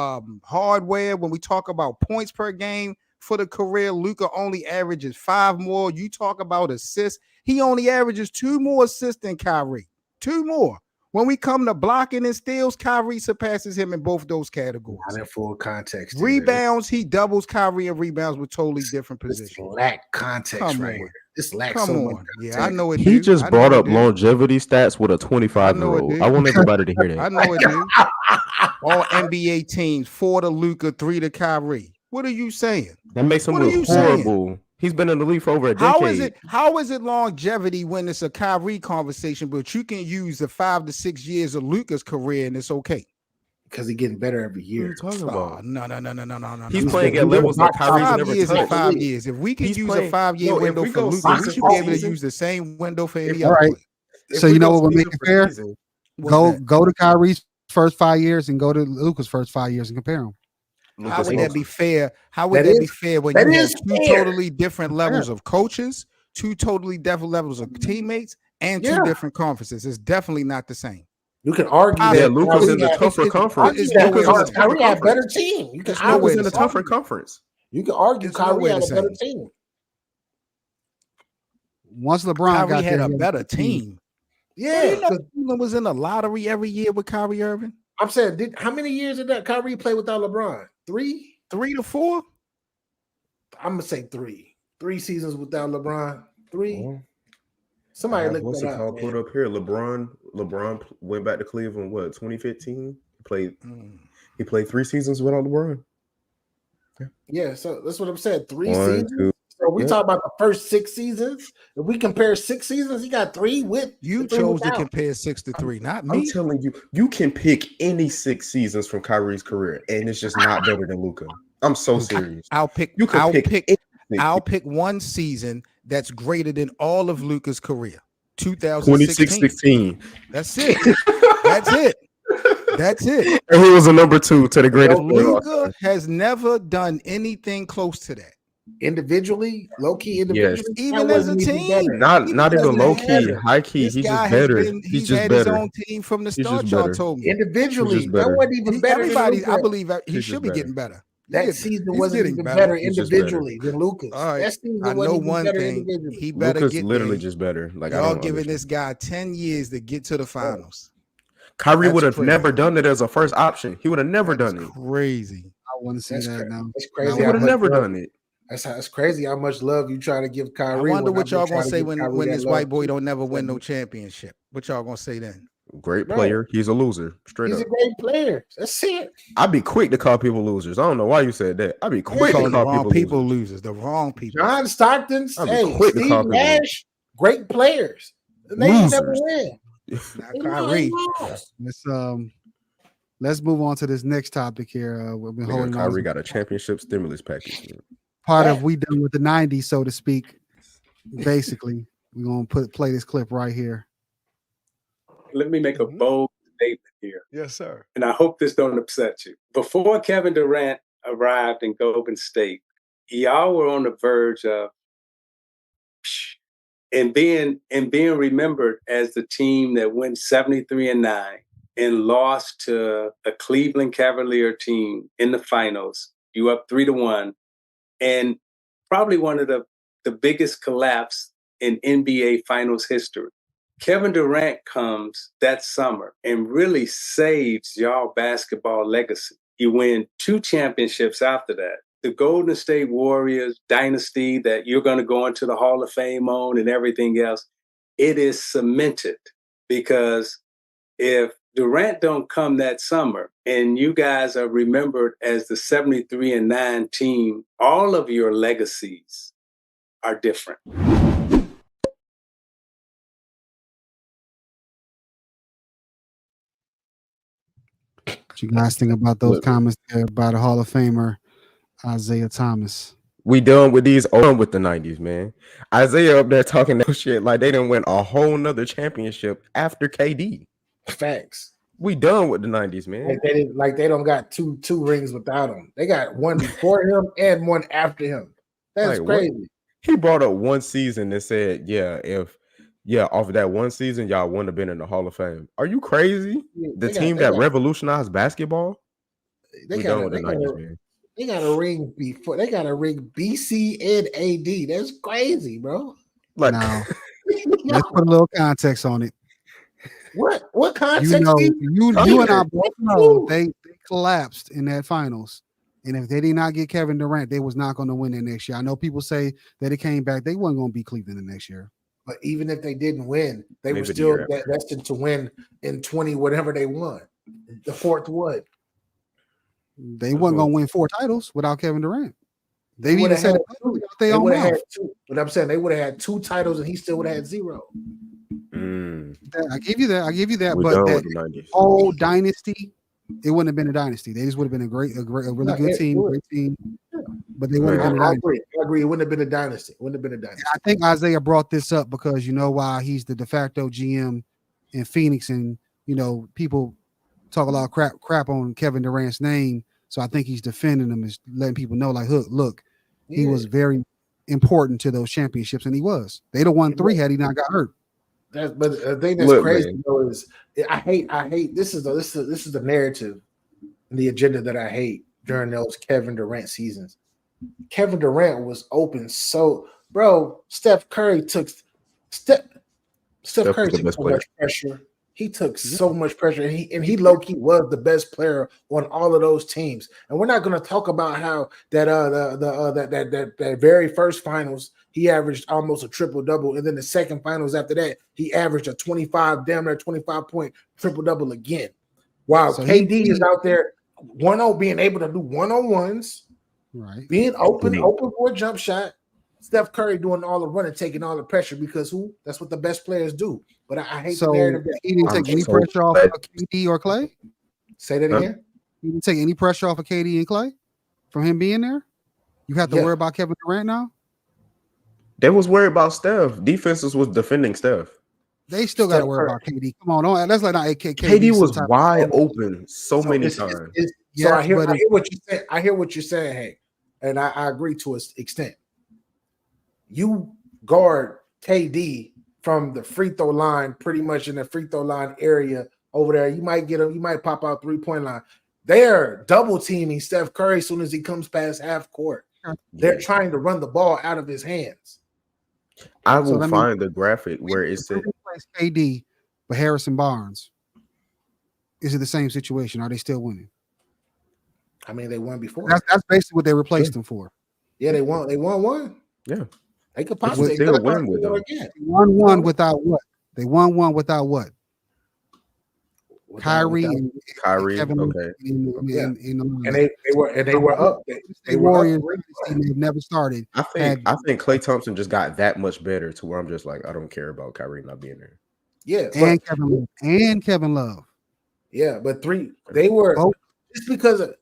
hardware. When we talk about points per game for the career, Luka only averages 5 more. You talk about assists. He only averages 2 more assists than Kyrie. 2 more. When we come to blocking and steals, Kyrie surpasses him in both those categories. Not in full context. Rebounds, he doubles Kyrie in rebounds with totally different positions. This lack context right here. This lacks so much context. Yeah, I know it. He just brought up longevity stats with a 25-year-old. I want everybody to hear that. I know it, dude. All NBA teams, 4 to Luka, 3 to Kyrie. What are you saying? That makes him look horrible. He's been in the league for over a decade. How is it longevity when it's a Kyrie conversation, but you can use the 5 to 6 years of Luka's career and it's okay? Because he's getting better every year. What are you talking about? No. He's playing at levels that Kyrie's never touched. 5 years. If we can use a 5-year window for Luka, we should be able to use the same window for any other player. So you know what would make it fair? Go to Kyrie's first 5 years and go to Luka's first 5 years and compare them. How would that be fair? How would that be fair when you have two totally different levels of coaches, 2 totally different levels of teammates, and 2 different conferences? It's definitely not the same. You can argue that Luka's in the tougher conference. Kyrie had a better team. You can Luka's in the tougher conference. You can argue Kyrie had a better team. Once LeBron Kyrie had a better team. Yeah, Cleveland was in the lottery every year with Kyrie Irving. I'm saying, how many years did that Kyrie play without LeBron? 3? 3 to 4? I'm gonna say 3. 3 seasons without LeBron. 3. Somebody look what's that it called? Put up here. LeBron went back to Cleveland. What 2015? He played 3 seasons without LeBron. Yeah, so that's what I'm saying. 3 seasons. So we talk about the first 6 seasons. If we compare 6 seasons, he got 3 with. You chose to compare 6 to 3, not me. I'm telling you, you can pick any 6 seasons from Kyrie's career, and it's just not better than Luka. I'm so serious. I'll pick 1 season that's greater than all of Luka's career. 2016. That's it. That's it. And he was a number 2 to the greatest. Luka has never done anything close to that. Individually, low key, individually, even as a team, not even low key, high key. He's just better. He's just had better. His own team from the start. Y'all told me individually, that wasn't even better. Everybody, I believe he should be getting better. That season wasn't even better individually than Lucas. All right, I know one thing. He better Lucas get literally just better. Like y'all giving this guy 10 years to get to the finals. Kyrie would have never done it as a first option. He would have never done it. Crazy. I want to see that now. It's crazy. He would have never done it. That's crazy how much love you try to give Kyrie. I wonder what y'all gonna say when this white boy don't never win no championship. What y'all gonna say then? Great player. He's a loser. Straight up. He's a great player. That's it. I'd be quick to call people losers. I don't know why you said that. I'd be quick to call people losers. The wrong people. John Stockton, quick to call Steve Nash, great players. They never win. Kyrie. Let's move on to this next topic here. We've been holding Kyrie got a championship stimulus package. Part of we done with the 90s, so to speak. Basically, we're gonna play this clip right here. Let me make a bold statement here. Yes, sir. And I hope this don't upset you. Before Kevin Durant arrived in Golden State, y'all were on the verge of and being remembered as the team that went 73-9 and lost to a Cleveland Cavalier team in the finals. You up 3-1, and probably one of the biggest collapse in NBA Finals history. Kevin Durant comes that summer and really saves y'all basketball legacy. You win 2 championships after that. The Golden State Warriors dynasty that you're going to go into the Hall of Fame on and everything else, it is cemented, because if Durant don't come that summer and you guys are remembered as the 73-9 team, all of your legacies are different. What you guys think about those comments there by the Hall of Famer Isaiah Thomas? We done with these with the 90s, man. Isaiah up there talking that shit like they didn't win a whole nother championship after KD. Facts. We done with the 90s, man. They don't got two rings without him. They got one before him and one after him. That's crazy. What? He brought up one season and said, off of that one season, y'all wouldn't have been in the Hall of Fame. Are you crazy? The team that revolutionized basketball? They got a ring before. They got a ring BC and AD. That's crazy, bro. Now, let's put a little context on it. What context? You know, do you and I both know they collapsed in that finals. And if they did not get Kevin Durant, they was not going to win that next year. I know people say that it came back. They weren't going to beat Cleveland the next year. But even if they didn't win, they Maybe were the still year after. destined to win in 20, whatever they won. The fourth what? They wasn't going to win 4 titles without Kevin Durant. They would even have said had it two. they They own would have mouth. had 2. But I'm saying they would have had 2 titles and he still would have had 0. I give you that. I give you that. We're But done that with the 90s. whole dynasty, it wouldn't have been a dynasty. They just would have been a really No, good it team, would. great team. But they wouldn't have been a I dynasty. agree. It wouldn't have been a dynasty. It wouldn't have been a dynasty. I think Isaiah brought this up because you know why he's the de facto GM in Phoenix, and you know people talk a lot of crap on Kevin Durant's name. So I think he's defending him, is letting people know, like, look, he was very important to those championships, and he was. They'd have won 3 had he not got hurt. But the thing that's crazy though is I hate this is the narrative and the agenda that I hate during those Kevin Durant seasons. Kevin Durant was open, so bro. Steph Curry took so much pressure. He took so much pressure, and he low key was the best player on all of those teams. And we're not going to talk about how that very first finals he averaged almost a triple double, and then the second finals after that he averaged a 25 point triple double again. While So KD is out there being able to do 1-on-1s, right? Being open for a jump shot. Steph Curry doing all the running, taking all the pressure because that's what the best players do. But I hate the narrative that he didn't take any pressure off of KD or Clay. Say that again. He didn't take any pressure off of KD and Clay from him being there. You have to worry about Kevin Durant now. They was worried about Steph. Defenses was defending Steph. They still got to worry about KD. Come on, that's like not KD was wide open so many times. So I hear what you say. I hear what you're saying, Hank, and I agree to an extent. You guard KD from the free throw line, pretty much in the free throw line area over there. You might get him. You might pop out 3-point line. They're double teaming Steph Curry as soon as he comes past half court. They're trying to run the ball out of his hands. I will find the graphic where it said KD, but Harrison Barnes. Is it the same situation? Are they still winning? I mean, they won before. That's basically what they replaced him for. Yeah, they won. They won one. Yeah, they could possibly still win with them. They won one without what? They won one without what? Kyrie and Kevin. Okay. And they were up. They were Warriors. up. They've never started. I think Klay Thompson just got that much better to where I'm just like, I don't care about Kyrie not being there. Yeah, and Kevin Love. Yeah, but they were just because of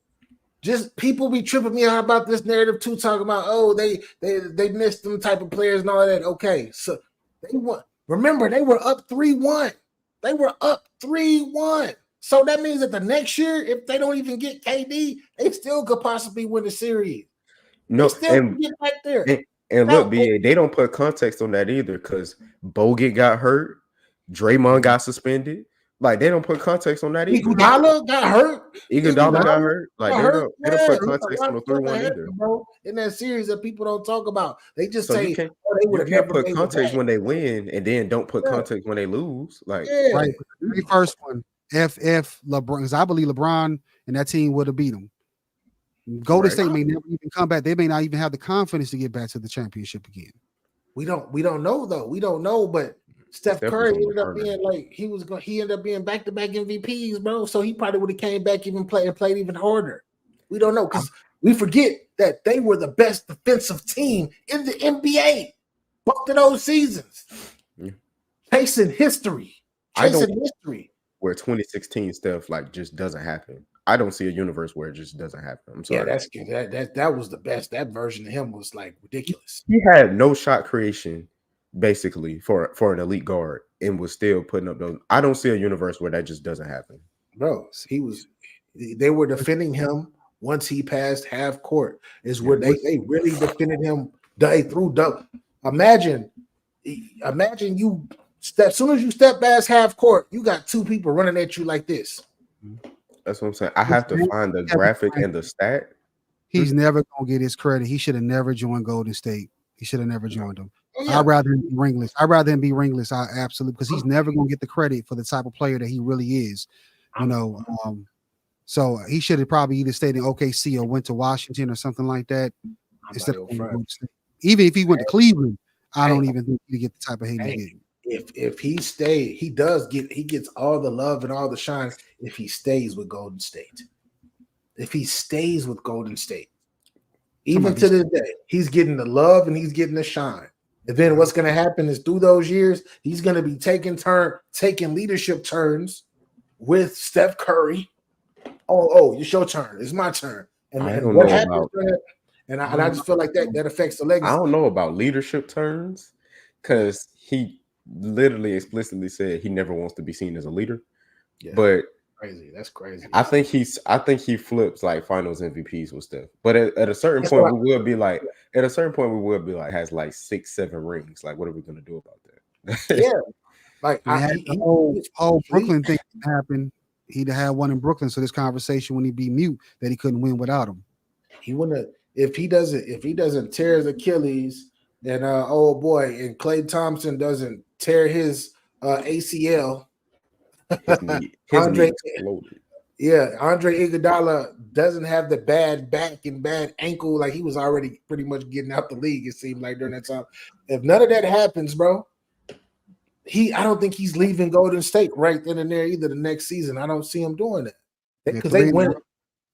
just people be tripping me out about this narrative too, talking about they missed them type of players and all that. Okay, so they won. Remember, they were up 3-1. They were up 3-1. So that means that the next year, if they don't even get KD, they still could possibly win the series. No, they still get back there. And look, BA, they don't put context on that either because Bogut got hurt, Draymond got suspended. Like they don't put context on that either. Iguodala got hurt. Iguodala got hurt. Like they don't put context on the 3-1 either. Bro, in that series that people don't talk about, they just say they would have can't never put context when they win, and then don't put context when they lose. Like right, the first one, if LeBron, because I believe LeBron and that team would have beat them. Golden State may never even come back. They may not even have the confidence to get back to the championship again. We don't know though. We don't know, but Steph Curry ended up being like he ended up being back-to-back MVPs, bro. So he probably would have came back and played even harder. We don't know because we forget that they were the best defensive team in the NBA both of those seasons. Yeah. Chasing history. Where 2016 stuff like just doesn't happen. I don't see a universe where it just doesn't happen. I'm sorry. Yeah, that's good. That was the best. That version of him was like ridiculous. He had no shot creation basically for an elite guard and was still putting up those. I don't see a universe where that just doesn't happen. Bro, they were defending him once he passed half court is where they really defended him. They threw double. Imagine you as soon as you step past half court, you got 2 people running at you like this. That's what I'm saying. I have to find the graphic and the stat. He's never gonna get his credit. He should have never joined Golden State. He should have never joined them. I'd rather him be ringless. I'd rather him be ringless. I absolutely, because he's never gonna get the credit for the type of player that he really is. You know, so he should have probably either stayed in OKC or went to Washington or something like that instead of going to State. Even if he went to Cleveland, I don't even think he'd get the type of hate he's getting. If he stay, he gets all the love and all the shine if he stays with Golden State. If he stays with Golden State, even to this day, he's getting the love and he's getting the shine. And then what's going to happen is through those years, he's going to be taking leadership turns with Steph Curry. Oh, it's your turn. It's my turn. And what happens? And I just feel like that affects the legacy. I don't know about leadership turns because he literally explicitly said he never wants to be seen as a leader. Yeah, but crazy. That's crazy. I think he flips like finals MVPs with Steph. But at a certain point, we will be like, has like 6-7 rings. Like, what are we gonna do about that? Yeah. Like the whole Brooklyn thing happened. He'd have had one in Brooklyn, so this conversation when he'd be mute that he couldn't win without him. He wouldn't if he doesn't tear his Achilles, then oh boy, and Klay Thompson doesn't tear his ACL. Andre Iguodala doesn't have the bad back and bad ankle, like he was already pretty much getting out the league, it seemed like during that time. If none of that happens, bro, I don't think he's leaving Golden State right then and there either the next season. I don't see him doing that. Because they win.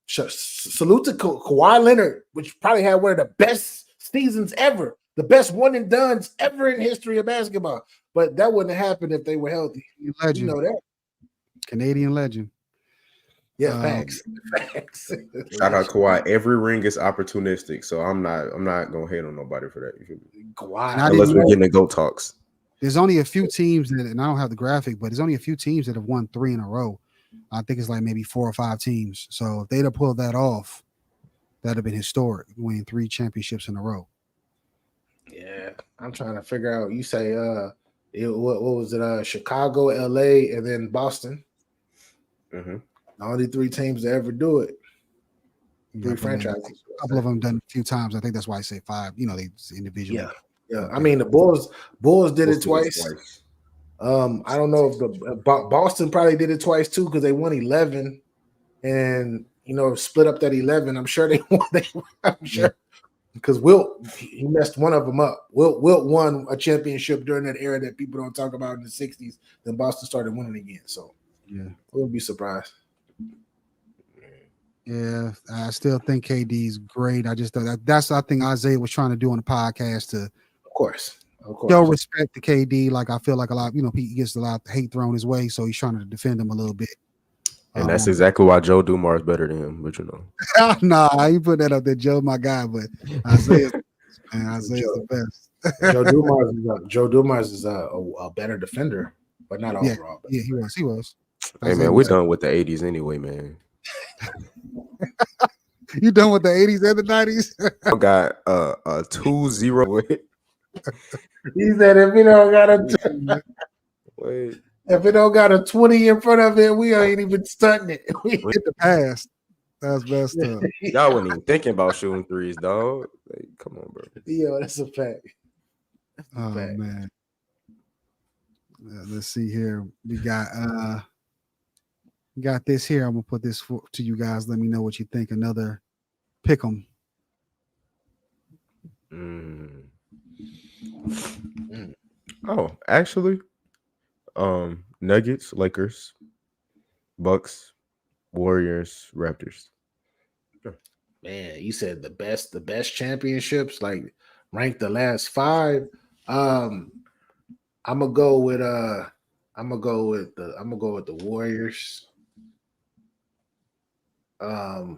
Salute to Kawhi Leonard, which probably had one of the best seasons ever, the best one and dones ever in history of basketball. But that wouldn't happen if they were healthy. Legend. You know that. Canadian legend. Yeah, facts. Shout out Kawhi. Every ring is opportunistic, so I'm not gonna hate on nobody for that. Kawhi, unless we're getting the GOAT talks. There's only a few teams that, and I don't have the graphic, but there's only a few teams that have won 3 in a row. I think it's like maybe 4 or 5 teams. So if they'd have pulled that off, that'd have been historic, winning 3 championships in a row. Yeah, I'm trying to figure out. You say, what was it? Chicago, LA, and then Boston. Mm-hmm. The only 3 teams to ever do it. 3 franchises. A couple of them done a few times. I think that's why I say 5. You know, they individually. Yeah. I mean, the Bulls did it twice. I don't know if the Boston probably did it twice too because they won 11, and split up that 11. I'm sure they won. I'm sure because Wilt he messed one of them up. Wilt won a championship during that era that people don't talk about in the 60s. Then Boston started winning again. So yeah, we'll be surprised. Yeah, I still think KD's great. I just that's I think Isaiah was trying to do on the podcast to, of course. Show respect to KD. Like I feel like a lot, he gets a lot of hate thrown his way, so he's trying to defend him a little bit. And that's exactly why Joe Dumars is better than him, but Nah, you put that up there, Joe, my guy, but Isaiah's the best. Joe Dumars is a better defender, but not overall. Yeah, he was. Hey man, we're done with the 80s anyway, man. You done with the 80s and the 90s? I got a 2-0. He said if it don't got a 20 in front of it, we ain't even stunting it. We hit the pass. That's best stuff. Y'all wasn't even thinking about shooting threes, dog. Like, come on, bro. Yo, that's a fact. Man. Let's see here. We got this here. I'm gonna put this to you guys. Let me know what you think. Another pick 'em. Oh, actually, Nuggets, Lakers, Bucks, Warriors, Raptors. Man, you said the best championships, like ranked the last 5. I'm gonna go with the Warriors. The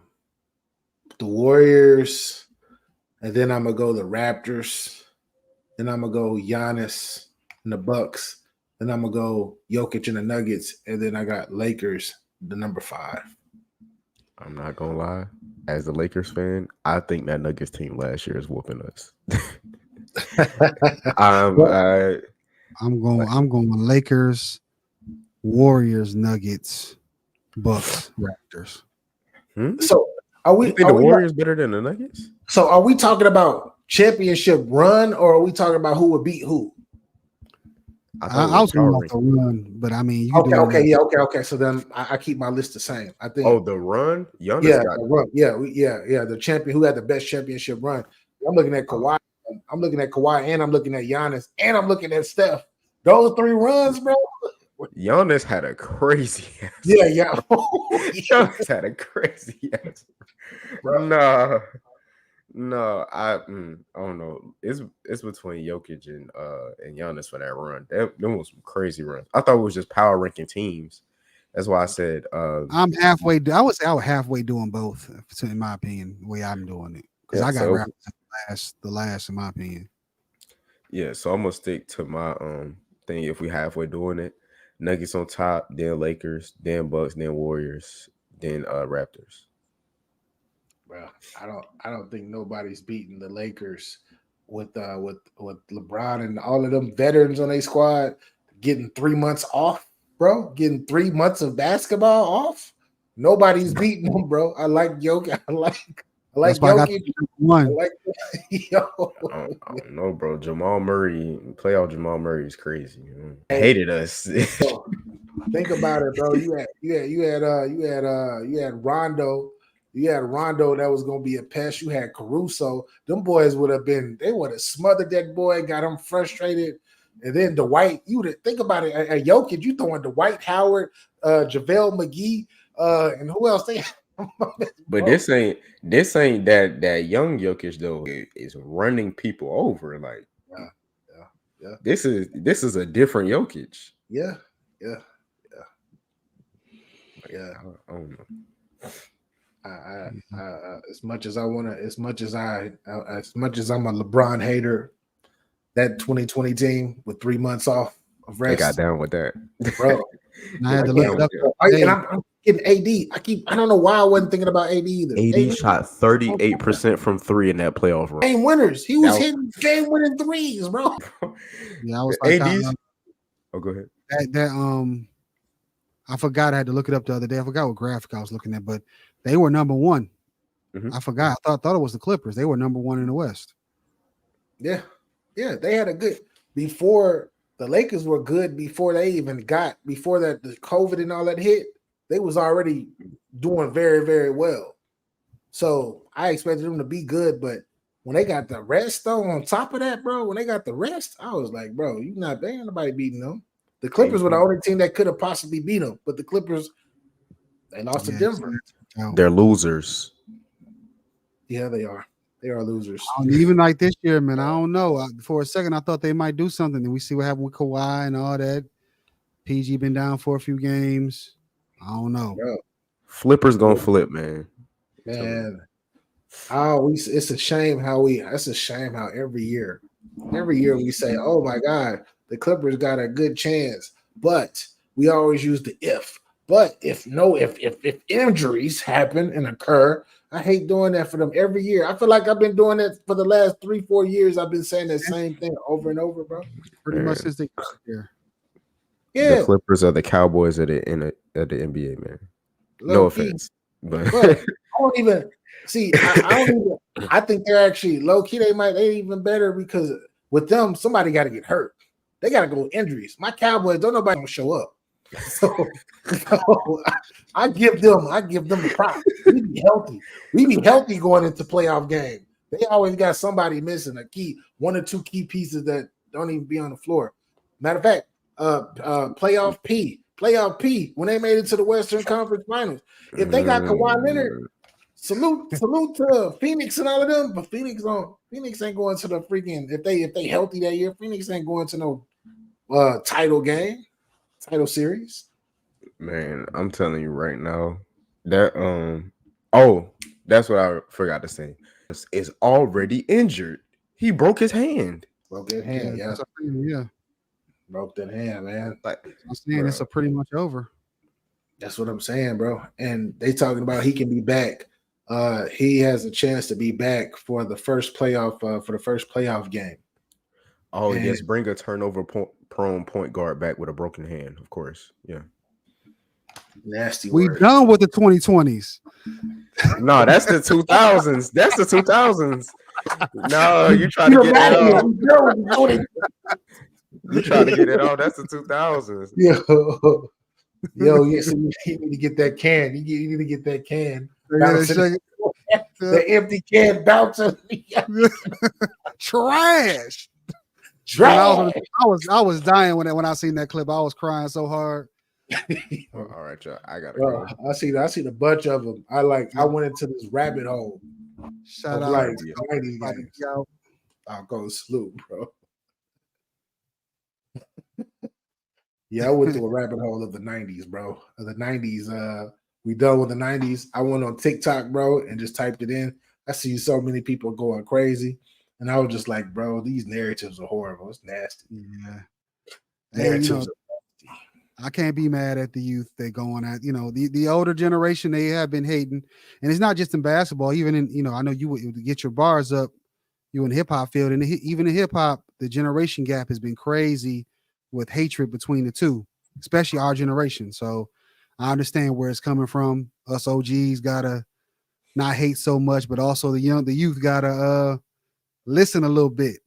Warriors, and then I'm gonna go the Raptors. Then I'm gonna go Giannis and the Bucks. Then I'm gonna go Jokic and the Nuggets, and then I got Lakers, the number 5. I'm not gonna lie. As a Lakers fan, I think that Nuggets team last year is whooping us. I'm going Lakers, Warriors, Nuggets, Bucks, Raptors. So are we? You think the Warriors better than the Nuggets? So are we talking about championship run, or are we talking about who would beat who? I was going off the run, but I mean, okay. So then I keep my list the same. I think. Oh, the run. Giannis The run. Yeah. The champion who had the best championship run. I'm looking at Kawhi. I'm looking at Kawhi, and I'm looking at Giannis, and I'm looking at Steph. Those 3 runs, bro. Giannis had a crazy ass. Yeah. Giannis had a crazy ass. Bro. No, I don't know. It's between Jokic and Giannis for that run. Them was some crazy runs. I thought it was just power ranking teams. That's why I said I'm halfway. I would say I was halfway doing both, in my opinion, the way I'm doing it. Because I got Raptors the last, in my opinion. Yeah, so I'm gonna stick to my thing. If we halfway doing it, Nuggets on top, then Lakers, then Bucks, then Warriors, then Raptors. Bro, I don't think nobody's beating the Lakers with LeBron and all of them veterans on their squad getting 3 months off, bro. Getting 3 months of basketball off. Nobody's beating them, bro. I like Jokic. I like Jokic. I don't know, bro. Jamal Murray, playoff Jamal Murray is crazy. Hated us. Think about it, bro. You had Rondo. You had Rondo that was going to be a pest. You had Caruso. Them boys would have smothered that boy, got him frustrated. And then Dwight, think about it. At Jokic, you throwing Dwight Howard, JaVale McGee, and who else they have? But this ain't that young Jokic though is running people over. Like, yeah. This is a different Jokic. Yeah. I don't know. As much as I'm a LeBron hater, that 2020 team with 3 months off of rest, I got down with that, bro. And I had to look it up. And I'm getting AD. I don't know why I wasn't thinking about AD either. AD shot 38% from 3 in that playoff run. Game winners. He was hitting game winning threes, bro. Yeah, I was like, AD's. Oh, go ahead. I forgot. I had to look it up the other day. I forgot what graphic I was looking at, but they were number one. Mm-hmm. I forgot. I thought it was the Clippers. They were number one in the West. Yeah. They had a good before the Lakers were good before they even before that the COVID and all that hit. They was already doing very, very well. So I expected them to be good, but when they got the rest though, on top of that, bro, when they got the rest, I was like, bro, ain't nobody beating them. The Clippers were the only team that could have possibly beat them, but the Clippers, they lost to Denver. They're losers. Yeah, they are. They are losers. Even like this year, man, I don't know. For a second, I thought they might do something. And we see what happened with Kawhi and all that. PG been down for a few games. I don't know. Bro. Flipper's gonna flip, man. Man, it's a shame how every year we say, oh my God, the Clippers got a good chance, but we always use the if. But if injuries happen and occur, I hate doing that for them every year. I feel like I've been doing that for the last 3-4 years. I've been saying that same thing over and over, bro. Pretty much since they got here. Yeah, the Clippers are the Cowboys of the NBA, man. No offense, but I don't even see. I think they're actually low key. They're even better because with them, somebody got to get hurt. They got to go injuries. My Cowboys don't nobody gonna show up. So I give them the props. We be healthy. We be healthy going into playoff game. They always got somebody missing one or two key pieces that don't even be on the floor. Matter of fact, playoff P when they made it to the Western Conference Finals. If they got Kawhi Leonard, salute to Phoenix and all of them. But Phoenix ain't going to the freaking if they healthy that year. Phoenix ain't going to no title series. Man, I'm telling you right now that that's what I forgot to say. Is already injured. He broke his hand. Broke that hand, yeah. Broke that hand, man. Like I'm saying, it's pretty much over. That's what I'm saying, bro. And they talking about he can be back. He has a chance to be back for the first playoff game. Oh, yes, bring a turnover prone point guard back with a broken hand, of course. Yeah. Nasty We word. done with the 2020s. No, that's the 2000s. That's the 2000s. No, you trying to get that off. You trying to get it off. That's the 2000s. Yo, yes, you need to get that can. You need to get that can. Bouncing. The empty can bouncing. Trash. Trash. I was dying when I seen that clip. I was crying so hard. All right, y'all. I gotta Bro, go. I seen a bunch of them. I went into this rabbit hole. Shout of out like to 90 games. I'll go salute, bro. Yeah, I went through a rabbit hole of the 90s, bro. Of the 90s. We done with the 90s. I went on TikTok, bro, and just typed it in. I see so many people going crazy. And I was just like, bro, these narratives are horrible. It's nasty. Yeah. Narratives I can't be mad at the youth. They're going at, the older generation, they have been hating. And it's not just in basketball, even in, I know you would get your bars up, you in the hip hop field. And even in hip hop, the generation gap has been crazy with hatred between the two, especially our generation. So I understand where it's coming from. Us OGs gotta not hate so much, but also the youth gotta listen a little bit.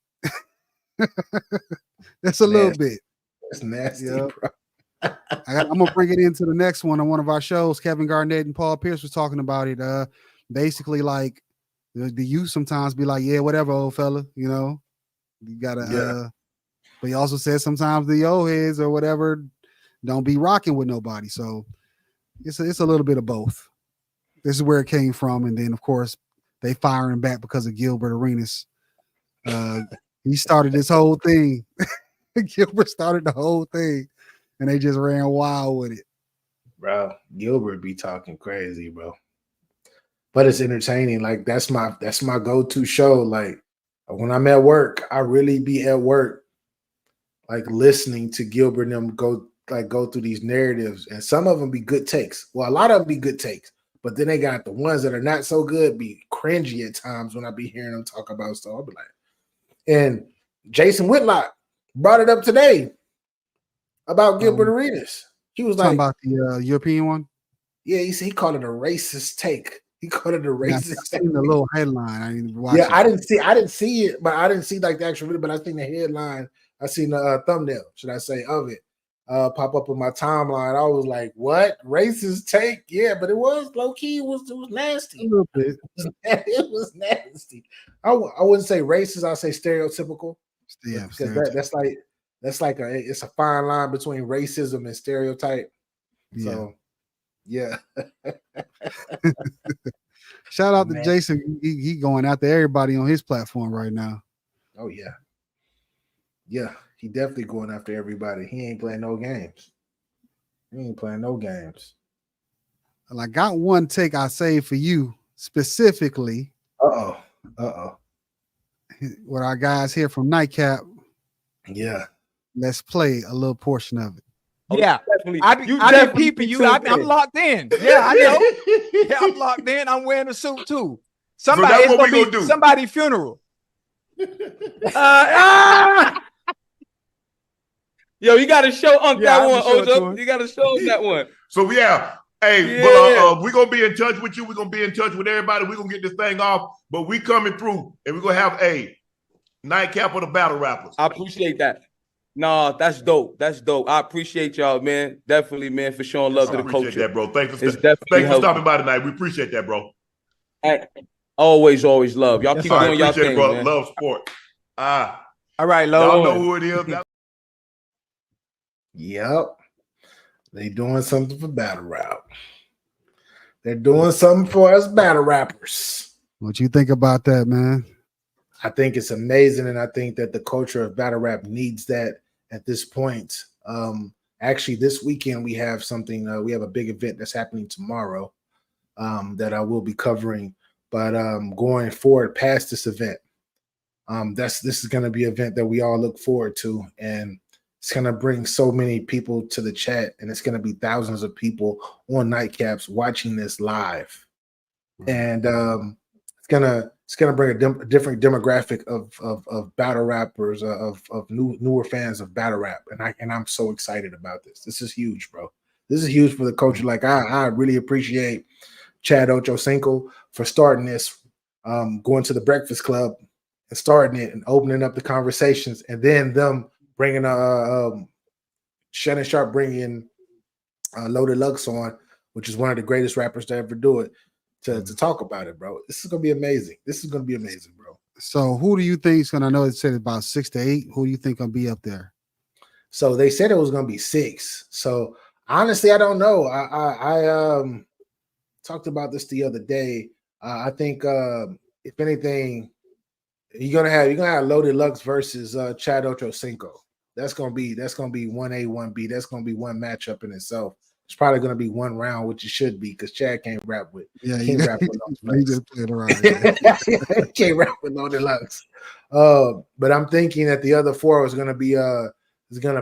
That's a little bit. That's nasty, Yeah. bro. I'm gonna bring it into the next one on one of our shows. Kevin Garnett and Paul Pierce was talking about it. Basically, like the youth sometimes be like, "Yeah, whatever, old fella," you gotta. But he also said sometimes the old heads or whatever don't be rocking with nobody. So it's a little bit of both. This is where it came from, and then of course they firing back because of Gilbert Arenas. He started this whole thing. Gilbert started the whole thing. And they just ran wild with it. Bro, Gilbert be talking crazy, bro. But it's entertaining. Like that's my go-to show. Like when I'm at work, I really be at work, like listening to Gilbert and them go through these narratives. And some of them be good takes. Well, a lot of them be good takes, but then they got the ones that are not so good, be cringy at times when I be hearing them talk about stuff. I'll be like, and Jason Whitlock brought it up today about Gilbert Arenas. He was talking like about the European one. Yeah, he called it a racist take. He called it a racist. I seen the little headline. I didn't watch. Yeah, it. I didn't see it, but I didn't see like the actual video. But I seen the headline. I seen the thumbnail, should I say, of it pop up on my timeline. I was like, "What racist take?" Yeah, but it was low key. It was nasty. A little bit. It was nasty. I wouldn't say racist. I'd say stereotypical. Yeah, because that's like it's a fine line between racism and stereotype. Yeah. So, yeah. Shout out to Jason. He going after everybody on his platform right now. Oh yeah. Yeah, he definitely going after everybody. He ain't playing no games. Well, I got one take I saved for you specifically. Uh-oh. With our guys here from Nightcap. Yeah. Let's play a little portion of it. Yeah, I've been peeping you. I'm locked in. Yeah, I know. Yeah, I'm locked in. I'm wearing a suit too. Somebody, so that's what we gonna do. Somebody's funeral. Yo, you got to show Unc that one, Ojo. You got to show him that one. So yeah, hey, but we're gonna be in touch with you. We're gonna be in touch with everybody. We're gonna get this thing off, but we coming through, and we're gonna have a nightcap of the battle rappers. I appreciate that. Nah, that's dope. That's dope. I appreciate y'all, man. Definitely, man, for showing love to the culture. I appreciate that, bro. Thanks for helpful. stopping by tonight. We appreciate that, bro. Hey, always love. Y'all keep doing y'all thing, bro. Man. Love sport. All right, y'all know who it is. Yep. They doing something for battle rap. They're doing something for us battle rappers. What you think about that, man? I think it's amazing, and I think that the culture of battle rap needs that at this point. Actually, this weekend we have something. We have a big event that's happening tomorrow that I will be covering. But going forward past this event, this is going to be an event that we all look forward to, and it's going to bring so many people to the chat, and it's going to be thousands of people on Nightcaps watching this live, and it's gonna bring a different demographic of battle rappers, of newer fans of battle rap, and I'm so excited about this. This is huge, bro. This is huge for the culture. Like I really appreciate Chad Ochocinco for starting this, going to the Breakfast Club and starting it and opening up the conversations, and then them bringing Shannon Sharp bringing Loaded Lux on, which is one of the greatest rappers to ever do it, to talk about it, bro. This is gonna be amazing. This is gonna be amazing, bro. So who do you think is gonna? I know it said about 6 to 8. Who do you think gonna be up there? So they said it was gonna be 6. So honestly, I don't know. I talked about this the other day. I think if anything, you're gonna have Loaded Lux versus Chad Ochocinco. That's gonna be 1A, 1B. That's gonna be one matchup in itself. It's probably gonna be one round, which it should be, because Chad can't rap with. Can't rap with he just played around. Can't rap with Loaded Lux. But I'm thinking that the other 4 is gonna be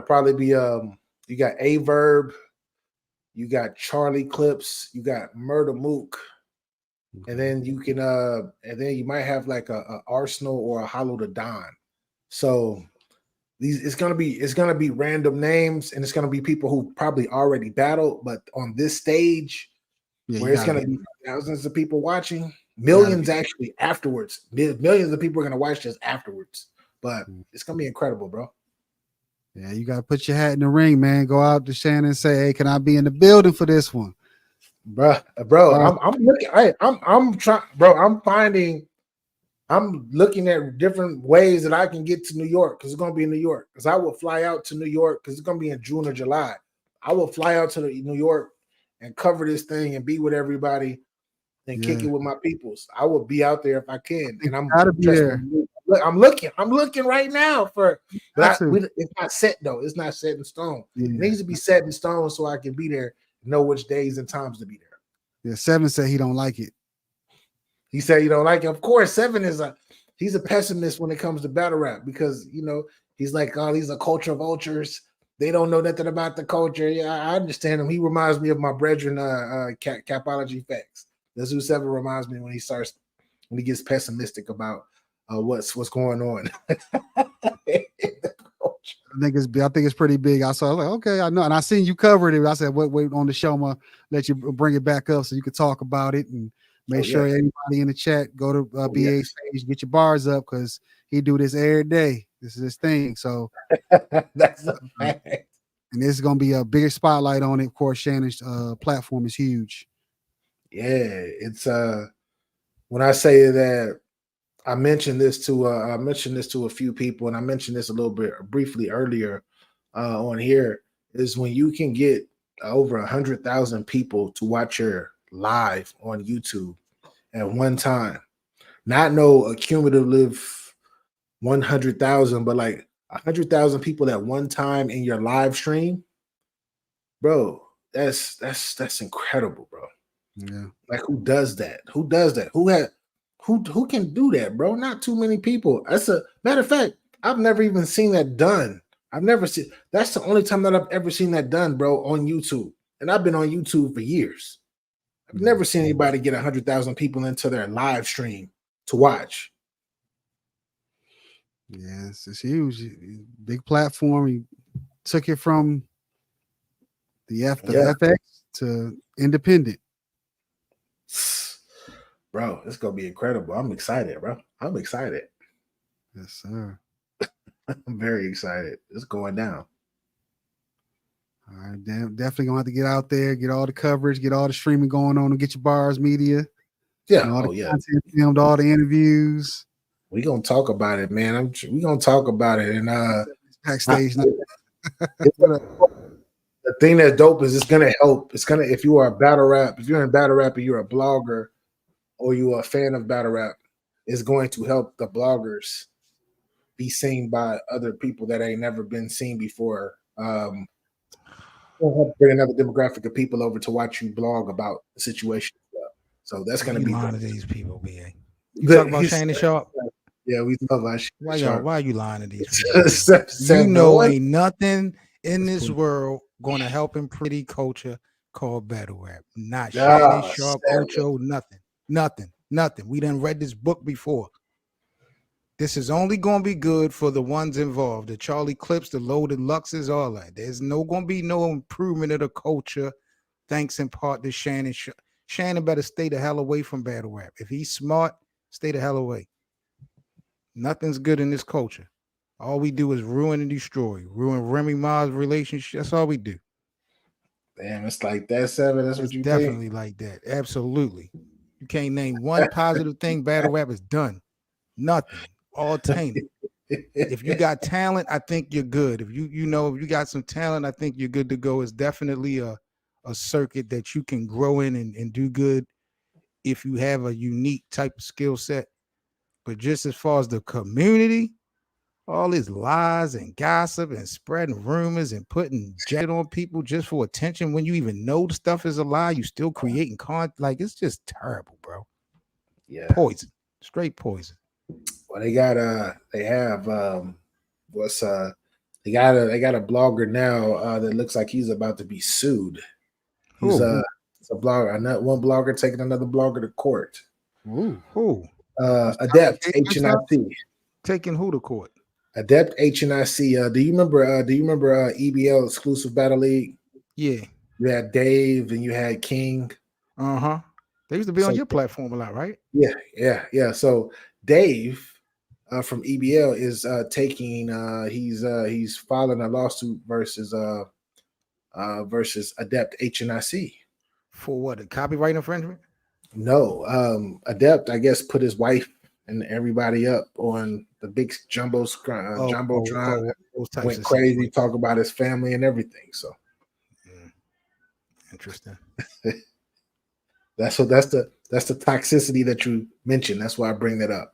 probably be you got A Verb, you got Charlie Clips, you got Murder Mook, and then you can and then you might have like a Arsenal or a Hollow to Don. So it's gonna be random names, and it's gonna be people who probably already battled, but on this stage where it's gonna be thousands of people watching, millions actually afterwards. Millions of people are gonna watch this afterwards. But it's gonna be incredible, bro. Yeah, you gotta put your hat in the ring, man. Go out to Shannon and say, "Hey, can I be in the building for this one?" Bro. I'm looking. I'm trying, bro. I'm looking at different ways that I can get to New York, because it's gonna be in New York. Because I will fly out to New York, because it's gonna be in June or July. I will fly out to New York and cover this thing and be with everybody and kick it with my peoples. I will be out there if I can, and I'm gotta be there. I'm looking right now for, but it's not set though. It's not set in stone. It needs to be set in stone so I can be there, know which days and times to be there. Yeah, 7 said he don't like it. He said you don't like it. Of course, 7 he's a pessimist when it comes to battle rap, because he's like, oh, these are culture vultures. They don't know nothing about the culture. Yeah, I understand him. He reminds me of my brethren, Capology Facts. That's who 7 reminds me when he gets pessimistic about what's going on. I think it's pretty big. I was like, okay, I know, and I seen you covered it. I said, wait on the show, I'm gonna let you bring it back up so you can talk about it, and make sure everybody in the chat go to BA's page, get your bars up, because he do this every day. This is his thing. So that's a fact. And this is gonna be a bigger spotlight on it. Of course, Shannon's platform is huge. Yeah, it's when I say that, I mentioned this to a few people, and I mentioned this a little bit briefly earlier on here, is when you can get over 100,000 people to watch your live on YouTube at one time. Not no cumulative 100,000, but like 100,000 people at one time in your live stream, bro. That's incredible, bro. Yeah. Like, who does that? Who can do that, bro? Not too many people. That's a matter of fact, I've never even seen that done. That's the only time that I've ever seen that done, bro, on YouTube. And I've been on YouTube for years. I've never seen anybody get 100,000 people into their live stream to watch. Yes, it's huge. Big platform. He took it from the FX to independent. Bro, it's gonna be incredible. I'm excited, bro. I'm excited. Yes, sir. I'm very excited. It's going down. All right, definitely gonna have to get out there, get all the coverage, get all the streaming going on, and get your bars media. Yeah, all the content filmed, all the interviews. We gonna talk about it, man. We gonna talk about it, and backstage. The thing that's dope is it's gonna help. It's gonna, if you are a battle rap, if you're in battle rap and you're a blogger, or you're a fan of battle rap, it's going to help the bloggers be seen by other people that ain't never been seen before. We'll help bring another demographic of people over to watch you blog about the situation. So that's going to be lying to these people, BA. You talk about Shannon Sharp? Yeah, we talk about Shannon Sharp. Why are you lying to these people? You know, ain't nothing in this world going to help improve the culture called battle rap. Not Shannon Sharp, Ocho, nothing. We done read this book before. This is only going to be good for the ones involved, the Charlie Clips, the Loaded Luxes, all that. There's no going to be no improvement of the culture thanks in part to Shannon. Shannon better stay the hell away from battle rap. If he's smart, stay the hell away. Nothing's good in this culture. All we do is ruin and destroy. Ruin Remy Ma's relationship. That's all we do. Damn, it's like that, Seven. That's what you definitely think? like that. Absolutely. You can't name one positive thing battle rap has done. Nothing. All tainted. If you got talent, I think you're good. If you got some talent, I think you're good to go. It's definitely a circuit that you can grow in and do good if you have a unique type of skill set. But just as far as the community, all these lies and gossip and spreading rumors and putting jet on people just for attention when you even know the stuff is a lie, you still creating content. Like, it's just terrible, bro. Yeah. Poison. Straight poison. Well, they got they have they got a blogger now that looks like he's about to be sued. He's it's a blogger. Not one blogger taking another blogger to court. Who? Adept HNIC. Taking who to court? Adept HNIC. Do you remember EBL Exclusive Battle League? Yeah. You had Dave and you had King. Uh-huh. They used to be on your platform a lot, right? Yeah. So Dave from EBL is taking he's filing a lawsuit versus Adept HNIC. For what? A copyright infringement? No. Adept, I guess, put his wife and everybody up on the big jumbotron. Went crazy, talk about his family and everything. So interesting. that's the toxicity that you mentioned. That's why I bring that up.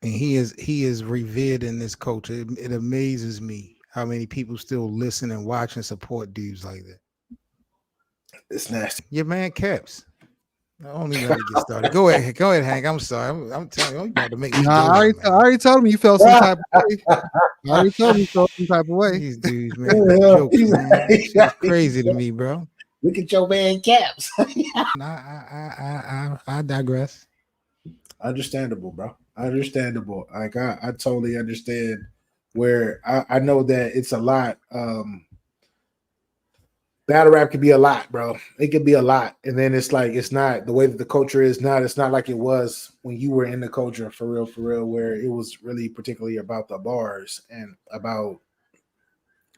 And he is revered in this culture. It amazes me how many people still listen and watch and support dudes like that. It's nasty. Your man Caps. I don't even let it get started. Go ahead, Hank. I'm sorry. I'm telling you, you about to make me. I already told him you felt some type of way. I already told him you felt some type of way. These dudes, man, joking, man. It's crazy to me, bro. Look at your man Caps. I digress. Understandable, bro. Understandable. Like I totally understand where I know that it's a lot. Battle rap could be a lot, bro. It could be a lot. And then it's like, it's not the way that the culture is not, it's not like it was when you were in the culture for real, where it was really particularly about the bars and about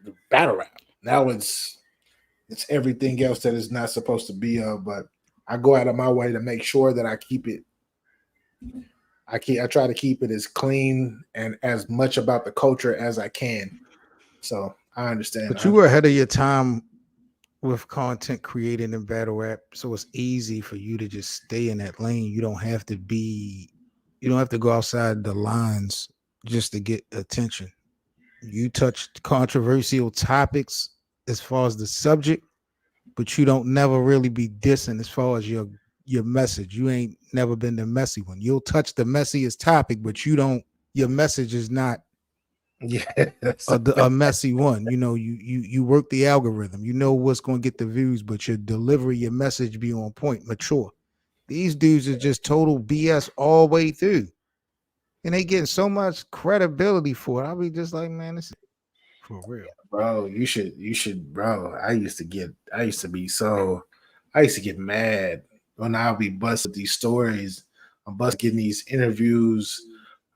the battle rap. Now it's everything else that is not supposed to be but I go out of my way to make sure that I keep it. I try to keep it as clean and as much about the culture as I can. So I understand. But you were ahead of your time with content creating in battle rap, so it's easy for you to just stay in that lane. You don't have to go outside the lines just to get attention. You touch controversial topics as far as the subject, but you don't never really be dissing as far as your message. You ain't never been the messy one. You'll touch the messiest topic, but your message is not a messy one. You know, you work the algorithm. You know what's going to get the views, but your delivery, your message be on point, mature. These dudes are just total BS all the way through, and they getting so much credibility for it. I'll be just like, man, this is for real, bro. You should, bro. I used to get mad when I'll be busting these stories. I'm getting these interviews.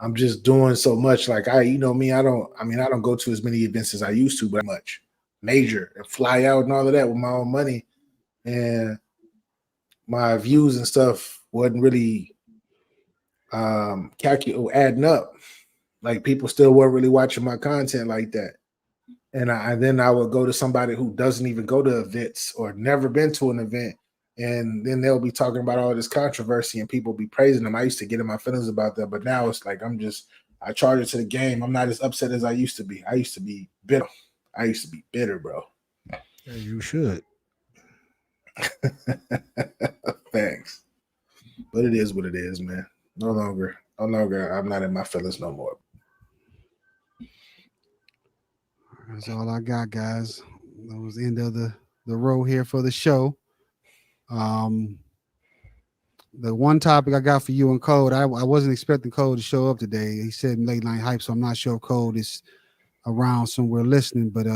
I'm just doing so much. Like I don't go to as many events as I used to, but much major and fly out and all of that with my own money. And my views and stuff wasn't really adding up. Like people still weren't really watching my content like that. And then I would go to somebody who doesn't even go to events or never been to an event. And then they'll be talking about all this controversy and people be praising them. I used to get in my feelings about that, but now it's like I charge it to the game. I'm not as upset as I used to be. I used to be bitter. Bro. Yeah, you should. Thanks. But it is what it is, man. No longer. I'm not in my feelings no more. That's all I got, guys. That was the end of the row here for the show. The one topic I got for you and Code, I wasn't expecting Code to show up today. He said late night hype, so I'm not sure if Code is around somewhere listening, but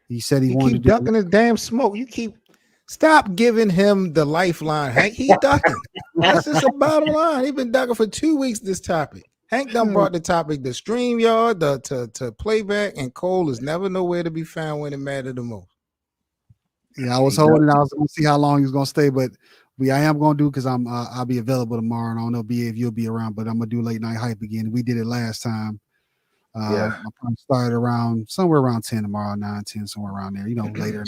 he said he wanted keep to ducking his damn smoke. You keep Stop giving him the lifeline, Hank. He ducking. That's just a bottom line. He been ducking for 2 weeks. This topic. Hank done brought the topic to StreamYard, to playback, and Cole is never nowhere to be found when it mattered the most. Yeah, I was holding. I was going to see how long he was going to stay, but I am going to do because I'll be available tomorrow. And I don't know, BA, if you'll be around, but I'm going to do late night hype again. We did it last time. I probably started somewhere around 10 tomorrow, 9, 10, somewhere around there. Later.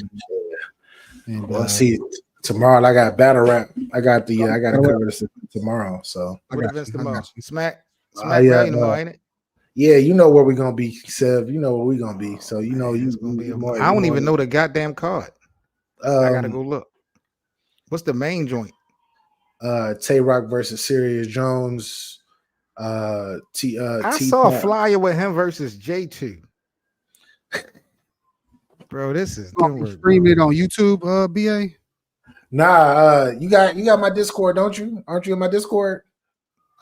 And well, see, tomorrow I got battle rap. I got to cover this tomorrow. So what events tomorrow? Smack Rally tomorrow, ain't it? Yeah, you know where we're gonna be, Sev. You know where we're gonna be. So you know I don't even know the goddamn card. I gotta go look. What's the main joint? Tay Rock versus Serious Jones. I saw a flyer with him versus J2. Bro, this is stream it on YouTube, BA. Nah, you got my Discord, don't you? Aren't you in my Discord?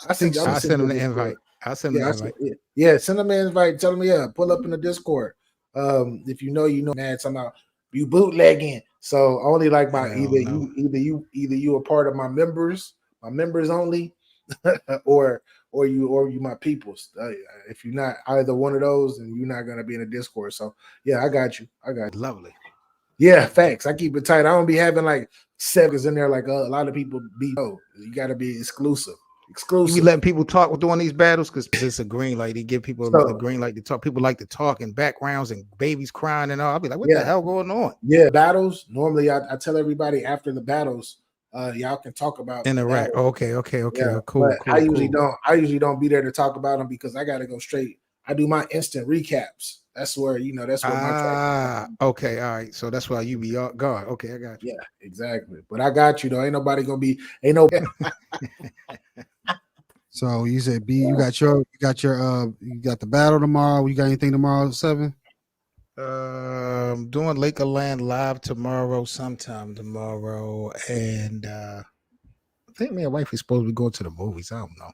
I send him the invite. I'll send him the invite. Yeah, send him an invite. Tell him, pull up in the Discord. If you know, man, somehow you bootlegging. So only like my either you a part of my members only, or you my peoples. If you're not either one of those, then you're not gonna be in the Discord. So yeah, I got you. Lovely. Yeah, facts. I keep it tight. I don't be having like sevens in there like a lot of people be. Oh, you got to be exclusive. You be letting people talk during these battles because it's a green light. They give people a green light to talk. People like to talk in backgrounds and babies crying and all. I'll be like, what the hell going on? Yeah, battles. Normally, I tell everybody after the battles, y'all can talk about interact. Okay. Yeah, cool. I usually don't be there to talk about them because I got to go straight. I do my instant recaps. That's where that's where my okay, all right. So that's why you be guard. Okay, I got you. Yeah, exactly. But I got you though. Ain't nobody gonna be So you said B, you got the battle tomorrow. You got anything tomorrow at 7? Doing Lakerland live tomorrow, sometime tomorrow, and I think me and wife is supposed to be going to the movies. I don't know.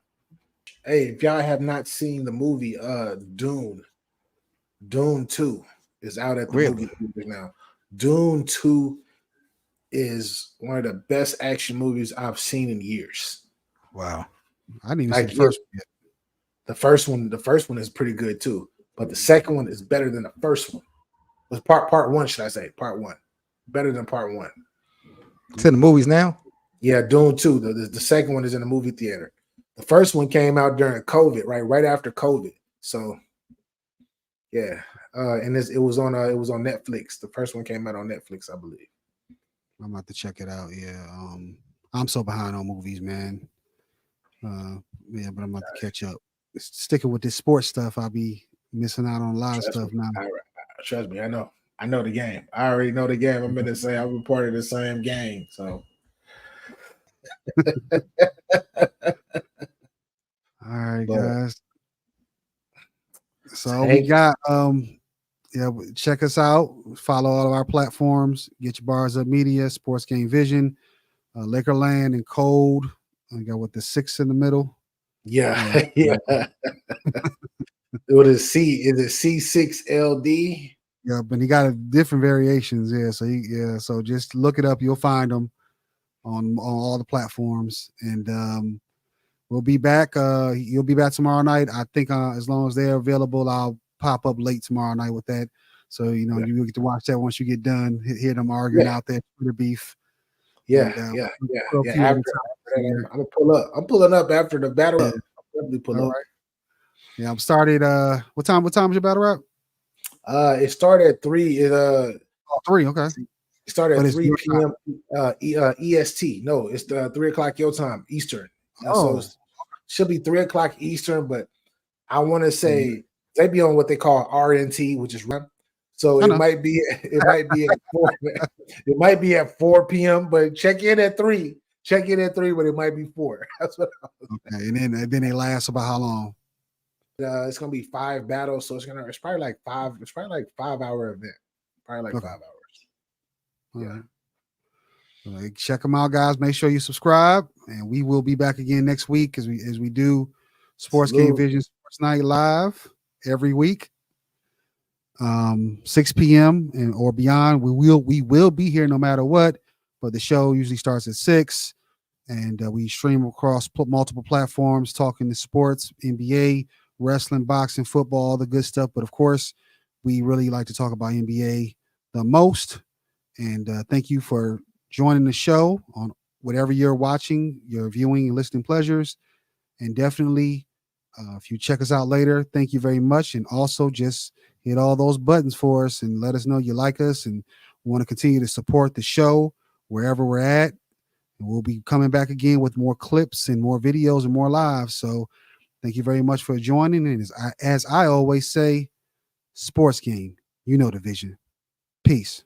Hey, if y'all have not seen the movie Dune 2 is out at the movie theaters now. Dune 2 is one of the best action movies I've seen in years. Wow. I didn't even see the first one yet. The first one is pretty good too, but the second one is better than the first one. It was part one, should I say? Part one. Better than part one. It's in the movies now? Yeah, Dune 2. The second one is in the movie theater. The first one came out during COVID, right after COVID. So yeah, and it was on Netflix. The first one came out on Netflix, I believe. I'm about to check it out. Yeah, I'm so behind on movies, man. Yeah, but I'm about to catch up. Sticking with this sports stuff, I'll be missing out on a lot of stuff now. Trust me, I know the game. I already know the game. I'm gonna say I'm a part of the same game. So. All right, guys. So we got check us out. Follow all of our platforms. Get Your Bars Up Media, Sports Game Vision, Lakerland, and Code. I got with the 6 in the middle. Yeah. What is C? Is it C6LD? Yeah, but he got different variations. Yeah, so just look it up. You'll find them on all the platforms, and we'll be back. You'll be back tomorrow night. I think as long as they're available, I'll pop up late tomorrow night with that. So you get to watch that once you get done. Hear them arguing out there, Twitter beef. Yeah. After that, I'm pulling up after the battle. I'll definitely pull up. Right. Yeah, I'm started. What time is your battle rap? It started at 3. 3. Okay. It started at 3 p.m. EST. No, it's 3 o'clock your time Eastern. So it should be 3 o'clock Eastern, but I want to say they be on what they call RNT, which is run. So it might be at 4. It might be at 4 p.m. But check in at 3. Check in at 3, but it might be 4. That's what. Okay, and then they last about how long? It's gonna be 5 battles, so it's probably like 5. It's probably like 5-hour event. Probably like 5 hours. All right. So check them out, guys. Make sure you subscribe, and we will be back again next week as we do Sports Game Vision Sports Night live every week, 6 p.m. or beyond. We will be here no matter what. but the show usually starts at 6, and we stream across multiple platforms, talking to sports, NBA, wrestling, boxing, football, all the good stuff. But of course, we really like to talk about NBA the most. And thank you for joining the show on whatever you're watching, your viewing and listening pleasures. And definitely, if you check us out later, thank you very much. And also just hit all those buttons for us and let us know you like us and want to continue to support the show wherever we're at. And we'll be coming back again with more clips and more videos and more lives. So thank you very much for joining. And as I always say, sports game, you know the vision. Peace.